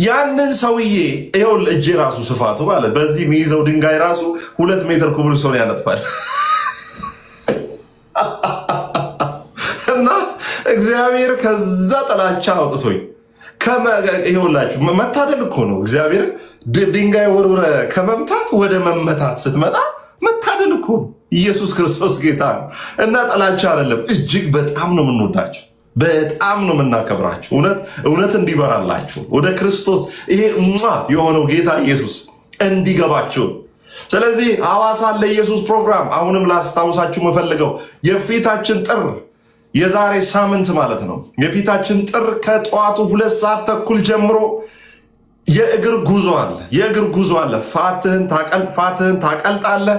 ያንን ሰውዬ ይኸው እጄ ራሱ ስፋቱ ማለት በዚህ የሚይዘው ድንጋይ ራሱ 2 ሜትር ኩብ ሰው ያነጥፋል። እና እግዚአብሔር ከዛ ጥላቻ አውጥቶኝ ይኸውላችሁ መታደል እኮ ነው። እግዚአብሔር ድንጋይ ወርውረ ከመምታት ወደ መመታት ስትመጣ መታደል እኮ ነው። ኢየሱስ ክርስቶስ ጌታ ነው እና ጥላቻ አይደለም። እጅግ በጣም ነው የምንወዳቸው፣ በጣም ነው የምናከብራቸው። እውነት እንዲበራላችሁ ወደ ክርስቶስ ይሄ የሆነው ጌታ ኢየሱስ እንዲገባችሁ። ስለዚህ ሐዋሳ ለኢየሱስ ፕሮግራም አሁንም ላስታውሳችሁ የምፈልገው የፊታችን ጥር የዛሬ ሳምንት ማለት ነው። የፊታችን ጥር ከጠዋቱ 2 ሰዓት ተኩል ጀምሮ የእግር ጉዞ አለ። የእግር ጉዞ አለ። ፋትህን ታቀልጣለህ።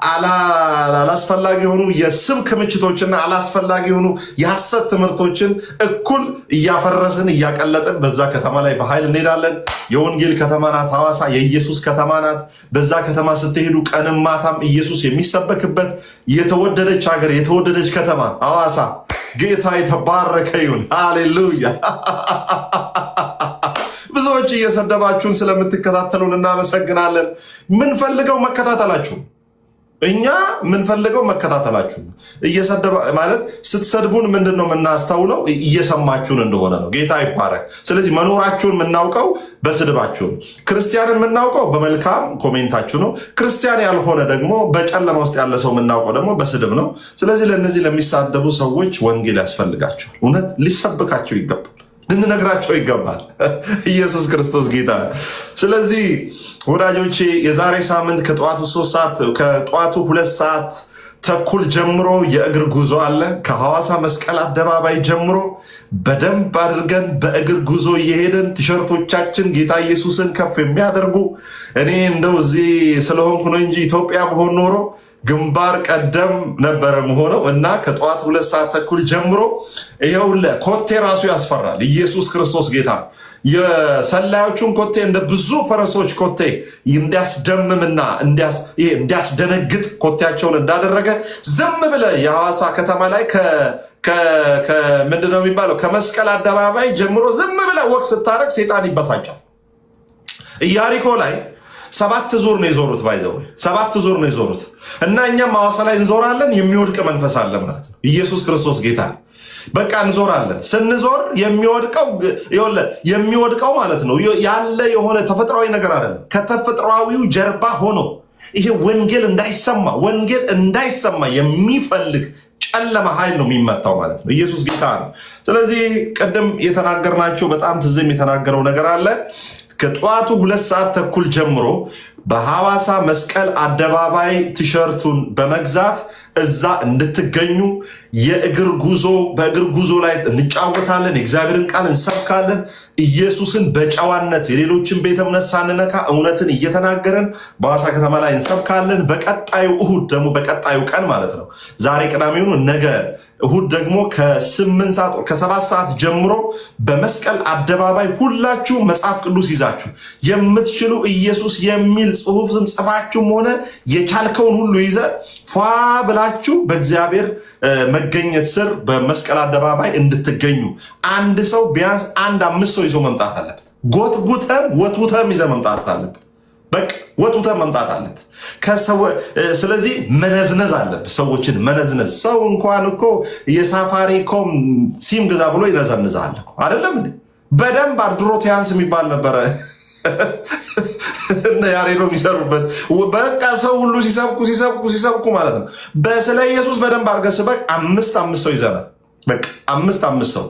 አላስፈላጊ የሆኑ የስም ክምችቶችና አላስፈላጊ የሆኑ የሐሰት ትምህርቶችን እኩል እያፈረስን እያቀለጥን በዛ ከተማ ላይ በኃይል እንሄዳለን። የወንጌል ከተማ ናት ሐዋሳ፣ የኢየሱስ ከተማ ናት። በዛ ከተማ ስትሄዱ ቀንም ማታም ኢየሱስ የሚሰበክበት የተወደደች ሀገር፣ የተወደደች ከተማ ሐዋሳ። ጌታ የተባረከ ይሁን። ሃሌሉያ። ብዙዎች እየሰደባችሁን ስለምትከታተሉን እናመሰግናለን። ምንፈልገው መከታተላችሁ እኛ ምንፈልገው መከታተላችሁ ማለት ስትሰድቡን ምንድን ነው የምናስተውለው? እየሰማችሁን እንደሆነ ነው። ጌታ ይባረክ። ስለዚህ መኖራችሁን የምናውቀው በስድባችሁ ነው። ክርስቲያንን የምናውቀው በመልካም ኮሜንታችሁ ነው። ክርስቲያን ያልሆነ ደግሞ በጨለማ ውስጥ ያለ ሰው የምናውቀው ደግሞ በስድብ ነው። ስለዚህ ለእነዚህ ለሚሳደቡ ሰዎች ወንጌል ያስፈልጋቸዋል። እውነት ሊሰብካቸው ይገባል፣ ልንነግራቸው ይገባል። ኢየሱስ ክርስቶስ ጌታ። ስለዚህ ወዳጆቼ የዛሬ ሳምንት ከጠዋቱ 2 ሰዓት ተኩል ጀምሮ የእግር ጉዞ አለ። ከሐዋሳ መስቀል አደባባይ ጀምሮ በደንብ አድርገን በእግር ጉዞ እየሄደን ቲሸርቶቻችን ጌታ ኢየሱስን ከፍ የሚያደርጉ እኔ እንደው እዚህ ስለሆንኩ ነው እንጂ ኢትዮጵያ በሆን ኖሮ ግንባር ቀደም ነበረ መሆነው እና ከጠዋት 2 ሰዓት ተኩል ጀምሮ ይኸውልህ ኮቴ ራሱ ያስፈራል። ኢየሱስ ክርስቶስ ጌታ። የሰላዮቹን ኮቴ እንደ ብዙ ፈረሶች ኮቴ እንዲያስደምምና እንዲያስደነግጥ ኮቴያቸውን እንዳደረገ ዝም ብለህ የሐዋሳ ከተማ ላይ ምንድነው የሚባለው ከመስቀል አደባባይ ጀምሮ ዝም ብለህ ወቅት ስታደርግ ሴጣን ይበሳጫል። ኢያሪኮ ላይ 7 ዙር ነው የዞሩት። ባይዘው 7 ዙር ነው የዞሩት እና እኛም ሐዋሳ ላይ እንዞራለን። የሚወድቅ መንፈስ አለ ማለት ነው። ኢየሱስ ክርስቶስ ጌታ። በቃ እንዞራለን። ስንዞር የሚወድቀው ማለት ነው ያለ የሆነ ተፈጥሯዊ ነገር አይደለም። ከተፈጥሯዊው ጀርባ ሆኖ ይሄ ወንጌል እንዳይሰማ የሚፈልግ ጨለማ ኃይል ነው የሚመታው ማለት ነው። ኢየሱስ ጌታ ነው። ስለዚህ ቅድም የተናገርናቸው በጣም ትዝም የተናገረው ነገር አለ። ከጠዋቱ 2 ሰዓት ተኩል ጀምሮ በሐዋሳ መስቀል አደባባይ ቲሸርቱን በመግዛት እዛ እንድትገኙ በእግር ጉዞ ላይ እንጫወታለን። የእግዚአብሔርን ቃል እንሰብካለን። ኢየሱስን በጨዋነት የሌሎችን ቤተ እምነት ሳንነካ እውነትን እየተናገረን በሐዋሳ ከተማ ላይ እንሰብካለን። በቀጣዩ እሁድ ደግሞ በቀጣዩ ቀን ማለት ነው ዛሬ ቅዳሜ ሆኖ ነገ እሁድ ደግሞ ከ7 ሰዓት ጀምሮ በመስቀል አደባባይ ሁላችሁ መጽሐፍ ቅዱስ ይዛችሁ የምትችሉ ኢየሱስ የሚል ጽሑፍም ጽፋችሁም ሆነ የቻልከውን ሁሉ ይዘ ፏ ብላችሁ በእግዚአብሔር መገኘት ስር በመስቀል አደባባይ እንድትገኙ አንድ ሰው ቢያንስ 5 ሰው ይዞ መምጣት አለበት። ወትውተም ይዘ መምጣት አለበት። በቃ ወትውተም መምጣት አለበት። ስለዚህ መነዝነዝ አለብህ። ሰዎችን መነዝነዝ። ሰው እንኳን እኮ የሳፋሪኮም ሲም ግዛ ብሎ ይነዘንዛል እኮ አይደለም እንዴ? በደንብ አድሮቲያንስ የሚባል ነበረ እነ ያሬዶ የሚሰሩበት። በቃ ሰው ሁሉ ሲሰብኩ ማለት ነው። ስለ ኢየሱስ በደንብ አድርገህ ስበክ። 5 ሰው ይዘናል። በቃ 5 ሰው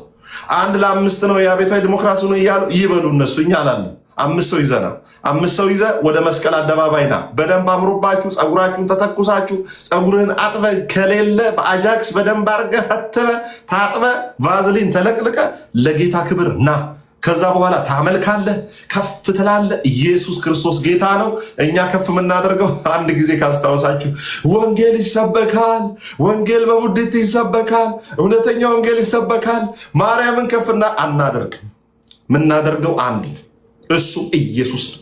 1 ለ5 ነው የአብዮታዊ ዲሞክራሲ ነው እያሉ ይበሉ እነሱ፣ እኛ አላለም። 5 ሰው ይዘናል። 5 ሰው ይዘ ወደ መስቀል አደባባይ ና። በደንብ አምሮባችሁ ፀጉራችሁን ተተኩሳችሁ ፀጉርህን አጥበ ከሌለ በአጃክስ በደንብ አድርገህ ፈትበ ታጥበ ቫዝሊን ተለቅልቀ ለጌታ ክብር ና። ከዛ በኋላ ታመልካለህ፣ ከፍ ትላለህ። ኢየሱስ ክርስቶስ ጌታ ነው። እኛ ከፍ የምናደርገው አንድ ጊዜ ካስታወሳችሁ ወንጌል ይሰበካል፣ ወንጌል በቡድት ይሰበካል፣ እውነተኛ ወንጌል ይሰበካል። ማርያምን ከፍና አናደርግም። የምናደርገው አንድ እሱ ኢየሱስ ነው።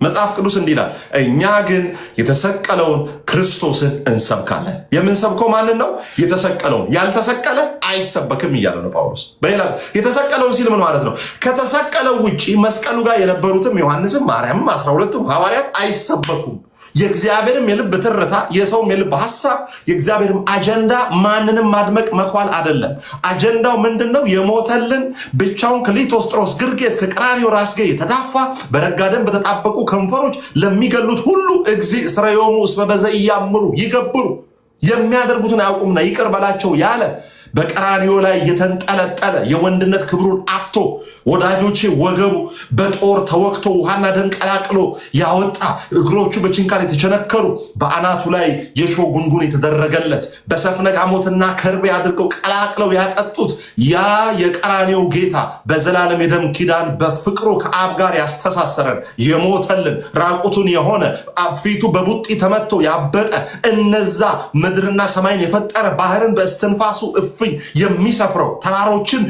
መጽሐፍ ቅዱስ እንዲህ ይላል፣ እኛ ግን የተሰቀለውን ክርስቶስን እንሰብካለን። የምንሰብከው ማንን ነው? የተሰቀለውን። ያልተሰቀለ አይሰበክም እያለ ነው ጳውሎስ። በሌላ የተሰቀለውን ሲል ምን ማለት ነው? ከተሰቀለው ውጭ መስቀሉ ጋር የነበሩትም ዮሐንስም ማርያምም 12ቱም ሐዋርያት አይሰበኩም። የእግዚአብሔርም የልብ ትርታ፣ የሰውም የልብ ሐሳብ፣ የእግዚአብሔርም አጀንዳ ማንንም ማድመቅ መኳል አይደለም። አጀንዳው ምንድን ነው? የሞተልን ብቻውን ከሊቶስጥሮስ ግርጌ እስከ ቀራንዮ ራስጌ የተዳፋ በረጋ ደም በተጣበቁ ከንፈሮች ለሚገሉት ሁሉ እግዚእ እስረዮሙ እስመ በዘ ኢያእምሩ ይገብሩ፣ የሚያደርጉትን አያውቁምና ይቅር በላቸው ያለ በቀራንዮ ላይ የተንጠለጠለ የወንድነት ክብሩን አጥቶ ወዳጆቼ ወገቡ በጦር ተወቅቶ ውሃና ደም ቀላቅሎ ያወጣ እግሮቹ በችንካር የተቸነከሩ በአናቱ ላይ የሾህ ጉንጉን የተደረገለት በሰፍነግ ሐሞትና ከርቤ አድርገው ቀላቅለው ያጠጡት ያ የቀራንዮው ጌታ በዘላለም የደም ኪዳን በፍቅሩ ከአብ ጋር ያስተሳሰረን የሞተልን ራቁቱን የሆነ ፊቱ በቡጢ ተመቶ ያበጠ እነዛ ምድርና ሰማይን የፈጠረ ባህርን በእስትንፋሱ እፍኝ የሚሰፍረው ተራሮችን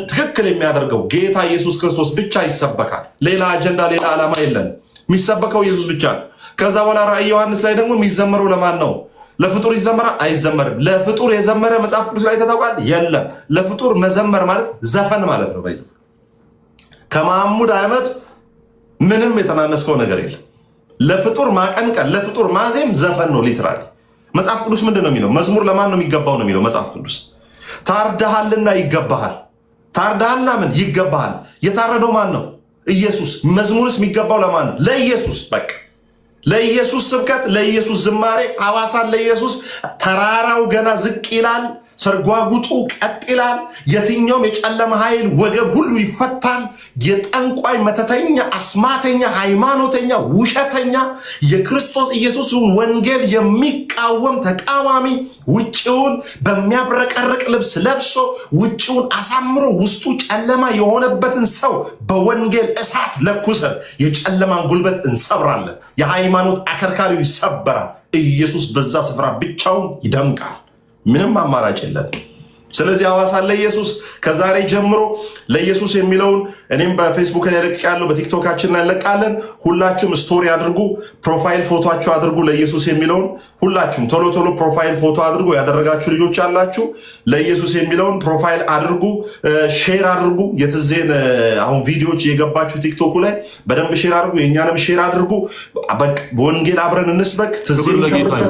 ትክክል የሚያደርገው ጌታ ኢየሱስ ክርስቶስ ብቻ ይሰበካል። ሌላ አጀንዳ፣ ሌላ ዓላማ የለን። የሚሰበከው ኢየሱስ ብቻ ነው። ከዛ በኋላ ራእይ ዮሐንስ ላይ ደግሞ የሚዘመረው ለማን ነው? ለፍጡር ይዘመራል? አይዘመርም። ለፍጡር የዘመረ መጽሐፍ ቅዱስ ላይ ተታውቃል? የለም። ለፍጡር መዘመር ማለት ዘፈን ማለት ነው። ከመሐሙድ አህመድ ምንም የተናነስከው ነገር የለም። ለፍጡር ማቀንቀን፣ ለፍጡር ማዜም ዘፈን ነው። ሊትራሊ መጽሐፍ ቅዱስ ምንድን ነው የሚለው? መዝሙር ለማን ነው የሚገባው ነው የሚለው መጽሐፍ ቅዱስ። ታርደሃልና ይገባሃል። ታርደሃልና ምን ይገባሃል? የታረደው ማን ነው? ኢየሱስ። መዝሙርስ የሚገባው ለማን ነው? ለኢየሱስ። በቃ ለኢየሱስ ስብከት፣ ለኢየሱስ ዝማሬ። ሐዋሳን ለኢየሱስ ተራራው ገና ዝቅ ይላል፣ ሰርጓጉጡ ቀጥ ይላል። የትኛውም የጨለማ ኃይል ወገብ ሁሉ ይፈታል። የጠንቋይ መተተኛ፣ አስማተኛ፣ ሃይማኖተኛ፣ ውሸተኛ የክርስቶስ ኢየሱስን ወንጌል የሚቃወም ተቃዋሚ ውጭውን በሚያብረቀርቅ ልብስ ለብሶ ውጭውን አሳምሮ ውስጡ ጨለማ የሆነበትን ሰው በወንጌል እሳት ለኩሰን የጨለማን ጉልበት እንሰብራለን። የሃይማኖት አከርካሪው ይሰበራል። ኢየሱስ በዛ ስፍራ ብቻውን ይደምቃል። ምንም አማራጭ የለን። ስለዚህ ሐዋሳን ለኢየሱስ ከዛሬ ጀምሮ ለኢየሱስ የሚለውን እኔም በፌስቡክ ላይ ለቅቄያለሁ፣ በቲክቶካችን ላይ እንለቃለን። ሁላችሁም ስቶሪ አድርጉ፣ ፕሮፋይል ፎቶአችሁ አድርጉ። ለኢየሱስ የሚለውን ሁላችሁም ቶሎ ቶሎ ፕሮፋይል ፎቶ አድርጉ። ያደረጋችሁ ልጆች አላችሁ፣ ለኢየሱስ የሚለውን ፕሮፋይል አድርጉ፣ ሼር አድርጉ። የትዜን አሁን ቪዲዮዎች የገባችሁ ቲክቶኩ ላይ በደንብ ሼር አድርጉ፣ የእኛንም ሼር አድርጉ። በወንጌል አብረን እንስበክ። ትዜ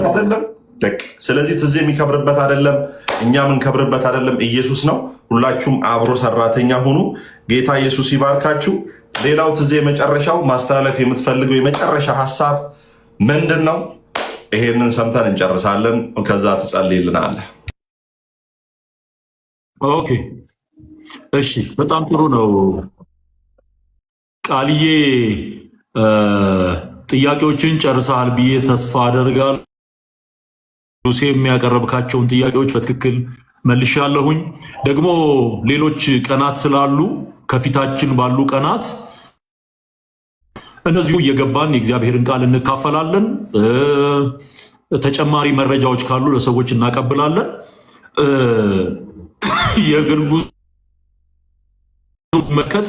አይደለም። ስለዚህ ትዜ የሚከብርበት አይደለም፣ እኛ የምንከብርበት አይደለም፣ ኢየሱስ ነው። ሁላችሁም አብሮ ሰራተኛ ሁኑ። ጌታ ኢየሱስ ይባርካችሁ። ሌላው ትዜ የመጨረሻው ማስተላለፍ የምትፈልገው የመጨረሻ ሀሳብ ምንድን ነው? ይሄንን ሰምተን እንጨርሳለን። ከዛ ትጸልይልናለህ። ኦኬ፣ እሺ፣ በጣም ጥሩ ነው ቃልዬ። ጥያቄዎችን ጨርሰሃል ብዬ ተስፋ አደርጋለሁ። ሉሴ የሚያቀረብካቸውን ጥያቄዎች በትክክል መልሻለሁኝ። ደግሞ ሌሎች ቀናት ስላሉ ከፊታችን ባሉ ቀናት እነዚሁ እየገባን የእግዚአብሔርን ቃል እንካፈላለን። ተጨማሪ መረጃዎች ካሉ ለሰዎች እናቀብላለን። የእግር ጉዞ መከት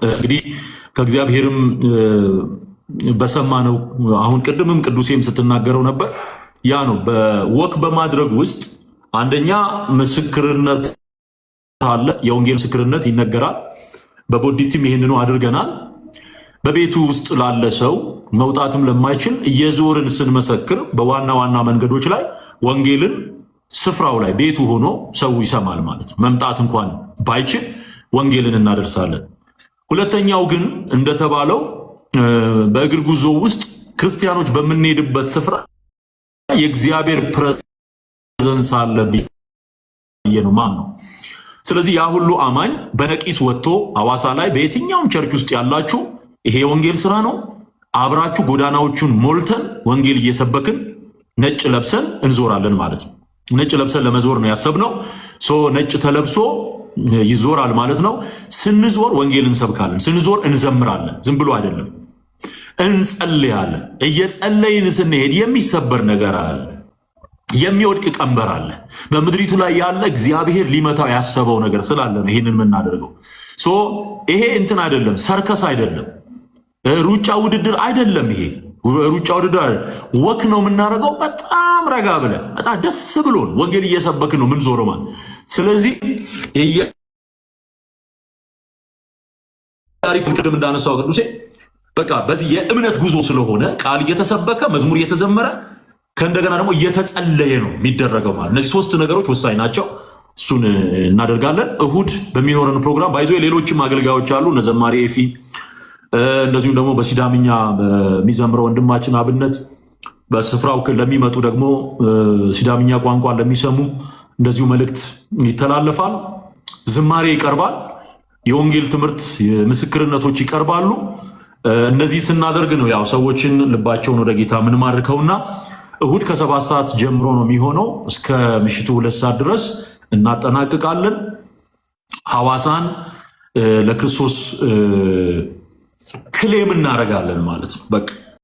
እንግዲህ ከእግዚአብሔርም በሰማነው አሁን ቅድምም ቅዱሴም ስትናገረው ነበር። ያ ነው በወክ በማድረግ ውስጥ አንደኛ ምስክርነት አለ። የወንጌል ምስክርነት ይነገራል። በቦዲቲም ይህንኑ አድርገናል። በቤቱ ውስጥ ላለ ሰው መውጣትም ለማይችል እየዞርን ስንመሰክር በዋና ዋና መንገዶች ላይ ወንጌልን ስፍራው ላይ ቤቱ ሆኖ ሰው ይሰማል ማለት ነው። መምጣት እንኳን ባይችል ወንጌልን እናደርሳለን። ሁለተኛው ግን እንደተባለው በእግር ጉዞ ውስጥ ክርስቲያኖች በምንሄድበት ስፍራ የእግዚአብሔር ፕሬዘንስ አለ ብዬ ነው ማምነው። ስለዚህ ያ ሁሉ አማኝ በነቂስ ወጥቶ ሐዋሳ ላይ በየትኛውም ቸርች ውስጥ ያላችሁ ይሄ የወንጌል ስራ ነው። አብራችሁ ጎዳናዎቹን ሞልተን ወንጌል እየሰበክን ነጭ ለብሰን እንዞራለን ማለት ነው። ነጭ ለብሰን ለመዞር ነው ያሰብነው። ነጭ ተለብሶ ይዞራል ማለት ነው። ስንዞር ወንጌል እንሰብካለን፣ ስንዞር እንዘምራለን። ዝም ብሎ አይደለም፣ እንጸልያለን። እየጸለይን ስንሄድ የሚሰበር ነገር አለ። የሚወድቅ ቀንበር አለ በምድሪቱ ላይ ያለ እግዚአብሔር ሊመታው ያሰበው ነገር ስላለ ነው ይህንን የምናደርገው። ይሄ እንትን አይደለም፣ ሰርከስ አይደለም፣ ሩጫ ውድድር አይደለም። ይሄ ሩጫ ውድድር ወክ ነው የምናደርገው። በጣም ረጋ ብለን በጣም ደስ ብሎን ወንጌል እየሰበክን ነው ምን ዞረው ማለት። ስለዚህ ታሪክ ቅድም እንዳነሳው ቅዱሴ በቃ በዚህ የእምነት ጉዞ ስለሆነ ቃል እየተሰበከ መዝሙር እየተዘመረ ከእንደገና ደግሞ እየተጸለየ ነው የሚደረገው ማለት። እነዚህ ሶስት ነገሮች ወሳኝ ናቸው። እሱን እናደርጋለን። እሁድ በሚኖረን ፕሮግራም ባይዞ ሌሎችም አገልጋዮች አሉ እነ ዘማሪ ኤፊ፣ እንደዚሁም ደግሞ በሲዳምኛ በሚዘምረው ወንድማችን አብነት፣ በስፍራው ለሚመጡ ደግሞ ሲዳምኛ ቋንቋ ለሚሰሙ እንደዚሁ መልእክት ይተላለፋል። ዝማሬ ይቀርባል። የወንጌል ትምህርት ምስክርነቶች ይቀርባሉ። እነዚህ ስናደርግ ነው ያው ሰዎችን ልባቸውን ወደ ጌታ የምንማርከውና እሁድ ከ7 ሰዓት ጀምሮ ነው የሚሆነው እስከ ምሽቱ 2 ሰዓት ድረስ እናጠናቅቃለን። ሐዋሳን ለክርስቶስ ክሌም እናደርጋለን ማለት ነው በቃ